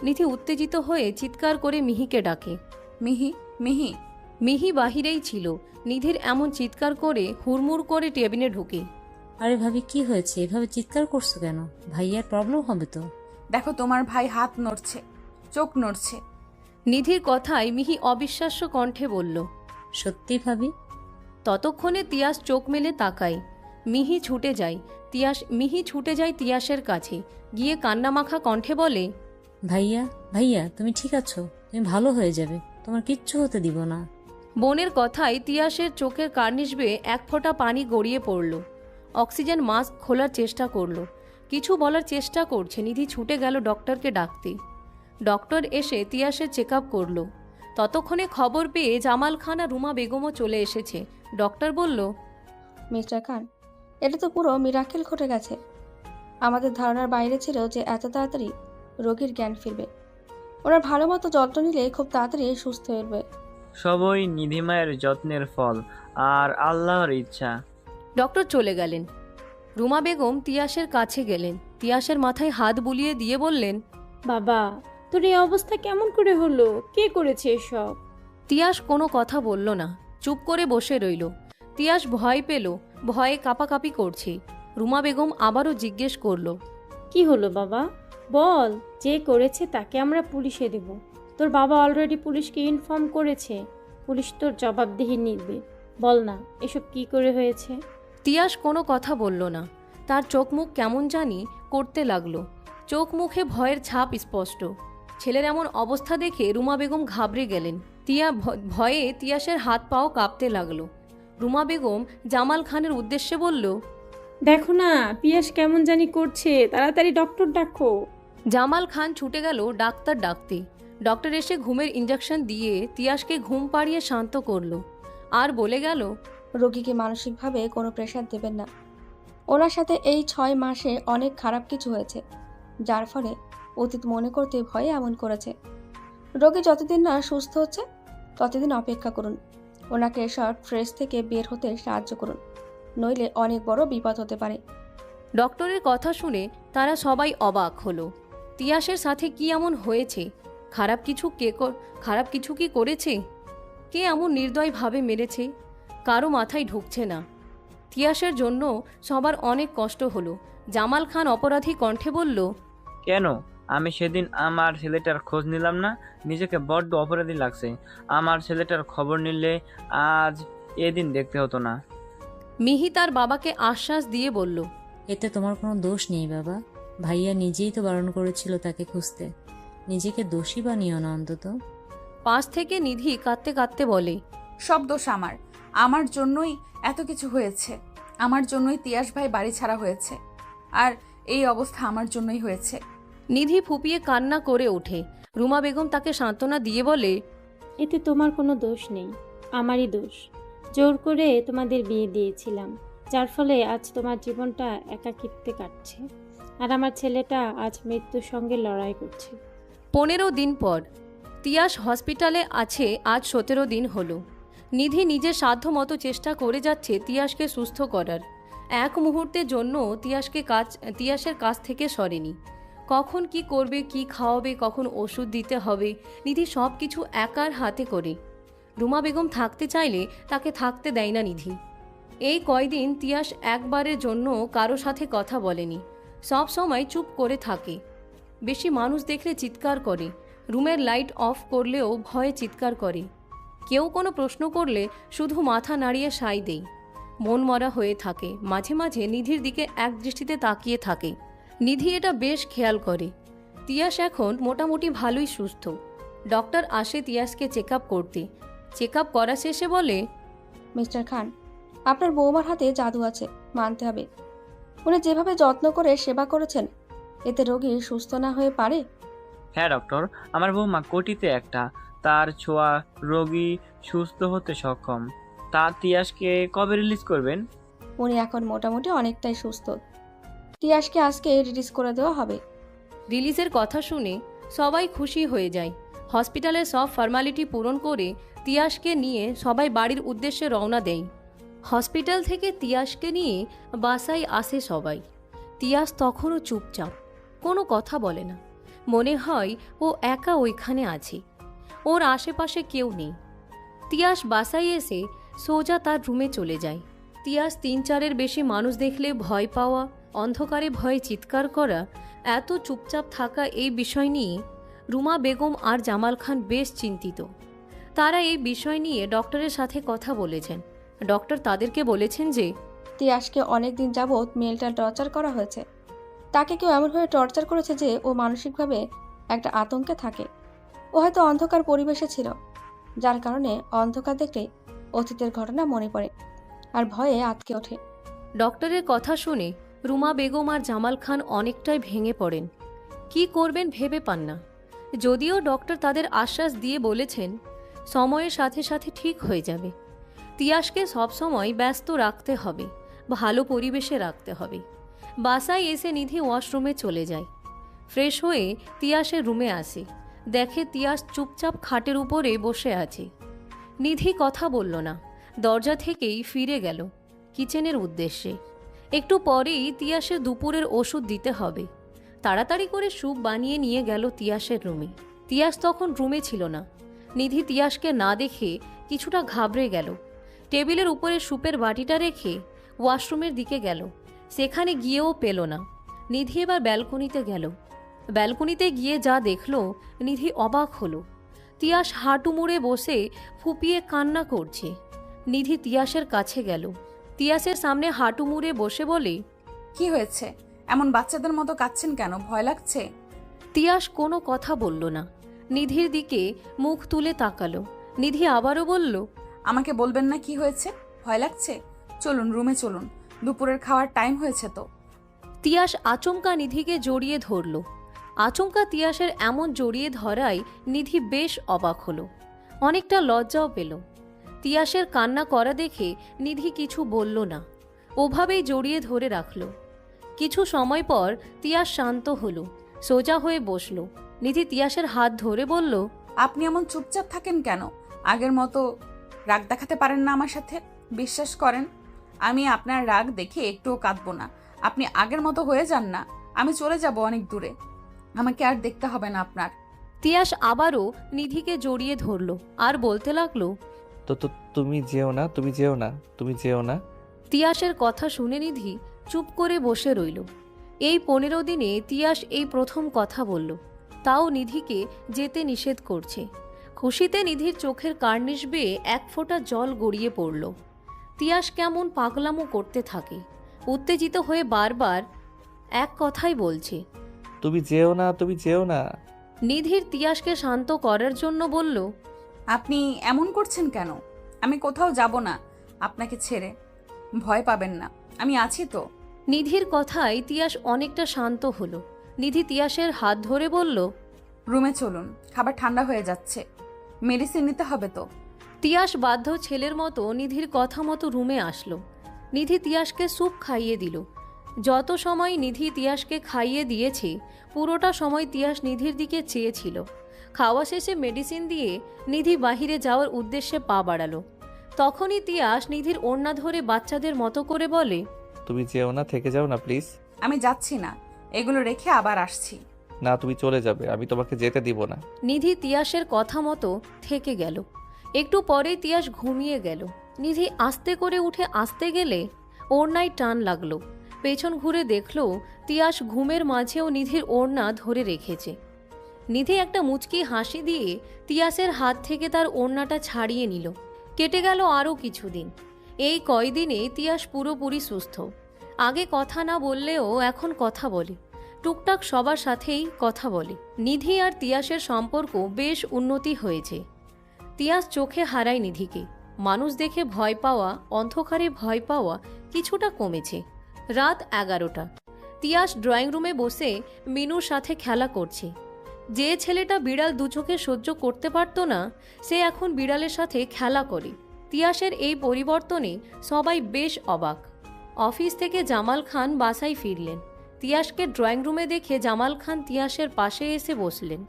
নিধি উত্তেজিত হয়ে চিৎকার করে মিহিকে ডাকে। মিহি, মিহি। মিহি বাহিরেই ছিল। নিধির এমন চিৎকার করে হুড়মুড় করে টেবিনে ঢুকে। আরে ভাবি, কি হয়েছে? এভাবে চিৎকার করছো কেন? ভাইয়ার প্রবলেম হবে তো। দেখো, তোমার ভাই হাত নড়ছে, চোখ নড়ছে। নিধির কথায় মিহি অবিশ্বাস্য কণ্ঠে বলল, সত্যি ভাবি? ততক্ষণে তিয়াস চোখ মেলে তাকায়। মিহি ছুটে যায় তিয়াসের কাছে, গিয়ে কান্নামাখা কণ্ঠে বলে, ভাইয়া, ভাইয়া তুমি ঠিক আছো? তুমি ভালো হয়ে যাবে, তোমার কিচ্ছু হতে দিব না। বোনের কথায় তিয়াসের চোখের কার্নিশ বেয়ে 1 ফোঁটা পানি গড়িয়ে পড়ল। অক্সিজেন মাস্ক খোলার চেষ্টা করলো, কিছু বলার চেষ্টা করছে। নিধি ছুটে গেল ডক্টরকে ডাকতে। ডক্টর এসে তিয়াসের চেক আপ করলো। ততক্ষণে খবর পেয়ে জামাল খান আর রুমা বেগমও চলে এসেছে। ডক্টর বলল, মিস্টার খান, এটা তো পুরো মিরাকেল ঘটে গেছে। আমাদের ধারণার বাইরে ছিল যে এত তাড়াতাড়ি রোগীর জ্ঞান ফিরবে। ওনার ভালো মতো যত্ন নিলে খুব তাড়াতাড়ি সুস্থ হয়ে উঠবে। সবই নিধিমায়ের যত্নের ফল আর আল্লাহর ইচ্ছা। ডক্টর চলে গেলেন। রুমা বেগম তিয়াসের কাছে গেলেন, তিয়াসের মাথায় হাত বুলিয়ে দিয়ে বললেন, বাবা, তোর এই অবস্থা কেমন করে হলো? কে করেছে এসব? তিয়াস কোনো কথা বলল না, চুপ করে বসে রইল। তিয়াস ভয় পেল, ভয়ে কাঁপাকাঁপি করছে। রুমা বেগম আবারও জিজ্ঞেস করল, কি হলো বাবা? বল, যে করেছে তাকে আমরা পুলিশে দেব। তোর বাবা অলরেডি পুলিশকে ইনফর্ম করেছে। পুলিশ তোর জবাবদিহি নিবে। বল না, এসব কি করে হয়েছে? তিয়াস কোনো কথা বলল না। তার চোখ মুখ কেমন জানি করতে লাগলো। চোখ মুখে ভয়ের ছাপ স্পষ্ট। ছেলের এমন অবস্থা দেখে রুমা বেগম ঘাবড়ে গেলেন। ভয়ে তিয়াসের হাত পাও কাঁপতে লাগলো। রুমা বেগম জামাল খানের উদ্দেশ্যে বলল, দেখো না, পিয়াস কেমন জানি করছে, তাড়াতাড়ি ডক্টর ডাকো। জামাল খান ছুটে গেল ডাক্তার ডাকতে। ডক্টর এসে ঘুমের ইঞ্জেকশন দিয়ে তিয়াসকে ঘুম পাড়িয়ে শান্ত করলো আর বলে গেল, রোগীকে মানসিকভাবে কোনো প্রেশার দেবেন না। ওনার সাথে এই 6 মাসে অনেক খারাপ কিছু হয়েছে, যার ফলে অতীত মনে করতে ভয়ে এমন করেছে। রোগী যতদিন না সুস্থ হচ্ছে ততদিন অপেক্ষা করুন। ওনাকে এসব স্ট্রেস থেকে বের হতে সাহায্য করুন, নইলে অনেক বড় বিপদ হতে পারে। ডক্টরের কথা শুনে তারা সবাই অবাক হলো। তিয়াসের সাথে কি এমন হয়েছে? খারাপ কিছু কি করেছে? কে এমন নির্দয়ভাবে মেরেছে? কারো মাথায় ঢুকছে না। তিয়াসের জন্য সবার অনেক কষ্ট হলো। জামাল খান অপরাধী কণ্ঠে বলল, কেন আমি সেদিন আমার ছেলেটার খোঁজ নিলাম না? নিজেকে বড্ড অপরাধী লাগছে। আমার ছেলেটার খবর নিলে আজ এদিন দেখতে হতো না। মিহি তার বাবাকে আশ্বাস দিয়ে বলল, এতে তোমার কোনো দোষ নেই বাবা। ভাইয়া নিজেই তো বারণ করেছিল তাকে খুঁজতে। নিজেকে দোষী বানিও না অন্তত। পাশ থেকে নিধি কাঁদতে কাঁদতে বলে, সব দোষ আমার জন্যই এত কিছু হয়েছে। আমার জন্যই তিয়াস ভাই বাড়ি ছাড়া হয়েছে, আর এই অবস্থা আমার জন্যই হয়েছে। নিধি ফুপিয়ে কান্না করে ওঠে। রুমা বেগম তাকে সান্ত্বনা দিয়ে বলে, এতে তোমার কোনো দোষ নেই, আমারই দোষ। জোর করে তোমাদের বিয়ে দিয়েছিলাম। যার ফলে আজ তোমার জীবনটা একাকিত্বে কাটছে, আর আমার ছেলেটা আজ মৃত্যুর সঙ্গে লড়াই করছে। 15 দিন পর তিয়াস হসপিটালে আছে আজ 17 দিন হলো। নিধি নিজের সাধ্যমতো চেষ্টা করে যাচ্ছে তিয়াসকে সুস্থ করার। এক মুহূর্তের জন্য তিয়াসের কাছ থেকে সরেনি। কখন কি করবে, কি খাওয়াবে, কখন ওষুধ দিতে হবে, নিধি সব কিছু একার হাতে করে। রুমা বেগম থাকতে চাইলে তাকে থাকতে দেয় না নিধি। এই কয়দিন তিয়াস একবারের জন্য কারো সাথে কথা বলেনি, সব সময় চুপ করে থাকে। বেশি মানুষ দেখলে চিৎকার করে, রুমের লাইট অফ করলেও ভয়ে চিৎকার করে। কেউ কোনো প্রশ্ন করলে শুধু মাথা নাড়িয়ে সায় দেয়। মন মরা হয়ে থাকে, মাঝে মাঝে নিধির দিকে এক দৃষ্টিতে তাকিয়ে থাকে। নিধি এটা বেশ খেয়াল করে। তিয়াস এখন মোটামুটি ভালোই সুস্থ। ডক্টর আসে তিয়াসকে চেক আপ করতে। চেক আপ করা শেষে বলে, মিস্টার খান, আপনার বৌমার হাতে জাদু আছে, মানতে হবে। উনি যেভাবে যত্ন করে সেবা করেছেন, এতে রোগী সুস্থ না হয়ে পারে? হ্যাঁ ডক্টর, আমার বৌমা কোটিতে একটা, তার ছোঁয়া রোগী সুস্থ হতে সক্ষম। তা তিয়াসকে কবে রিলিজ করবেন? উনি এখন মোটামুটি অনেকটাই সুস্থ। তিয়াসকে আজকে রিলিজ করে দেওয়া হবে। রিলিজের কথা শুনে সবাই খুশি হয়ে যায়। হসপিটালের সব ফর্মালিটি পূরণ করে তিয়াসকে নিয়ে সবাই বাড়ির উদ্দেশ্যে রওনা দেয়। হসপিটাল থেকে তিয়াসকে নিয়ে বাসায় আসে সবাই। তিয়াস তখনও চুপচাপ, কোনো কথা বলে না। মনে হয় ও একা ওইখানে আছে, ওর আশেপাশে কেউ নেই। তিয়াস বাসায় এসে সোজা তার রুমে চলে যায়। তিয়াস 3-4-এর বেশি মানুষ দেখলে ভয় পাওয়া, অন্ধকারে ভয়ে চিৎকার করা, এত চুপচাপ থাকা, এই বিষয় নিয়ে রুমা বেগম আর জামাল খান বেশ চিন্তিত। তারা এই বিষয় নিয়ে ডক্টরের সাথে কথা বলেছেন। ডক্টর তাদেরকে বলেছেন যে তিয়াসকে অনেকদিন যাবৎ মেলটা টর্চার করা হয়েছে। তাকে কেউ এমনভাবে টর্চার করেছে যে ও মানসিকভাবে একটা আতঙ্কে থাকে। ও হয়তো অন্ধকার পরিবেশে ছিল, যার কারণে অন্ধকার দেখলে অতীতের ঘটনা মনে পড়ে আর ভয়ে আটকে ওঠে। ডক্টরের কথা শুনে রুমা বেগম আর জামাল খান অনেকটাই ভেঙে পড়েন। কি করবেন ভেবে পান না। যদিও ডক্টর তাদের আশ্বাস দিয়ে বলেছেন সময়ের সাথে সাথে ঠিক হয়ে যাবে। তিয়াসকে সবসময় ব্যস্ত রাখতে হবে, ভালো পরিবেশে রাখতে হবে। বাসায় এসে নিধি ওয়াশরুমে চলে যায়। ফ্রেশ হয়ে তিয়াসের রুমে আসে, দেখে তিয়াস চুপচাপ খাটের উপরে বসে আছে। নিধি কথা বলল না, দরজা থেকেই ফিরে গেল কিচেনের উদ্দেশ্যে। একটু পরেই তিয়াসের দুপুরের ওষুধ দিতে হবে। তাড়াতাড়ি করে স্যুপ বানিয়ে নিয়ে গেল তিয়াসের রুমে। তিয়াস তখন রুমে ছিল না। নিধি তিয়াসকে না দেখে কিছুটা ঘাবড়ে গেল। টেবিলের উপরে স্যুপের বাটিটা রেখে ওয়াশরুমের দিকে গেল। সেখানে গিয়েও পেল না। নিধি এবার ব্যালকনিতে গেল। ব্যালকনিতে গিয়ে যা দেখল, নিধি অবাক হলো। তিয়াস হাঁটু মুড়ে বসে ফুপিয়ে কান্না করছে। নিধি তিয়াসের কাছে গেল। তিয়াসের সামনে হাঁটু মুড়ে বসে বলে, কি হয়েছে? এমন বাচ্চাদের মতো কাঁদছেন কেন? ভয় লাগছে? তিয়াস কোনো কথা বলল না, নিধির দিকে মুখ তুলে তাকালো। নিধি আবারও বলল, আমাকে বলবেন না কি হয়েছে? ভয় লাগছে? চলুন রুমে চলুন, দুপুরের খাওয়ার টাইম হয়েছে তো। তিয়াস আচমকা নিধিকে জড়িয়ে ধরল। আচমকা তিয়াসের এমন জড়িয়ে ধরায় নিধি বেশ অবাক হলো, অনেকটা লজ্জাও পেল। তিয়াসের কান্না করা দেখে নিধি কিছু বলল না, ওভাবেই জড়িয়ে ধরে রাখল। কিছু সময় পর তিয়াস শান্ত হলো, সোজা হয়ে বসল। নিধি তিয়াসের হাত ধরে বলল, আপনি এমন চুপচাপ থাকেন কেন? আগের মতো রাগ দেখাতে পারেন না আমার সাথে? বিশ্বাস করেন, আমি আপনার রাগ দেখে একটুও কাঁদবো না। আপনি আগের মতো হয়ে যান না, আমি চলে যাব অনেক দূরে। আমাকে আর দেখতে হবে না আপনার। তিয়াস আবারও নিধিকে জড়িয়ে ধরল আর বলতে লাগলো, তো তুমি যেও না, তুমি যেও না, তুমি যেও না। তিয়াসের কথা শুনে নিধি চুপ করে বসে রইল। এই 15 দিনে তিয়াস এই প্রথম কথা বলল, তাও নিধিকে যেতে নিষেধ করছে। খুশিতে নিধির চোখের কার্নিশ বেয়ে এক ফোঁটা জল গড়িয়ে পড়ল। তিয়াস কেমন পাগলামো করতে থাকে, উত্তেজিত হয়ে বারবার এক কথাই বলছে, তুমি যেও না, তুমি যেও না। নিধির তিয়াসকে শান্ত করার জন্য বলল, আপনি এমন করছেন কেন? আমি কোথাও যাব না আপনাকে ছেড়ে, ভয় পাবেন না, আমি আছি তো। নিধির কথায় তিয়াস অনেকটা শান্ত হলো। নিধি তিয়াসের হাত ধরে বলল, রুমে চলুন, খাবার ঠান্ডা হয়ে যাচ্ছে, মেডিসিন নিতে হবে তো। তিয়াস বাধ্য ছেলের মতো নিধির কথা মতো রুমে আসলো। নিধি তিয়াসকে স্যুপ খাইয়ে দিল। যত সময় নিধি তিয়াসকে খাইয়ে দিয়েছে পুরোটা সময় তিয়াস নিধির দিকে চেয়েছিল। খাওয়া শেষে মেডিসিন দিয়ে নিধি বাহিরে যাওয়ার উদ্দেশ্যে পা বাড়ালো। তখনই তিয়াস নিধির ওড়না ধরে বাচ্চাদের মতো করে বলে, তুমি যেও না, থেকে যাও না প্লিজ। আমি যাচ্ছি না, এগুলো রেখে আবার আসছি। না, তুমি চলে যাবে, আমি তোমাকে যেতে দিব না। নিধি তিয়াসের কথা মতো থেকে গেল। একটু পরেই তিয়াস ঘুমিয়ে গেল। নিধি আস্তে করে উঠে আসতে গেলে ওড়নায় টান লাগলো। পেছন ঘুরে দেখল তিয়াস ঘুমের মাঝেও নিধির ওড়না ধরে রেখেছে। নিধি একটা মুচকি হাসি দিয়ে তিয়াসের হাত থেকে তার ওড়নাটা ছাড়িয়ে নিল। কেটে গেল আরও কিছুদিন। এই কয়দিনে তিয়াস পুরোপুরি সুস্থ। আগে কথা না বললেও এখন কথা বলে, টুকটাক সবার সাথেই কথা বলে। নিধি আর তিয়াসের সম্পর্ক বেশ উন্নতি হয়েছে। তিয়াস চোখে হারায় নিধিকে। মানুষ দেখে ভয় পাওয়া, অন্ধকারে ভয় পাওয়া কিছুটা কমেছে। রাত 11টা। তিয়াস ড্রয়িং রুমে বসে মিনুর সাথে খেলা করছে। যে ছেলেটা বিড়াল দুচোখে সহ্য করতে পারত না, সে এখন বিড়ালের সাথে খেলা করে। তিয়াসের এই পরিবর্তনে সবাই বেশ অবাক। অফিস থেকে জামাল খান বাসায় ফিরলেন। তিয়াসকে ড্রয়িং রুমে দেখে জামাল খান তিয়াসের পাশে এসে বসলেন।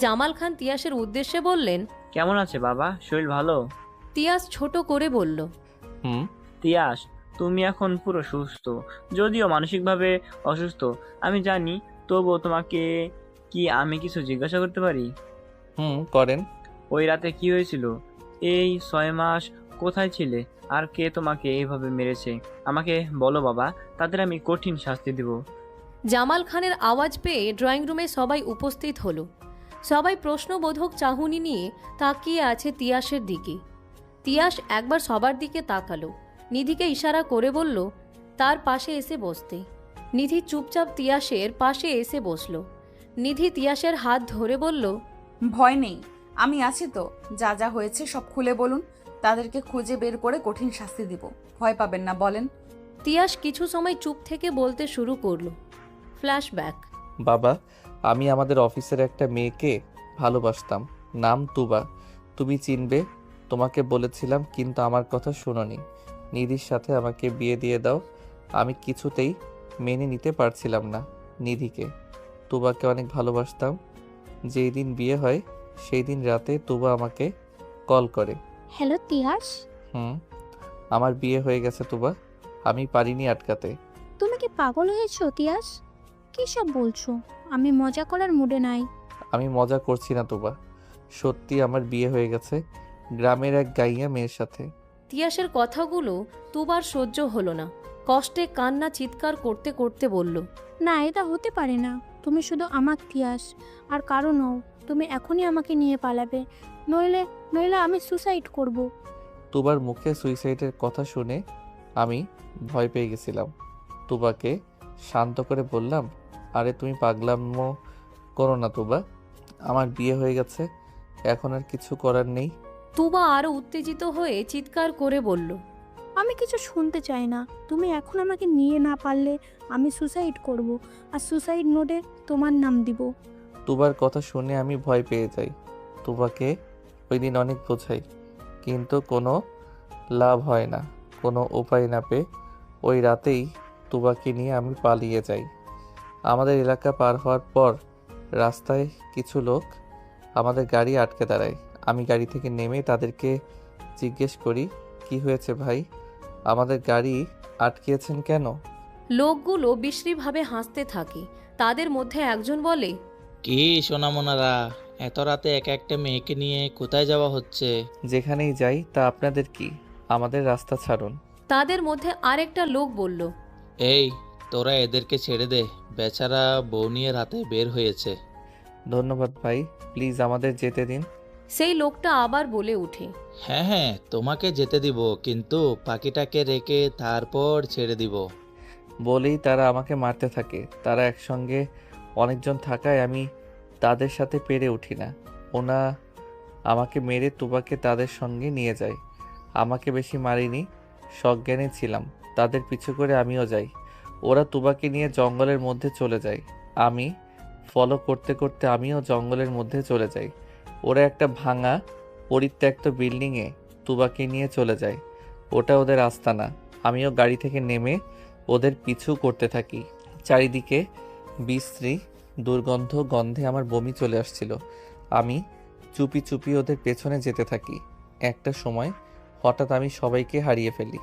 জামাল খান তিয়াসের উদ্দেশ্যে বললেন, কেমন আছে বাবা, শরীর ভালো? তিয়াস ছোট করে বলল, তিয়াস, তুমি এখন পুরো সুস্থ, যদিও মানসিকভাবে অসুস্থ আমি জানি, তবুও তোমাকে কি আমি কিছু জিজ্ঞাসা করতে পারি? করেন। ওই রাতে কি হয়েছিল? এই 6 মাস কোথায় ছিলে? আর কে তোমাকে এইভাবে মেরেছে? আমাকে বলো বাবা, তাদের আমি কঠিন শাস্তি দেব। জামাল খানের আওয়াজ পেয়ে ড্রয়িং রুমে সবাই উপস্থিত হলো। সবাই প্রশ্নবোধক চাহনি নিয়ে তাকিয়ে আছে তিয়াসের দিকে। তিয়াস একবার সবার দিকে তাকালো, নিধিকে ইশারা করে বলল তার পাশে এসে বসতে। নিধি চুপচাপ তিয়াসের পাশে এসে বসল। নিধি তিয়াসের হাত ধরে বলল, ভয় নেই, আমি আছি তো। যা যা হয়েছে সব খুলে বলুন, তাদেরকে খুঁজে বের করে কঠিন শাস্তি দিব। ভয় পাবেন না, বলেন। তিয়াস কিছু সময় চুপ থেকে বলতে শুরু করলো। ফ্ল্যাশব্যাক। বাবা, আমি আমাদের অফিসের একটা মেয়েকে ভালোবাসতাম, নাম তুবা। তুমি চিনবে, তোমাকে বলেছিলাম কিন্তু আমার কথা শুনোনি। নিধির সাথে আমাকে বিয়ে দিয়ে দাও। আমি কিছুতেই মেনে নিতে পারছিলাম না নিধিকে। তুবাকে অনেক ভালোবাসতাম। যেই দিন বিয়ে হয় সেই দিন রাতে তুবা আমাকে কল করে। হ্যালো তিয়াস। আমার বিয়ে হয়ে গেছে তুবা, আমি পারিনি আটকাতে। তুমি কি পাগল হয়েছো তিয়াস? কি সব বলছো? আমি মজা করার মুডে নাই। আমি মজা করছি না তুবা, সত্যি আমার বিয়ে হয়ে গেছে গ্রামের এক গাইয়া মেয়ের সাথে। তিয়াসের কথাগুলো তুবার সহ্য হলো না। কষ্টে কান্না চিৎকার করতে করতে বলল, না, এটা হতে পারে না। তুমি শুধু আমার তিয়াস, আর কারো নও। তুমি এখনই আমাকে নিয়ে পালাবে, নইলে নইলে আমি সুসাইড করব। তুবার মুখে সুইসাইডের কথা শুনে আমি ভয় পেয়ে গেছিলাম। তুবাকে শান্ত করে বললাম, আরে তুমি পাগলামো করো না তুবা, আমার বিয়ে হয়ে গেছে, এখন আর কিছু করার নেই। তুবা আরো উত্তেজিত হয়ে চিৎকার করে বলল, আমি কিছু শুনতে চাই না। তুমি এখন আমাকে নিয়ে না পারলে আমি সুসাইড করব, আর সুসাইড নোটে তোমার নাম দিব। তুবার কথা শুনে আমি ভয় পেয়ে যাই। তুবাকে ওই দিন অনেক বোঝাই, কিন্তু কোনো লাভ হয় না। কোনো উপায় না পেয়ে ওই রাতেই তুবাকে নিয়ে আমি পালিয়ে যাই। আমাদের এলাকা পার হওয়ার পর রাস্তায় কিছু লোক আমাদের গাড়ি আটকে দাঁড়ায়। আমি গাড়ি থেকে নেমে তাদেরকে জিজ্ঞেস করি, কি হয়েছে ভাই, আমাদের গাড়ি আটকিয়েছেন কেন? লোকগুলো বিশ্রীভাবে হাসতে থাকে। তাদের মধ্যে একজন বলে, কি সোনামোনারা, এত রাতে একা একটা মেয়েকে নিয়ে কোথায় যাওয়া হচ্ছে? যেখানেই যাই তা আপনাদের কি, আমাদের রাস্তা ছাড়ুন। তাদের মধ্যে আরেকটা লোক বলল, এই তোরা এদেরকে ছেড়ে দে, বেচারা বউ নিয়ে রাতে বের হয়েছে। ধন্যবাদ ভাই, প্লিজ আমাদের যেতে দিন। সেই লোকটা আবার বলে ওঠে, হ্যাঁ হ্যাঁ, তোমাকে যেতে দিব, কিন্তু পাখিটাকে রেখে তারপর ছেড়ে দিব। বলেই তারা আমাকে মারতে থাকে। তারা একসঙ্গে অনেকজন থাকায় আমি তাদের সাথে পেরে উঠি না। ওনা আমাকে মেরে তুবাকে তাদের সঙ্গে নিয়ে যায়। আমাকে বেশি মারিনি, সজ্ঞানে ছিলাম। তাদের পিছু করে আমিও যাই। ওরা তুবাকে নিয়ে জঙ্গলের মধ্যে চলে যায়। আমি ফলো করতে করতে আমিও জঙ্গলের মধ্যে চলে যাই। ওরা একটা ভাঙা পরিত্যক্ত বিল্ডিংয়ে তুবাকে নিয়ে চলে যায়। ওটা ওদের আস্তানা। আমিও গাড়ি থেকে নেমে ওদের পিছু করতে থাকি। চারিদিকে বিশ্রী দুর্গন্ধ গন্ধে আমার বমি চলে আসছিল। আমি চুপি চুপি ওদের পেছনে যেতে থাকি। একটা সময় হঠাৎ আমি সবাইকে হারিয়ে ফেলি।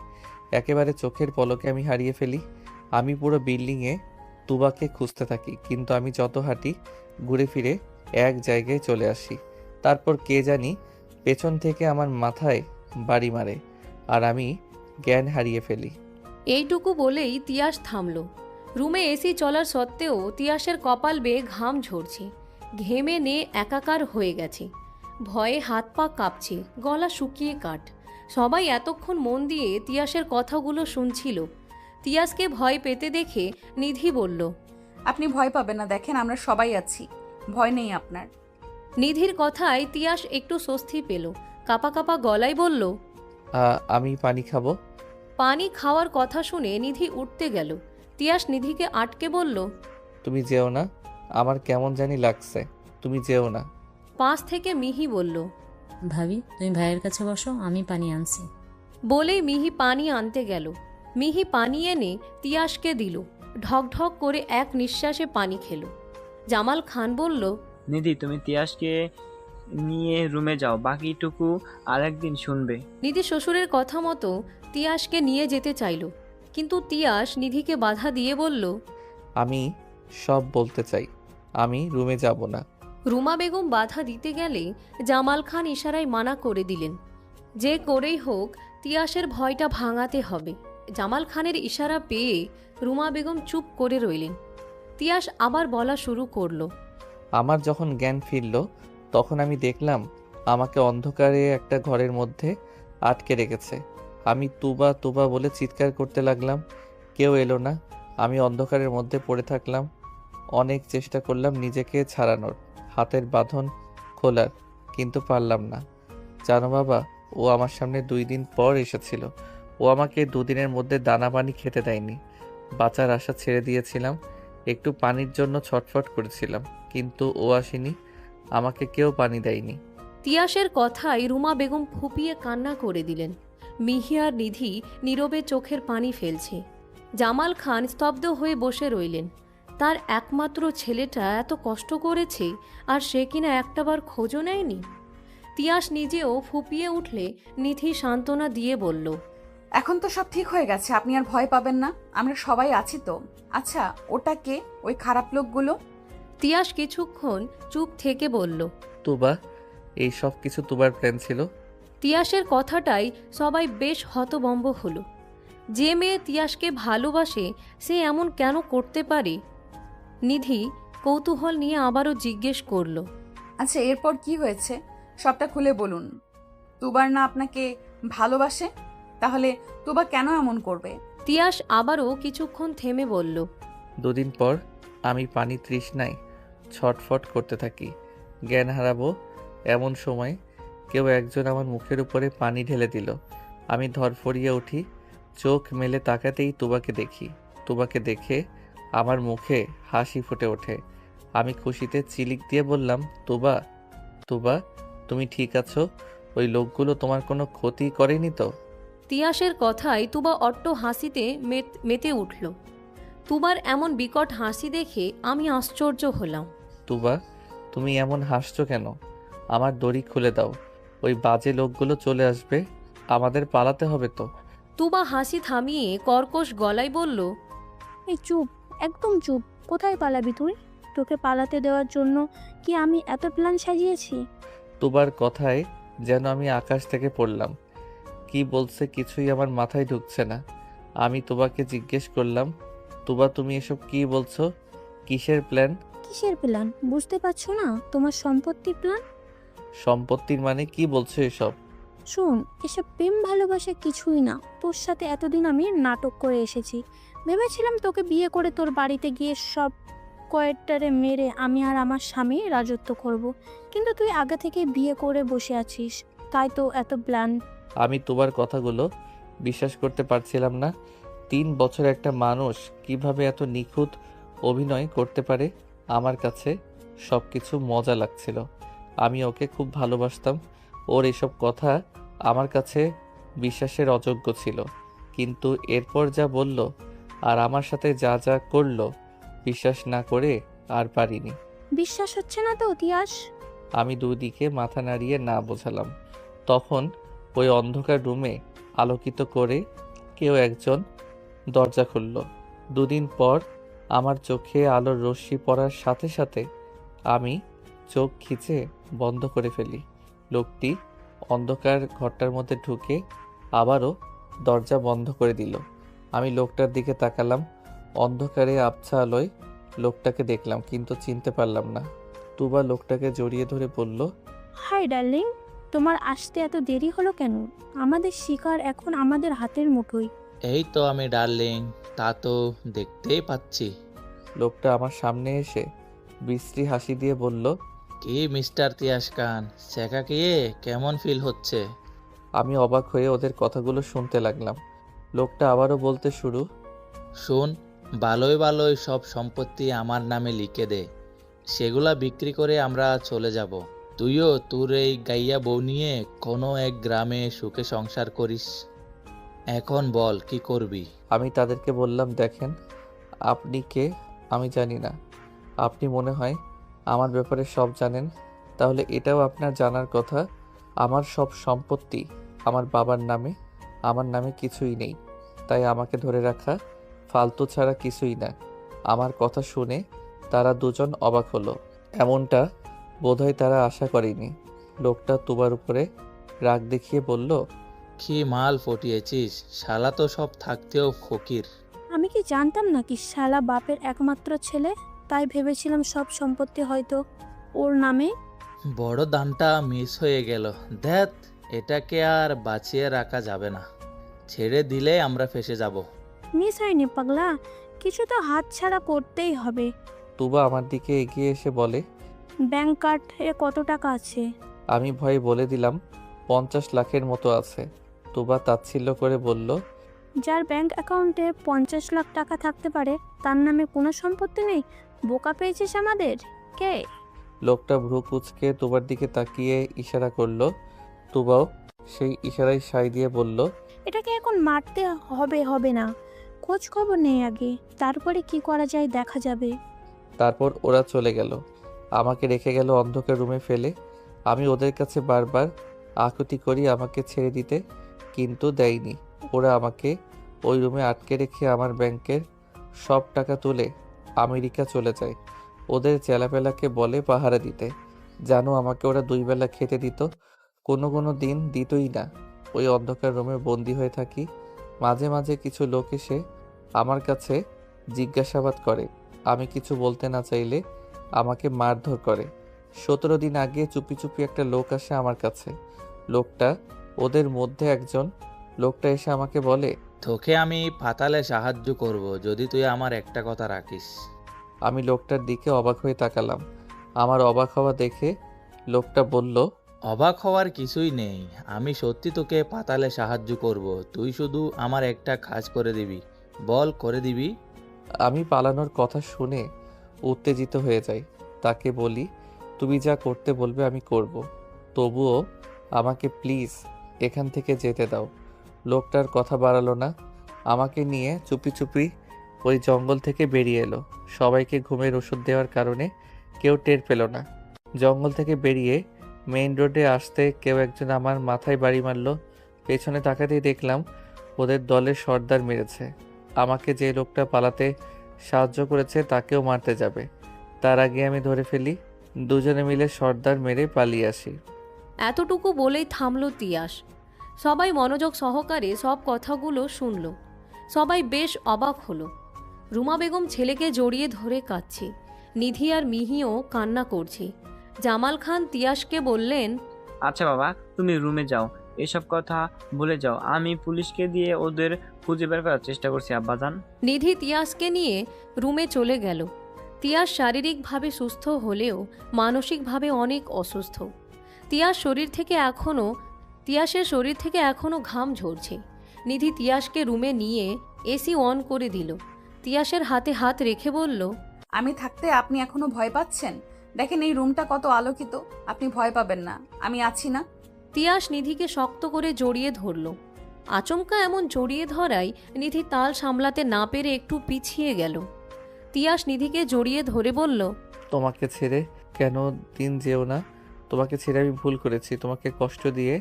একেবারে চোখের পলকে আমি হারিয়ে ফেলি। আমি পুরো বিল্ডিংয়ে তুবাকে খুঁজতে থাকি, কিন্তু আমি যত হাঁটি ঘুরে ফিরে এক জায়গায় চলে আসি। তারপর কে জানি পেছন থেকে আমার মাথায় বাড়ি মারে আর আমি জ্ঞান হারিয়ে ফেলি। এইটুকু বলেই তিয়াস থামল। রুমে এসি চলার সত্ত্বেও তিয়াসের কপাল বেয়ে ঘাম ঝরছে, ঘেমে নে একাকার হয়ে গেছে। ভয়ে হাত পা কাঁপছে, গলা শুকিয়ে কাঠ। সবাই এতক্ষণ মন দিয়ে তিয়াসের কথাগুলো শুনছিল। তিয়াসকে ভয় পেতে দেখে নিধি বলল, আপনি ভয় পাবেন না, দেখেন আমরা সবাই আছি, ভয় নেই আপনার। নিধির কথায় তিয়াস একটু স্বস্তি পেল। কাপা কাপা গলায় বলল, আমি পানি খাবো। পানি খাওয়ার কথা শুনে নিধি উঠতে গেল। তিয়াস নিধিকে আটকে বলল, তুমি যেও না, আমার কেমন জানি লাগছে, তুমি যেও না। পাশ থেকে মিহি বলল, ভাবি তুমি ভাইয়ের কাছে বসো, আমি পানি আনছি। বলেই মিহি পানি আনতে গেল। মিহি পানি এনে তিয়াসকে দিল। ঢকঢক করে এক নিঃশ্বাসে পানি খেল। জামাল খান বলল, নিধি তুমি তিয়াসকে নিয়ে রুমে যাও, বাকিটুকু আরেকদিন শুনবে। নিধি শ্বশুরের কথা মতো তিয়াসকে নিয়ে যেতে চাইল, কিন্তু তিয়াস নিধিকে বাধা দিয়ে বলল, আমি সব বলতে চাই, আমি রুমে যাব না। রুমা বেগম বাধা দিতে গেলে জামাল খান ইশারায় মানা করে দিলেন। যে করেই হোক তিয়াসের ভয়টা ভাঙাতে হবে। জামাল খানের ইশারা পেয়ে রুমা বেগম চুপ করে রইলেন। তিয়াস আবার বলা শুরু করলো, আমার যখন জ্ঞান ফিরল তখন আমি দেখলাম আমাকে অন্ধকারে একটা ঘরের মধ্যে আটকে রেখেছে। আমি তুবা তুবা বলে চিৎকার করতে লাগলাম, কেউ এলো না। আমি অন্ধকারের মধ্যে পড়ে থাকলাম। অনেক চেষ্টা করলাম নিজেকে ছাড়ানোর, হাতের বাঁধন খোলার, কিন্তু পারলাম না। জানো বাবা, ও আমার সামনে 2 দিন পর এসেছিল। ও আমাকে 2 দিনের মধ্যে দানা পানি খেতে দেয়নি। বাঁচার আশা ছেড়ে দিয়েছিলাম, একটু পানির জন্য ছটফট করেছিলাম, কিন্তু ও আসেনি, আমাকে কেউ পানি দেয়নি। তিয়াসের কথায় রুমা বেগম ফুপিয়ে কান্না করে দিলেন। মিহি আর নিধি নীরবে চোখের পানি ফেলছে। জামাল খান স্তব্ধ হয়ে বসে রইলেন। তার একমাত্র ছেলেটা এত কষ্ট করেছে, আর সে কিনা একটাবার খোঁজও নেয়নি। তিয়াস নিজেও ফুপিয়ে উঠলে নিধি সান্ত্বনা দিয়ে বলল, এখন তো সব ঠিক হয়ে গেছে, আপনি আর ভয় পাবেন না, আমরা সবাই আছি তো। আচ্ছা, ওটা কে, ওই খারাপ লোকগুলো? তিয়াস কিছুক্ষণ চুপ থেকে বলল, তুবা, এই সব কিছু তুবার প্ল্যান ছিল। তিয়াসের কথাটাই সবাই বেশ হতবম্ব হলো। যে মেয়ে তিয়াসকে ভালোবাসে সে এমন কেন করতে পারে? নিধি কৌতূহল নিয়ে আবারও জিজ্ঞেস করল, আচ্ছা, এরপর কি হয়েছে সবটা খুলে বলুন। তুবার না আপনাকে ভালোবাসে, তাহলে তুবা কেন এমন করবে? তিয়াস আবারও কিছুক্ষণ থেমে বলল, 2 দিন পর আমি পানি তৃষ্ণায় ছটফট করতে থাকি, জ্ঞান হারাবো এমন সময় কেউ একজন আমার মুখের উপরে পানি ঢেলে দিল। আমি ধরফড়িয়ে উঠি, চোখ মেলে তাকাতেই তুবাকে দেখি। তুবাকে দেখে আমার মুখে হাসি ফুটে ওঠে। আমি খুশিতে চিলিক দিয়ে বললাম, তুবা, তুবা, তুমি ঠিক আছো? ওই লোকগুলো তোমার কোনো ক্ষতি করেনি তো? তিয়াসের কথায় তুবা অট্ট হাসিতে মেতে উঠল। তুবার এমন বিকট হাসি দেখে আমি আশ্চর্য হলাম। তুবা, তুমি এমন হাসছো কেন? আমার দড়ি খুলে দাও, ওই বাজে লোকগুলো চলে আসবে, আমাদের পালাতে হবে তো। তুবা হাসি থামিয়ে কর্কশ গলায় বলল, এই চুপ, একদম চুপ। কোথায় পালাবি তুই? তোকে পালাতে দেওয়ার জন্য কি আমি এত প্ল্যান সাজিয়েছি? তুবার কথায় যেন আমি আকাশ থেকে পড়লাম। কি বলছে কিছুই আমার মাথায় ঢুকছে না। আমি তুবাকে জিজ্ঞেস করলাম, তুবা, তুমি এসব কি বলছো? কিসের প্ল্যান? কিসের প্ল্যান বুঝতে পারছো না? তোমার সম্পত্তির প্ল্যান। সম্পত্তির মানে কি বলছো এসব? শোন, এসব প্রেম ভালোবাসা কিছুই না। তোর সাথে এতদিন আমি নাটক করে এসেছি। ভেবেছিলাম তোকে বিয়ে করে তোর বাড়িতে গিয়ে সব কয়েকটারে মেরে আমি আর আমার স্বামী রাজত্ব করব। কিন্তু তুই আগে থেকে বিয়ে করে বসে আছিস, তাই তো এত প্ল্যান। আমি তোমার কথাগুলো বিশ্বাস করতে পারছিলাম না। 3 বছর একটা মানুষ কিভাবে এত নিখুঁত অভিনয় করতে পারে? আমার কাছে সব কিছু মজা লাগছিল। আমি ওকে খুব ভালোবাসতাম। ওর এসব কথা আমার কাছে বিশ্বাসের অযোগ্য ছিল। কিন্তু এরপর যা বলল আর আমার সাথে যা যা করলো, বিশ্বাস না করে আর পারিনি। বিশ্বাস হচ্ছে না তো তিয়াস? আমি দুদিকে মাথা নাড়িয়ে না বোঝালাম। তখন ওই অন্ধকার রুমে আলোকিত করে কেউ একজন দরজা খুলল। 2 দিন পর আমার চোখে আলোর রশ্মি পড়ার সাথে সাথে আমি চোখ খিচে বন্ধ করে ফেলি। লোকটি অন্ধকার ঘরটার মধ্যে ঢুকে আবারও দরজা বন্ধ করে দিল। আমি লোকটার দিকে তাকালাম। অন্ধকারে আবছা আলোয় লোকটাকে দেখলাম, কিন্তু চিনতে পারলাম না। তুবা লোকটাকে জড়িয়ে ধরে বলল, হাই ডার্লিং, তোমার আসতে এত দেরি হলো কেন? আমাদের শিকার এখন আমাদের হাতের মুঠোয়। এই তো আমি ডার্লিং, তা তো দেখতেই পাচ্ছি। লোকটা আমার সামনে এসে বিশ্রী হাসি দিয়ে বলল, কি মিস্টার তিয়াস খান, শেখা গিয়ে কেমন ফিল হচ্ছে? আমি অবাক হয়ে ওদের কথাগুলো শুনতে লাগলাম। লোকটা আবারও বলতে শুরু, শোন, ভালোই ভালোই সব সম্পত্তি আমার নামে লিখে দে, সেগুলা বিক্রি করে আমরা চলে যাব। তুইও তোর এই গাইয়া বউ নিয়ে কোনো এক গ্রামে সুখে সংসার করিস। এখন বল কি করবি? আমি তাদেরকে বললাম, দেখেন, আপনি কে আমি জানি না। আপনি মনে হয় আমার ব্যাপারে সব জানেন, তাহলে এটাও আপনার জানার কথা, আমার সব সম্পত্তি আমার বাবার নামে, আমার নামে কিছুই নেই। তাই আমাকে ধরে রাখা ফালতু ছাড়া কিছুই না। আমার কথা শুনে তারা দুজন অবাক হলো। এমনটা বোধহয় তারা আশা করেনি। লোকটা তুবার উপরে রাগ দেখিয়ে বলল, কি মাল ফটিয়েছিস, শালা তো সব থাকতেও ফকির। আমি কি জানতাম নাকি শালা বাপের একমাত্র ছেলে? তাই ভেবেছিলাম সব সম্পত্তি হয়তো ওর নামে। বড় দানটা মিস হয়ে গেল। ধ্যাত, এটাকে আর বাঁচিয়ে রাখা যাবে না, ছেড়ে দিলে আমরা ফেসে যাব। মিস হয়নি পাগলা, কিছু তো হাত ছাড়া করতেই হবে। তুবা আমার দিকে এগিয়ে এসে বলে, ব্যাংক কার্ডে কত টাকা আছে? আমি ভয়ে বলে দিলাম, 50 লাখের মতো আছে। তুবা তাচ্ছিল্য করে বলল, যার ব্যাংক অ্যাকাউন্টে 50 লাখ টাকা থাকতে পারে তার নামে কোনো সম্পত্তি নেই? বোকা পেয়েছিস আমাদের কে? লোকটা ভ্রু কুঁচকে তুবার দিকে তাকিয়ে ইশারা করলো। তুবাও সেই ইশারায় সায় দিয়ে বলল, এটাকে এখন মারতে হবে না, খোঁজ খবর নেই আগে, তারপরে কি করা যায় দেখা যাবে। তারপর ওরা চলে গেল, আমাকে রেখে গেল অন্ধকার রুমে ফেলে। আমি ওদের কাছে বারবার আকুতি করি আমাকে ছেড়ে দিতে, কিন্তু দেয়নি। ওরা আমাকে ওই রুমে আটকে রেখে আমার ব্যাংকের সব টাকা তুলে আমেরিকা চলে যায়। ওদের চেলাপেলাকে বলে পাহারা দিতে। জানো, আমাকে ওরা 2 বেলা খেতে দিত, কোনো দিন দিতই না। ওই অন্ধকার রুমে বন্দি হয়ে থাকি। মাঝে মাঝে কিছু লোক এসে আমার কাছে জিজ্ঞাসাবাদ করে। আমি কিছু বলতে না চাইলে আমাকে মারধর করে। 17 দিন আগে চুপি চুপি একটা লোক আসে আমার কাছে। লোকটা ওদের মধ্যে একজন। লোকটা এসে আমাকে বলে, তোকে আমি পাতালে সাহায্য করব যদি তুই আমার একটা কথা রাখিস। আমি লোকটার দিকে অবাক হয়ে তাকালাম। আমার অবাক হওয়া দেখে লোকটা বলল, অবাক হওয়ার কিছুই নেই, আমি সত্যি তোকে পাতালে সাহায্য করব, তুই শুধু আমার একটা কাজ করে দিবি। বল, করে দিবি? আমি পালানোর কথা শুনে উত্তেজিত হয়ে যাই। তাকে বলি, তুমি যা করতে বলবে আমি করব, তবুও আমাকে প্লিজ এখান থেকে যেতে দাও। লোকটার কথা বাড়ালো না, আমাকে নিয়ে চুপি চুপি ওই জঙ্গল থেকে বেরিয়ে এলো। সবাইকে ঘুমের ওষুধ দেওয়ার কারণে কেউ টের পেল না। জঙ্গল থেকে বেরিয়ে মেইন রোডে আসতে কেউ একজন আমার মাথায় বাড়ি মারল। পেছনে তাকাতেই দেখলাম ওদের দলের সর্দার মেরেছে। আমাকে যে লোকটা পালাতে সাহায্য করেছে তাকেও মারতে যাবে, তার আগে আমি ধরে ফেলি। দুজনে মিলে সর্দার মেরে পালিয়ে আসি। এতটুকু বলেই থামল তিয়াস। সবাই মনোযোগ সহকারে সব কথাগুলো শুনল। সবাই বেশ অবাক হলো। রুমা বেগম ছেলেকে জড়িয়ে ধরে কাঁদছে। নিধি আর মিহিও কান্না করছে। জামাল খান তিয়াসকে বললেন, আচ্ছা বাবা, তুমি রুমে যাও, এসব কথা ভুলে যাও। আমি পুলিশকে দিয়ে ওদের খুঁজে বের করার চেষ্টা করছি আব্বাজান। নিধি তিয়াসকে নিয়ে রুমে চলে গেল। তিয়াস শারীরিকভাবে সুস্থ হলেও মানসিকভাবে অনেক অসুস্থ। তিয়াসের শরীর থেকে এখনও ঘাম ঝরছে। নিধি তিয়াসকে রুমে নিয়ে এসি অন করে দিল। তিয়াসের হাতে হাত রেখে বলল, আমি থাকতে আপনি এখনো ভয় পাচ্ছেন? দেখেন এই রুমটা কত আলোকিত, আপনি ভয় পাবেন না, আমি আছি না। তিয়াস নিধিকে শক্ত করে জড়িয়ে ধরল। আচমকা এমন জড়িয়ে ধরায় নিধি তাল সামলাতে না পেরে একটু পিছিয়ে গেল। তিয়াস নিধিকে জড়িয়ে ধরে বলল, তোমাকে ছেড়ে কেন দিন যেও না। তোমাকে ছেড়ে আমি ভুল করেছি, তোমাকে কষ্ট দিয়ে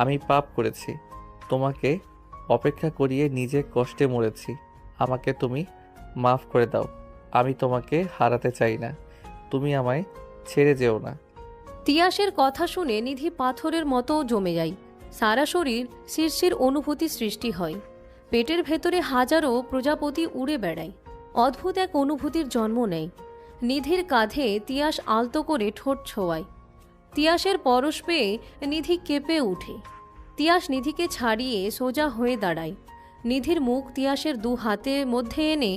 আমি পাপ করেছি, তোমাকে অপেক্ষা করিয়ে নিজে কষ্টে মরেছি। আমাকে তুমি মাফ করে দাও। আমি তোমাকে হারাতে চাই না, তুমি আমায় ছেড়ে যেও না। তিয়াসের কথা শুনে নিধি পাথরের মতো জমে যায়। সারা শরীর শিরশির অনুভূতি সৃষ্টি হয়। পেটের ভেতরে হাজারো প্রজাপতি উড়ে বেড়ায়। অদ্ভুত এক অনুভূতির জন্ম নেয়। নিধির কাঁধে তিয়াস আলতো করে ঠোঁট ছোঁয়ায়। তিয়াসের পরশ পেয়ে নিধি কেঁপে ওঠে। তিয়াস নিধিকে ছাড়িয়ে সোজা হয়ে দাঁড়ায়। নিধির মুখ তিয়াসের দু হাতের মধ্যে এনে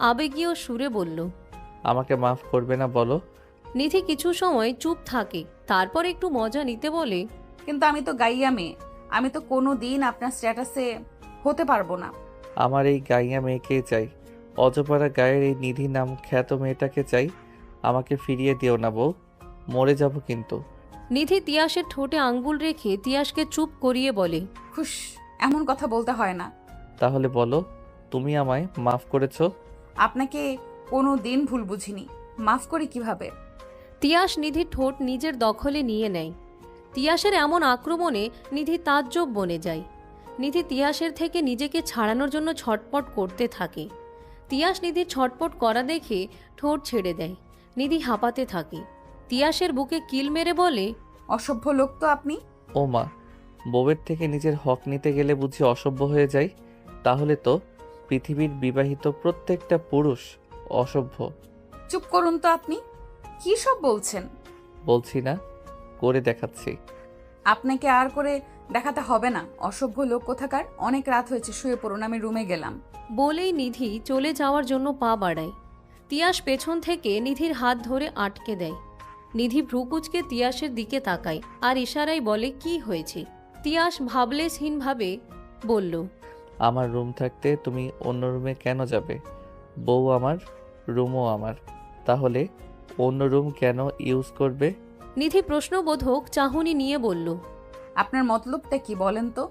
আবেগীয় সুরে বলল, আমাকে মাফ করবে না বলো? নিধি কিছু সময় চুপ থাকে, তারপর একটু মজা নিতে বলে, কিন্তু আমি তো গাইয়া মেয়ে, আমি তো কোনো দিন আপনার স্ট্যাটাসে হতে পারবো না। আমার এই গাইয়া মেয়েকেই চাই, অজপাড়া গায়ের এই নিধি নাম খ্যাত মেয়েটাকে চাই। আমাকে ফিরিয়ে দিও না বউ, মরে যাব কিন্তু। নিধি তিয়াসের ঠোঁটে আঙ্গুল রেখে তিয়াসকে চুপ করিয়ে বলে, খুশ, এমন কথা বলতে হয় না। তাহলে বলো, তুমি আমায় মাফ করেছো? আপনাকে কোনো দিন ভুল বুঝিনি, মাফ করি কিভাবে? তিয়াস নিধির ঠোঁট নিজের দখলে নিয়ে নেয়। তিয়াসের এমন আক্রমণে নিধি তাজ্জব বনে যায়। নিধি তিয়াসের থেকে নিজেকে ছাড়ানোর জন্য ছটপট করতে থাকে। তিয়াস নিধির ছটপট করা দেখে ঠোঁট ছেড়ে দেয়। নিধি হাঁপাতে থাকে। তিয়াসের বুকে কিল মেরে বলে, অসভ্য লোক তো আপনি। ও মা, বউয়ের থেকে নিজের হক নিতে গেলে বুঝি অসভ্য হয়ে যায়? তাহলে তো পৃথিবীর বিবাহিত প্রত্যেকটা পুরুষ অসভ্য। চুপ করুন তো আপনি, কি সব বলছেন? বলছি না, করে দেখাচ্ছি। আপনাকে আর করে দেখাতে হবে না, অসভ্য লোক কোথাকার। অনেক রাত হয়েছে, শুয়ে পড়ুন, আমি রুমে গেলাম। বলেই নিধি চলে যাওয়ার জন্য পা বাড়ায়। তিয়াস পেছন থেকে নিধির হাত ধরে আটকে দেয়। নিধি ভ্রুকুচকে তিয়াসের দিকে তাকায় আর ইশারায় বলে, কি হয়েছে? তিয়াস ভাবলেশহীনভাবে বলল, আমার রুম থাকতে তুমি অন্য রুমে কেন যাবে? বউ আমার, রুমও আমার, তাহলে অন্য রুম কেন ইউজ করবে? নিধি প্রশ্নবোধক চাহনি নিয়ে বলল, আপনার মতলবটা কি বলেন তো?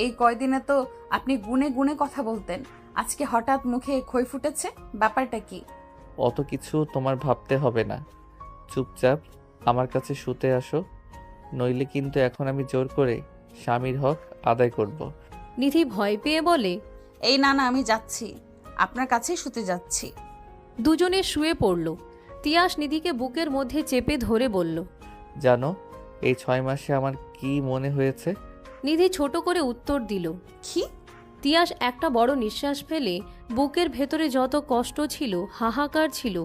এই কয়দিনে তো আপনি গুনে গুনে কথা বলতেন, আজকে হঠাৎ মুখে খই ফুটেছে, ব্যাপারটা কি? অত কিছু তোমার ভাবতে হবে না, চুপচাপ আমার কাছে শুতে আসো, নইলে কিন্তু এখন আমি জোর করে স্বামীর হক আদায় করব। নিধি ভয় পেয়ে বলে, এই না না, আমি যাচ্ছি, আপনার কাছেই শুতে যাচ্ছি। দুজনে শুয়ে পড়ল। তিয়াস নিধিকে বুকের মধ্যে চেপে ধরে বলল, জানো এই 6 মাসে আমার কি মনে হয়েছে? নিধি ছোট করে উত্তর দিল, কি? তিয়াস একটা বড় নিঃশ্বাস ফেলে বুকের ভেতরে যত কষ্ট ছিল, হাহাকার ছিল,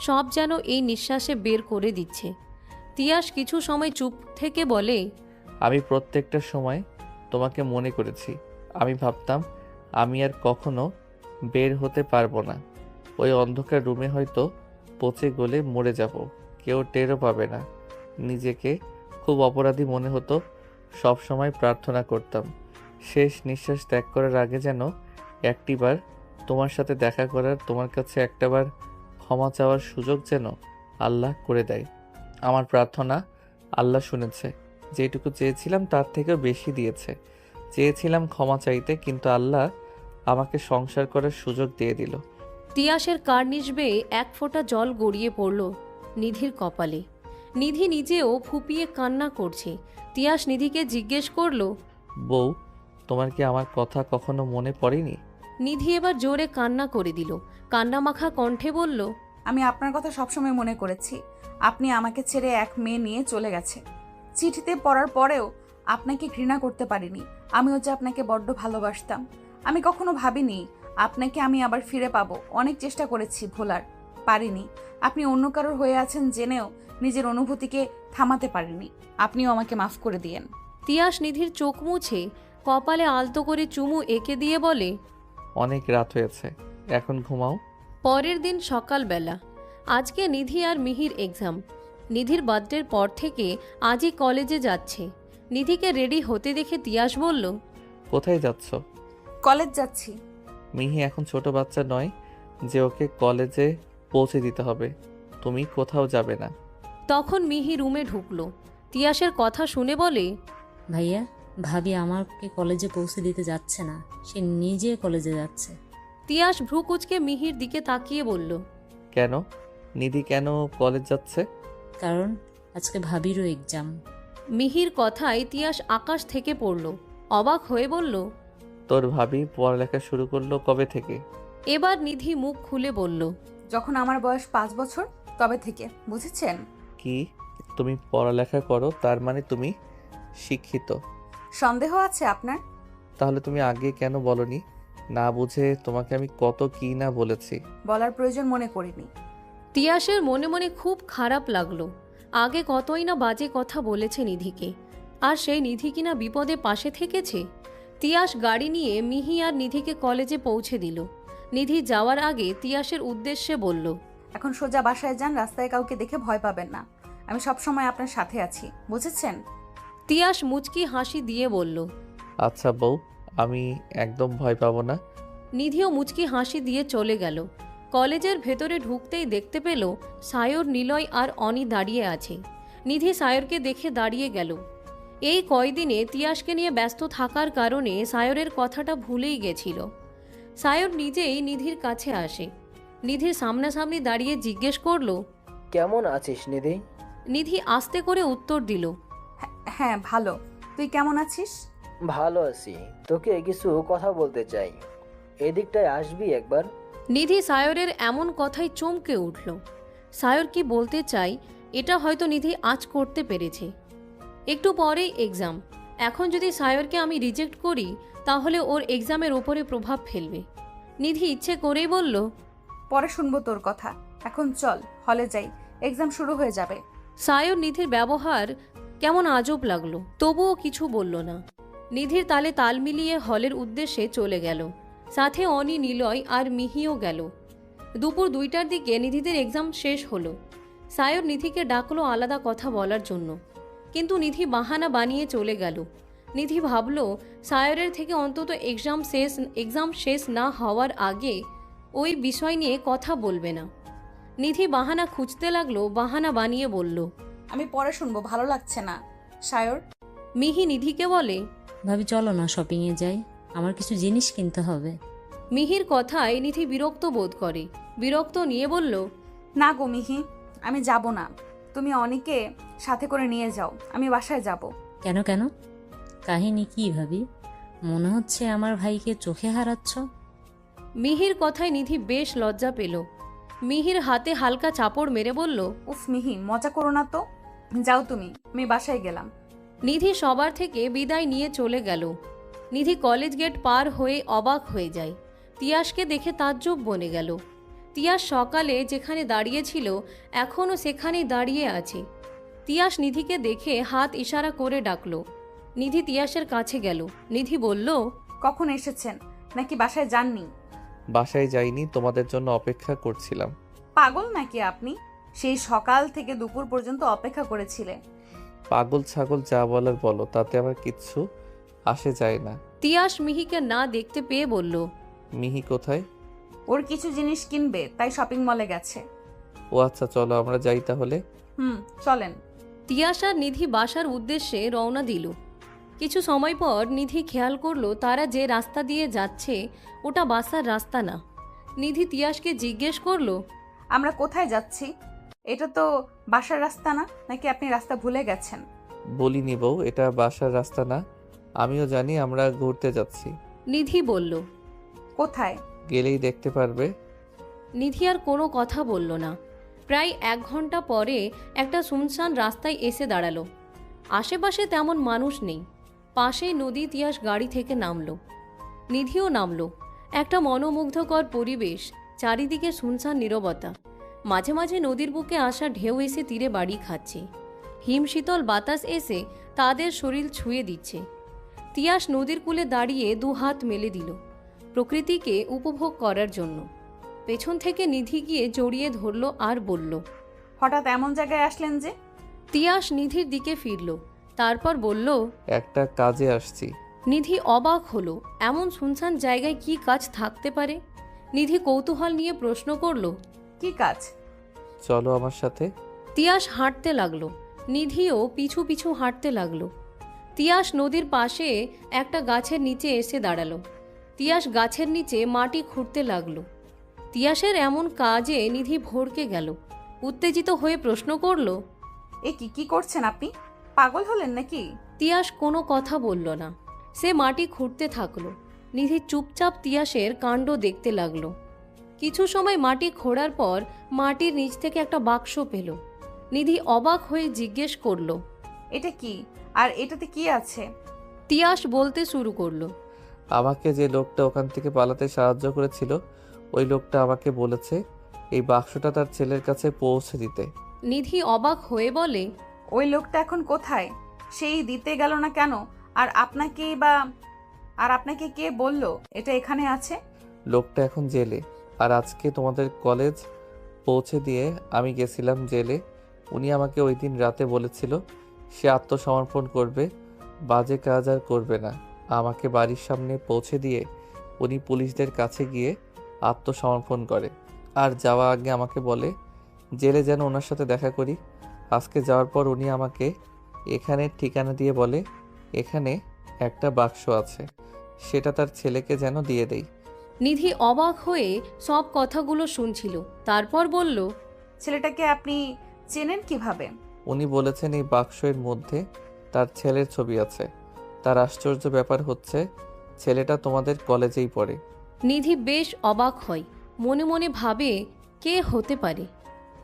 সব যেন এই নিঃশ্বাসে বের করে দিচ্ছে। তিয়াস কিছু সময় চুপ থেকে বলে, আমি প্রত্যেকটা সময় তোমাকে মনে করেছি। আমি ভাবতাম আমি আর কখনো বের হতে পারবো না। ওই অন্ধকার রুমে হয়তো পচে গলে মরে যাব, কেউ টেরও পাবে না। নিজেকে খুব অপরাধী মনে হতো। সব সময় প্রার্থনা করতাম শেষ নিঃশ্বাস ত্যাগ করার আগে যেন একটিবার তোমার সাথে দেখা করার, তোমার কাছে একটাবার ক্ষমা চাওয়ার সুযোগ যেন আল্লাহ করে দেয়। আমার প্রার্থনা আল্লাহ শুনেছে। যেটুকু চেয়েছিলাম তার থেকেও বেশি দিয়েছে। চেয়েছিলাম ক্ষমা চাইতে, কিন্তু আল্লাহ আমাকে সংসার করার সুযোগ দিয়ে দিল। তিয়াসের কার্নিশ বেয়ে এক ফোঁটা জল গড়িয়ে পড়ল নিধির কপালে। নিধি নিজেও ফুপিয়ে কান্না করছে। তিয়াস নিধিকে জিজ্ঞেস করল, বউ, তোমার কি আমার কথা কখনো মনে পড়েনি? নিধি এবার জোরে কান্না করে দিল। কান্নামাখা কণ্ঠে বলল, আমি আপনার কথা সবসময় মনে করেছি। আপনি আমাকে ছেড়ে এক মেয়ে নিয়ে চলে গেছে। চিঠিতে পড়ার পরেও আপনাকে ঘৃণা করতে পারিনি। আমিও যে আপনাকে বড্ড ভালোবাসতাম। আমি কখনো ভাবিনি আপনাকে আমি আবার ফিরে পাবো। অনেক চেষ্টা করেছি, ভোলার পারিনি। আপনি অন্য কারোর হয়ে আছেন জেনেও নিজের অনুভূতিকে থামাতে পারিনি। আপনিও আমাকে মাফ করে দিয়েন। তিয়াস নিধির চোখ মুছে কপালে আলতো করে চুমু এঁকে দিয়ে বলে, অনেক রাত হয়েছে, এখন ঘুমাও। পরের দিন সকালবেলা। আজকে নিধি আর মিহির এক্সাম। নিধির বার্থডের পর থেকে আজই কলেজে যাচ্ছে। নিধিকে রেডি হতে দেখে তিয়াস বলল, কোথায় যাচ্ছ? কলেজ যাচ্ছি। মিহি এখন ছোট বাচ্চা নয় যে ওকে কলেজে পৌঁছে দিতে হবে। তুমি কোথাও যাবে না। তখন মিহি রুমে ঢুকলো। তিয়াসের কথা শুনে বলে, ভাইয়া ভাবি আমাকে কলেজে পৌঁছে দিতে যাচ্ছে না, সে নিজে কলেজে যাচ্ছে। তিয়াস ভ্রু কুচকে মিহির দিকে তাকিয়ে বলল, কেন? নিধি কেন কলেজ যাচ্ছে? কারণ আজকে ভাবিরও এক্সাম। মিহির কথায় তিয়াস আকাশ থেকে পড়ল। অবাক হয়ে বলল, তোর ভাবি পড়ালেখা শুরু করলো কবে থেকে? এবার নিধি মুখ খুলে বলল, যখন আমার বয়স 5 বছর তবে থেকে, বুঝেছেন? কি তুমি পড়ালেখা করো, তার মানে তুমি শিক্ষিত? সন্দেহ আছে আপনার? তাহলে তুমি আগে কেন বলনি? না বুঝে তোমাকে আমি কত কি না বলেছি। বলার প্রয়োজন মনে করিনি। তিয়াসের মনে মনে খুব খারাপ লাগলো। আগে কতই না বাজে কথা বলেছে নিধিকে, আর সেই নিধি কিনা বিপদে পাশে থেকেছে। তিয়াস গাড়ি নিয়ে মিহি আর নিধিকে কলেজে পৌঁছে দিল। নিধি যাওয়ার আগে তিয়াসের উদ্দেশ্যে বলল, এখন সোজা বাসায় যান, রাস্তায় কাউকে দেখে ভয় পাবেন না। আমি সব সময় আপনার সাথে আছি, বুঝেছেন? তিয়াস মুচকি হাসি দিয়ে বলল। আচ্ছা বউ, আমি একদম ভয় পাবো না। নিধিও মুচকি হাসি দিয়ে চলে গেল। কলেজের ভেতরে ঢুকতেই দেখতে পেল সায়র, নিলয় আর অনি দাঁড়িয়ে আছে। নিধি সায়রকে দেখে দাঁড়িয়ে গেল। এই কয়দিনে তিয়াসকে নিয়ে ব্যস্ত থাকার কারণে সায়রের কথাটা ভুলেই গেছিল। সায়র নিজেই নিধির কাছে আসে। নিধির সামনাসামনি দাঁড়িয়ে জিজ্ঞেস করল, কেমন আছিস নিধি? নিধি আস্তে করে উত্তর দিল, হ্যাঁ ভালো, তুই কেমন আছিস? ভালো আছি, তোকে কিছু কথা বলতে চাই, এদিকটায় আসবি একবার? নিধি সায়রের এমন কথায় চমকে উঠল। সায়র কি বলতে চাই এটা হয়তো নিধি আজ করতে পেরেছে। একটু পরেই এক্সাম। এখন যদি সায়রকে আমি রিজেক্ট করি তাহলে ওর এক্সামের ওপরে প্রভাব ফেলবে। নিধি ইচ্ছে করেই বলল, পরে শুনবো তোর কথা, এখন চল হলে যাই, এক্সাম শুরু হয়ে যাবে। সায়র নিধির ব্যবহার কেমন আজব লাগলো, তবুও কিছু বলল না। নিধির তালে তাল মিলিয়ে হলের উদ্দেশ্যে চলে গেল। সাথে অনি, নিলয় আর মিহিও গেল। দুপুর 2টার দিকে নিধিদের এক্সাম শেষ হলো। সায়র নিধিকে ডাকলো আলাদা কথা বলার জন্য, কিন্তু নিধি বাহানা বানিয়ে চলে গেল। নিধি ভাবল সায়রের থেকে অন্তত এক্সাম শেষ না হওয়ার আগে ওই বিষয় নিয়ে কথা বলবে না। নিধি বাহানা খুঁজতে লাগলো, বাহানা বানিয়ে বলল, আমি পরে শুনবো, ভালো লাগছে না। সায়র। মিহি নিধিকে বলে, ভাবি চলো না শপিংয়ে যাই, আমার কিছু জিনিস কিনতে হবে। মিহির কথায় নিধি বিরক্ত বোধ করে। বিরক্ত নিয়ে বলল, না গো মিহি, আমি যাব না। তুমি অনিকে সাথে করে নিয়ে যাও, আমি বাসায় যাব। কেন কেন? কাহিনী কি ভাবি? মনে হচ্ছে আমার ভাইকে চোখে হারাচ্ছ। মিহির কথায় নিধি বেশ লজ্জা পেল। মিহির হাতে হালকা চাপড় মেরে বলল, উফ মিহি, মজা করো না তো, যাও তুমি, আমি বাসায় গেলাম। নিধি সবার থেকে বিদায় নিয়ে চলে গেল। নিধি কলেজ গেট পার হয়ে অবাক হয়ে যায়। তিয়াসকে দেখে তাজ্জব বনে গেল। তিয়াস সকালে যেখানে দাঁড়িয়েছিল এখনও সেখানেই দাঁড়িয়ে আছে। তিয়াস নিধিকে দেখে হাত ইশারা করে ডাকলো। নিধি তিয়াসের কাছে গেল। নিধি বলল, কখন এসেছেন, নাকি বাসায় যাননি? বাসায় যাইনি, তোমাদের জন্য অপেক্ষা করছিলাম। পাগল নাকি আপনি? সেই সকাল থেকে দুপুর পর্যন্ত অপেক্ষা করেছিলে। পাগল ছাগল যা বলার বলো, তাতে আমার কিচ্ছু আসে যায় না। তিয়াস মিহিকে না দেখতে পেয়ে বলল, মিহি কোথায়? ওর কিছু জিনিস কিনবে, তাই শপিং মলে গেছে। ও আচ্ছা, চলো আমরা যাই তাহলে। চলেন। তিয়াস আর নিধি বাসার উদ্দেশ্যে রওনা দিল। কিছু সময় পর নিধি খেয়াল করলো তারা যে রাস্তা দিয়ে যাচ্ছে ওটা বাসার রাস্তা না। নিধি তিয়াসকে জিজ্ঞেস করলো, আমরা কোথায় যাচ্ছি? এটা তো বাসার রাস্তা না, নাকি আপনি রাস্তা ভুলে গেছেন? বলিনি বউ, এটা বাসার রাস্তা না। আমিও জানি, আমরা ঘুরতে যাচ্ছি। নিধি বলল, কোথায়? গেলেই দেখতে পারবে। নিধি আর কোনো কথা বলল না। প্রায় 1 ঘন্টা পরে একটা শুনশান রাস্তায় এসে দাঁড়ালো। আশেপাশে তেমন মানুষ নেই। পাশেই নদী। তিয়াস গাড়ি থেকে নামলো। নিধিও নামলো। একটা মনোমুগ্ধকর পরিবেশ, চারিদিকে শুনশান নীরবতা। মাঝে মাঝে নদীর বুকে আসা ঢেউ এসে তীরে বাড়ি খাচ্ছে। হিমশীতল বাতাস এসে তাদের শরীর ছুঁয়ে দিচ্ছে। তিয়াস নদীর কূলে দাঁড়িয়ে 2 হাত মেলে দিল প্রকৃতিকে উপভোগ করার জন্য। পেছন থেকে নিধি গিয়ে জড়িয়ে ধরল আর বলল, হঠাৎ এমন জায়গায় আসলেন যে? তিয়াস নিধির দিকে ফিরল, তারপর বলল, একটা কাজে আসছি। নিধি অবাক হলো, এমন শুনশান জায়গায় কি কাজ থাকতে পারে? নিধি কৌতূহল নিয়ে প্রশ্ন করল, কি কাজ? চলো আমার সাথে। তিয়াস হাঁটতে লাগলো। নিধিও পিছু পিছু হাঁটতে লাগলো। তিয়াস নদীর পাশে একটা গাছের নিচে এসে দাঁড়ালো। তিয়াস গাছের নিচে মাটি খুঁড়তে লাগলো। তিয়াসের এমন কাজে নিধি ভড়কে গেল। উত্তেজিত হয়ে প্রশ্ন করলো, এ কি করছেন আপনি? পাগল হলেন নাকি? তিয়াস কোনো কথা বলল না। সে মাটি খুঁড়তে থাকলো। নিধি চুপচাপ তিয়াসের কাণ্ড দেখতে লাগলো। কিছু সময় মাটি খোঁড়ার পর মাটির নিচ থেকে একটা বাক্স পেল। নিধি অবাক হয়ে জিজ্ঞেস করলো, এটা কি? আর এটাতে কি আছে? তিয়াস বলতে শুরু করলো, আমাকে যে লোকটা ওখান থেকে পালাতে সাহায্য করেছিল, ওই লোকটা আমাকে বলেছে এই বাক্সটা তার ছেলের কাছে পৌঁছে দিতে। নিধি অবাক হয়ে বলে, ওই লোকটা এখন কোথায়? সেই দিতে গেল না কেন? আর আপনাকে কে বলল এটা এখানে আছে? লোকটা এখন জেলে। আর আজকে তোমাদের কলেজ পৌঁছে দিয়ে আমি গেছিলাম জেলে। উনি আমাকে ওই দিন রাতে বলেছিল সে আত্মসমর্পণ করবে, বাজে কাজ আর করবে না। আমাকে বাড়ির সামনে পৌঁছে দিয়ে উনি পুলিশদের কাছে গিয়ে আত্মসমর্পণ করে। আর যাওয়া আগে আমাকে বলে জেলে যেন ওনার সাথে দেখা করি। আজকে যাওয়ার পর উনি আমাকে এখানে ঠিকানা দিয়ে বলে এখানে একটা বাক্স আছে, সেটা তার ছেলেকে যেন দিয়ে দেই। নিধি অবাক হয়ে সব কথাগুলো শুনছিল। তারপর বলল, ছেলেটাকে আপনি চেনেন কিভাবে? উনি বলেছেন এই বাক্সের মধ্যে তার ছেলের ছবি আছে। তার আশ্চর্য ব্যাপার হচ্ছে ছেলেটা তোমাদের কলেজেই পড়ে। নিধি বেশ অবাক হয়। মনে মনে ভাবে কে হতে পারে।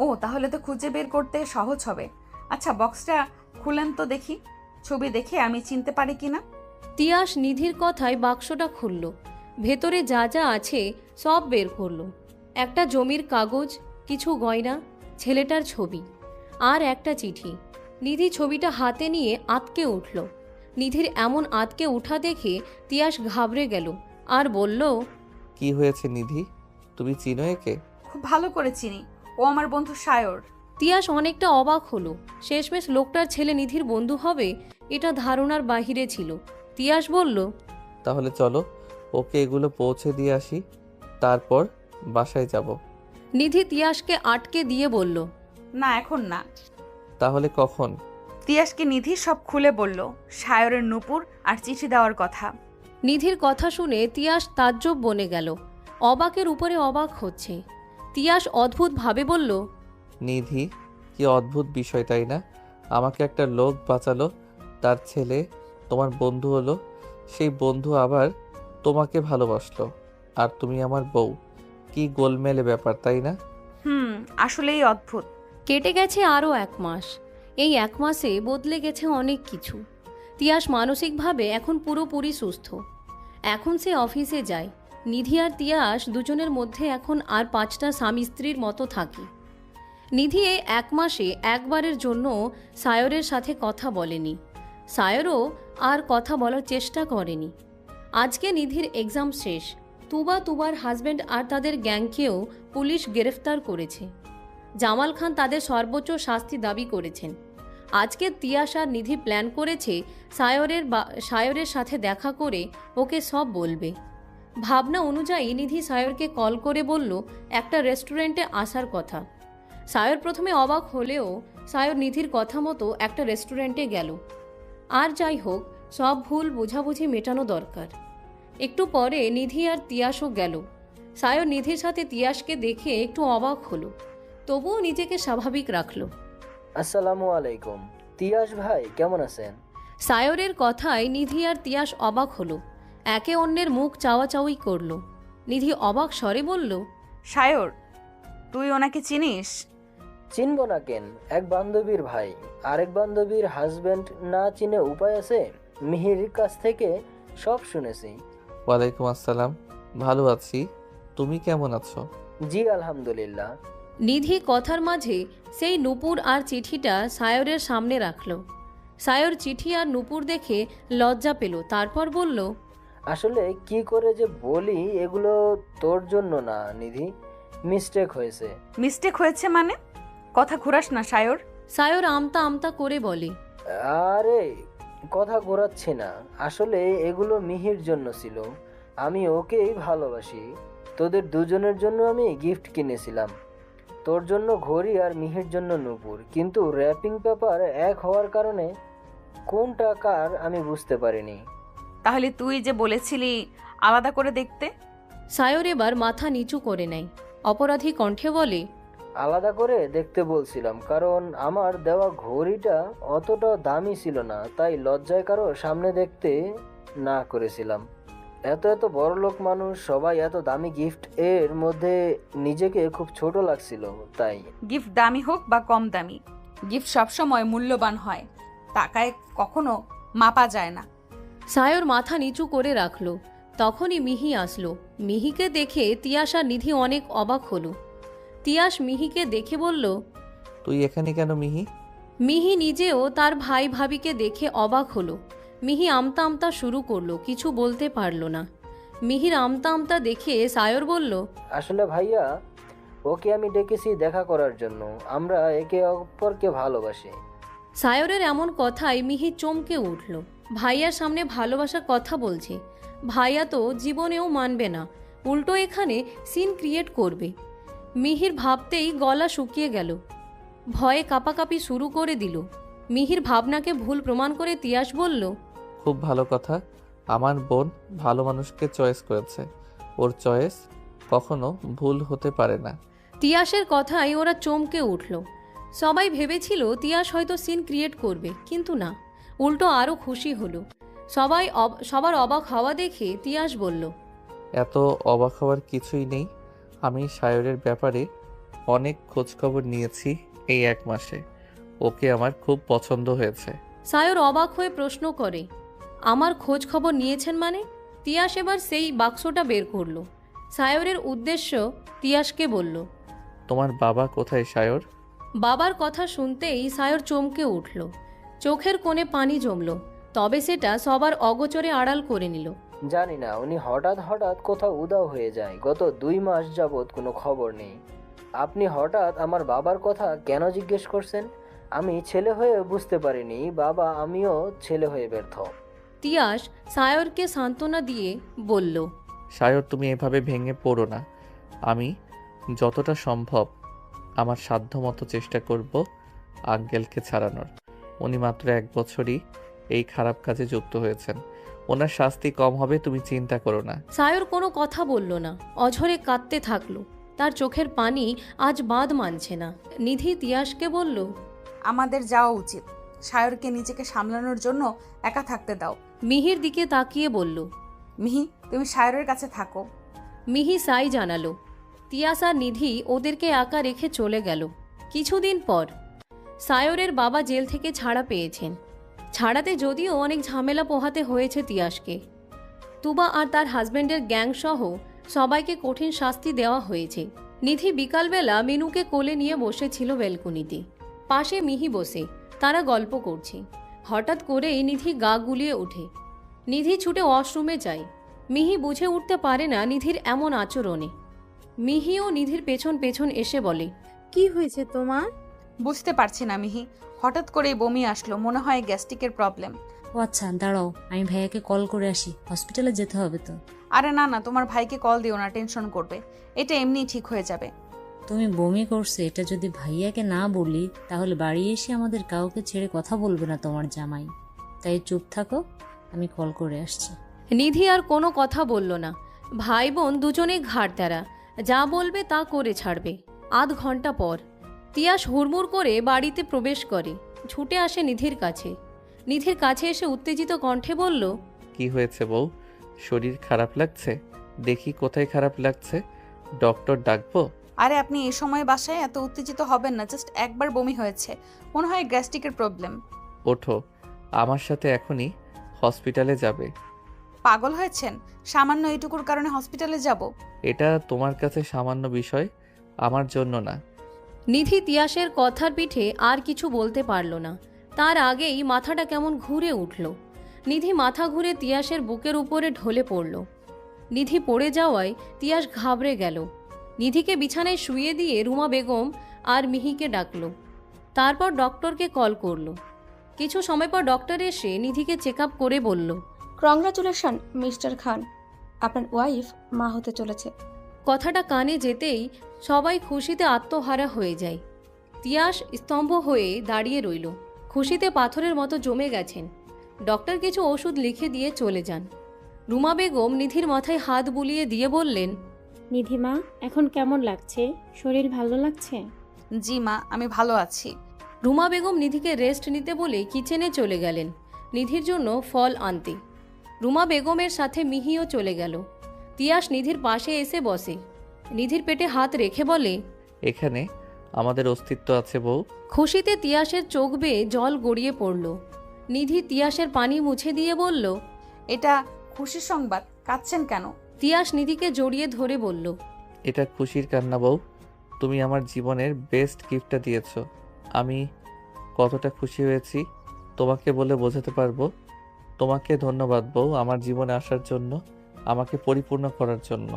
ও, তাহলে তো খুঁজে বের করতে সহজ হবে। আচ্ছা, বক্সটা খুলেন তো দেখি, ছবি দেখে আমি চিনতে পারি কিনা। তিয়াস নিধির কথায় বাক্সটা খুলল। ভেতরে যা যা আছে সব বের করলো। একটা জমির কাগজ, কিছু গয়না, ছেলেটার ছবি আর একটা চিঠি। নিধি ছবিটা হাতে নিয়ে আঁতকে উঠল। নিধির এমন আঁতকে উঠা দেখে তিয়াস ঘাবড়ে গেল আর বলল, কি হয়েছে নিধি, তুমি চিনো একে? খুব ভালো করে চিনি, ও আমার বন্ধু সায়র। তিয়াস অনেকটা অবাক হলো। শেষমেশ লোকটার ছেলে নিধির বন্ধু হবে এটা ধারণার বাহিরে ছিল। তিয়াস বলল, তাহলে চলো ওকে এগুলো পৌঁছে দিয়ে আসি, তারপর বাসায় যাব। নিধি তিয়াসকে আটকে দিয়ে বলল, না, এখন না। তাহলে কখন? তিয়াসকে নিধি সব খুলে বলল, সায়রের নূপুর আর চিঠি দেওয়ার কথা। নিধির কথা শুনে তিয়াস তাজ্জব বনে গেল। অবাকের উপরে অবাক হচ্ছে। তিয়াস অদ্ভুতভাবে বলল, নিধি, কি অদ্ভুত বিষয় তাই না? আমাকে একটা লোক বাঁচালো, তার ছেলে তোমার বন্ধু হলো, সেই বন্ধু আবার তোমাকে ভালোবাসলো, আর তুমি আমার বউ। কি গোলমেলে ব্যাপার তাই না? আসলেই অদ্ভুত। কেটে গেছে আরও 1 মাস। এই 1 মাসে বদলে গেছে অনেক কিছু। তিয়াস মানসিকভাবে এখন পুরোপুরি সুস্থ। এখন সে অফিসে যায়। নিধি আর তিয়াস দুজনের মধ্যে এখন আর 5টা স্বামী স্ত্রীর মতো থাকে। নিধি এই 1 মাসে একবারের জন্য সায়রের সাথে কথা বলেনি। সায়রও আর কথা বলার চেষ্টা করেনি। আজকে নিধির এক্সাম শেষ। তুবার হাজব্যান্ড আর তাদের গ্যাংকেও পুলিশ গ্রেফতার করেছে। জামাল খান তাদের সর্বোচ্চ শাস্তি দাবি করেছেন। আজকে তিয়াস আর নিধি প্ল্যান করেছে সায়রের সাথে দেখা করে ওকে সব বলবে। ভাবনা অনুযায়ী নিধি সায়রকে কল করে বলল একটা রেস্টুরেন্টে আসার কথা। সায়র প্রথমে অবাক হলেও সায়র নিধির কথা মতো একটা রেস্টুরেন্টে গেল। আর যাই হোক, সব ভুল বোঝাবুঝি মেটানো দরকার। একটু পরে নিধি আর তিয়াসও গেল। সায়র নিধির সাথে তিয়াসকে দেখে একটু অবাক হলো, তবুও নিজেকে স্বাভাবিক রাখল। আসসালামু আলাইকুম। তিয়াস ভাই কেমন আছেন? সায়রের কথায় নিধি আর তিয়াস অবাক হলো। একে অন্যের মুখ চাওয়াচাওয়ি করলো। নিধি অবাক স্বরে বলল, সায়র, তুই ওনাকে চিনিস? চিনব না কেন, এক বান্ধবীর ভাই। আরেক বান্ধবীর হাজবেন্ড, না চিনে উপায় আছে? মিহির কাছ থেকে সব শুনেছি। ওয়ালাইকুম আসসালাম, ভালো আছি, তুমি কেমন আছো? জি আলহামদুলিল্লাহ। নিধি কথার মাঝে সেই নূপুর আর চিঠিটা সায়রের সামনে রাখল। সায়র চিঠি আর নূপুর দেখে লজ্জা পেল। তারপর বলল, আসলে কি করে যে বলি, এগুলো তোর জন্য না নিধি, মিস্টেক হয়েছে। মিস্টেক হয়েছে মানে? কথা ঘোরাস না সায়র। সায়র আমতা আমতা করে বলে, আরে কথা ঘোরাচ্ছি না, আসলে এগুলো মিহির জন্য ছিল। আমি ওকেই ভালোবাসি। তোদের দুজনের জন্য আমি গিফট কিনেছিলাম, তোর জন্য ঘড়ি আর মিহির জন্য নূপুর, কিন্তু র্যাপিং পেপার এক হওয়ার কারণে কোনটা কার আমি বুঝতে পারিনি। তাহলে তুই যে বলেছিলি আলাদা করে দেখতে। সায়র এবার মাথা নিচু করে নেয়, অপরাধী কণ্ঠে বলে, আলাদা করে দেখতে বলছিলাম কারণ আমার দেওয়া ঘড়িটা অতটা দামি ছিল না, তাই লজ্জায় কারো সামনে দেখতে না করেছিলাম। এত এত বড় লোক মানুষ সবাই এত দামি গিফট এর মধ্যে নিজেকে খুব ছোট লাগছিল তাই। গিফট দামি হোক বা কম দামি, গিফট সবসময় মূল্যবান হয়, টাকায় কখনো মাপা যায় না। সায়র মাথা নিচু করে রাখলো। তখনই মিহি আসলো। মিহিকে দেখে তিয়াস আর নিধি অনেক অবাক হলো। তিয়াস মিহিকে দেখে বলল, তুই এখানে কেন মিহি? মিহি নিজেও তার ভাই ভাবিকে দেখে অবাক হলো। মিহি আমতা আমতা শুরু করলো, কিছু বলতে পারল না। মিহির আমতা আমতা দেখে সায়র বলল, আসলে ভাইয়া, ওকে আমি ডেকেছি দেখা করার জন্য, আমরা একে অপরকে ভালোবাসি। সায়রের এমন কথায় মিহি চমকে উঠল। ভাইয়ার সামনে ভালোবাসার কথা বলছে, ভাইয়া তো জীবনেও মানবে না, উল্টো এখানে সিন ক্রিয়েট করবে। মিহির ভাবতেই গলা শুকিয়ে গেল, ভয়ে কাঁপাকাঁপি শুরু করে দিল। মিহির ভাবনাকে ভুল প্রমাণ করে তিয়াস বলল, খুব ভালো কথা, আমার বোন ভালো মানুষকে চয়েস করেছে, ওর চয়েস কখনো ভুল হতে পারে না। তিয়াসের কথায় ওরা চমকে উঠল। সবাই ভেবেছিল তিয়াস হয়তো সিন ক্রিয়েট করবে, কিন্তু না, উল্টো আরও খুশি হলো। সবার অবাক হওয়া দেখে তিয়াস বলল, এত অবাক হওয়ার কিছুই নেই, আমি সায়রের ব্যাপারে অনেক খোঁজখবর নিয়েছি এই 1 মাসে, ওকে আমার খুব পছন্দ হয়েছে। সায়র অবাক হয়ে প্রশ্ন করে, আমার খোঁজ খবর নিয়েছেন মানে? তিয়াস এবার সেই বাক্সটা বের করলো। সায়রের উদ্দেশ্য তিয়াসকে বলল, তোমার বাবা কোথায় সায়র? বাবার কথা শুনতেই সায়র চমকে উঠল, চোখের কোণে পানি জমল, তবে সেটা সবার অগোচরে আড়াল করে নিল। জানি না, উনি হঠাৎ হঠাৎ কোথাও উধাও হয়ে যায়, গত 2 মাস যাবৎ কোনো খবর নেই। আপনি হঠাৎ আমার বাবার কথা কেন জিজ্ঞেস করছেন? আমি ছেলে হয়ে বুঝতে পারিনি বাবা, আমিও ছেলে হয়ে ব্যর্থ। তিয়াস সায়রকে সান্ত্বনা দিয়ে বলল, সায়র, তুমি এভাবে ভেঙে পড়ো না, আমি যতটা সম্ভব আমার সাধ্যমতো চেষ্টা করব আঙ্কেলকে ছাড়ানোর। উনি মাত্র 1 বছরই এই খারাপ কাজে যুক্ত হয়েছেন, ওনার শাস্তি কম হবে, তুমি চিন্তা করো না। সায়র কোনো কথা বলল না, অঝরে কাঁদতে থাকলো। তার চোখের পানি আজ বাঁধ মানছে না। নিধি তিয়াসকে বলল, আমাদের যাওয়া উচিত, সায়রকে নিজেকে সামলানোর জন্য একা থাকতে দাও। মিহির দিকে তাকিয়ে বলল, মিহি, তুমি সায়রের কাছে থাকো। মিহি সাই জানালো। তিয়াস আর নিধি ওদেরকে একা রেখে চলে গেল। কিছুদিন পর সায়রের বাবা জেল থেকে ছাড়া পেয়েছেন। ছাড়াতে যদিও অনেক ঝামেলা পোহাতে হয়েছে তিয়াসকে। তুবা আর তার হাজব্যান্ডের গ্যাং সহ সবাইকে কঠিন শাস্তি দেওয়া হয়েছে। নিধি বিকালবেলা মিনুকে কোলে নিয়ে বসেছিল বেলকুনিতে। পাশে মিহি বসে, তারা গল্প করছে। হঠাৎ করেই নিধি গা গুলিয়ে ওঠে। নিধি ছুটে ওয়াশরুমে যায়। মিহি বুঝে উঠতে পারে না নিধির এমন আচরণে। মিহিও নিধির পেছন পেছন এসে বলে, কি হয়েছে তোমার? বুঝতে পারছি না মিহি, হঠাৎ করেই বমি আসলো, মনে হয় গ্যাস্ট্রিকের প্রবলেম। ও আচ্ছা, দাঁড়াও, আমি ভাইয়াকে কল করে আসি, হসপিটালে যেতে হবে তো। আরে না না, তোমার ভাইকে কল দিও না, টেনশন করবে, এটা এমনি ঠিক হয়ে যাবে। তুমি বমি করছে এটা যদি ভাইয়াকে না বলি তাহলে বাড়ি এসে আমাদের কাউকে ছেড়ে কথা বলবে না তোমার জামাই, তাই চুপ থাকো, আমি কল করে আসছি। নিধি আর কোনো কথা বলল না। ভাই বোন দুজনেই ঘাড় তেরা, যা বলবে তা করে ছাড়বে। আধ ঘন্টা পর তিয়াস হুড়মুড় করে বাড়িতে প্রবেশ করে, ছুটে আসে নিধির কাছে। নিধির কাছে এসে উত্তেজিত কণ্ঠে বলল, কি হয়েছে বউ? শরীর খারাপ লাগছে? দেখি কোথায় খারাপ লাগছে, ডক্টর ডাকবো? আরে আপনি এই সময় বাসায় এত উত্তেজিত হবেন না, জাস্ট একবার বমি হয়েছে, মনে হয় গ্যাস্ট্রিকের প্রবলেম। ওঠো, আমার সাথে এখনই হসপিটালে যাবে। পাগল হয়েছেন? সামান্য এইটুকুর কারণে হসপিটালে যাব? এটা তোমার কাছে সামান্য বিষয়, আমার জন্য না। নিধি তিয়াসের কথার পিঠে আর কিছু বলতে পারল না। তার আগেই মাথাটা কেমন ঘুরে উঠল। নিধি মাথা ঘুরে তিয়াসের বুকের উপরে ঢলে পড়ল। নিধি পড়ে যাওয়ায় তিয়াস ঘাবড়ে গেল। নিধিকে বিছানায় শুইয়ে দিয়ে রুমা বেগম আর মিহিকে ডাকল। তারপর ডক্টরকে কল করল। কিছু সময় পর ডক্টর এসে নিধিকে চেক আপ করে বলল, কংগ্রাচুলেশন মিস্টার খান, আপনার ওয়াইফ মা হতে চলেছে। কথাটা কানে যেতেই সবাই খুশিতে আত্মহারা হয়ে যায়। তিয়াস স্তম্ভ হয়ে দাঁড়িয়ে রইল। খুশিতে পাথরের মতো জমে গেছেন। ডক্টর কিছু ওষুধ লিখে দিয়ে চলে যান। রুমা বেগম নিধির মাথায় হাত বুলিয়ে দিয়ে বললেন, নিধিমা, এখন কেমন লাগছে? শরীর ভালো লাগছে? জি মা, আমি ভালো আছি। রুমা বেগম নিধিকে রেস্ট নিতে বলে কিচেনে চলে গেলেন নিধির জন্য ফল আনতে। রুমা বেগমের সাথে মিহিও চলে গেল। তিয়াস নিধির পাশে এসে বসে। নিধির পেটে হাত রেখে বলে, এখানে আমাদের অস্তিত্ব আছে বউ। খুশিতে তিয়াসের চোখ বেয়ে জল গড়িয়ে পড়ল। নিধি তিয়াসের পানি মুছে দিয়ে বলল, এটা খুশির সংবাদ, কাঁদছেন কেন? তিয়াস নিধিকে জড়িয়ে ধরে বলল, এটা খুশির কান্না বউ। তুমি আমার জীবনের বেস্ট গিফটটা দিয়েছো। আমি কতটা খুশি হয়েছি তোমাকে বলে বোঝাতে পারবো। তোমাকে ধন্যবাদ বউ, আমার জীবনে আসার জন্য, আমাকে পরিপূর্ণ করার জন্য।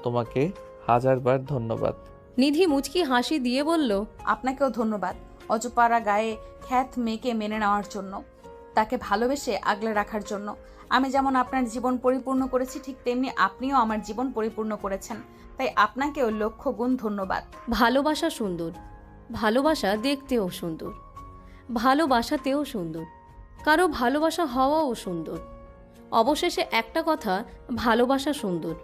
তোমাকে হাজারবার ধন্যবাদ। নিধি মুচকি হাসি দিয়ে বলল, আপনাকেও ধন্যবাদ অজপাড়া গায়ে খ্যাত মেয়েকে মেনে নেওয়ার জন্য, তাকে ভালোবেসে আগলে রাখার জন্য। আমি যেমন আপনার জীবন পরিপূর্ণ করেছি, ঠিক তেমনি আপনিও আমার জীবন পরিপূর্ণ করেছেন, তাই আপনাকেও লক্ষ গুণ ধন্যবাদ। ভালোবাসা সুন্দর, ভালোবাসা দেখতেও সুন্দর, ভালোবাসাতেও সুন্দর, কারো ভালোবাসা হওয়াও সুন্দর। অবশেষে একটা কথা, ভালোবাসা সুন্দর।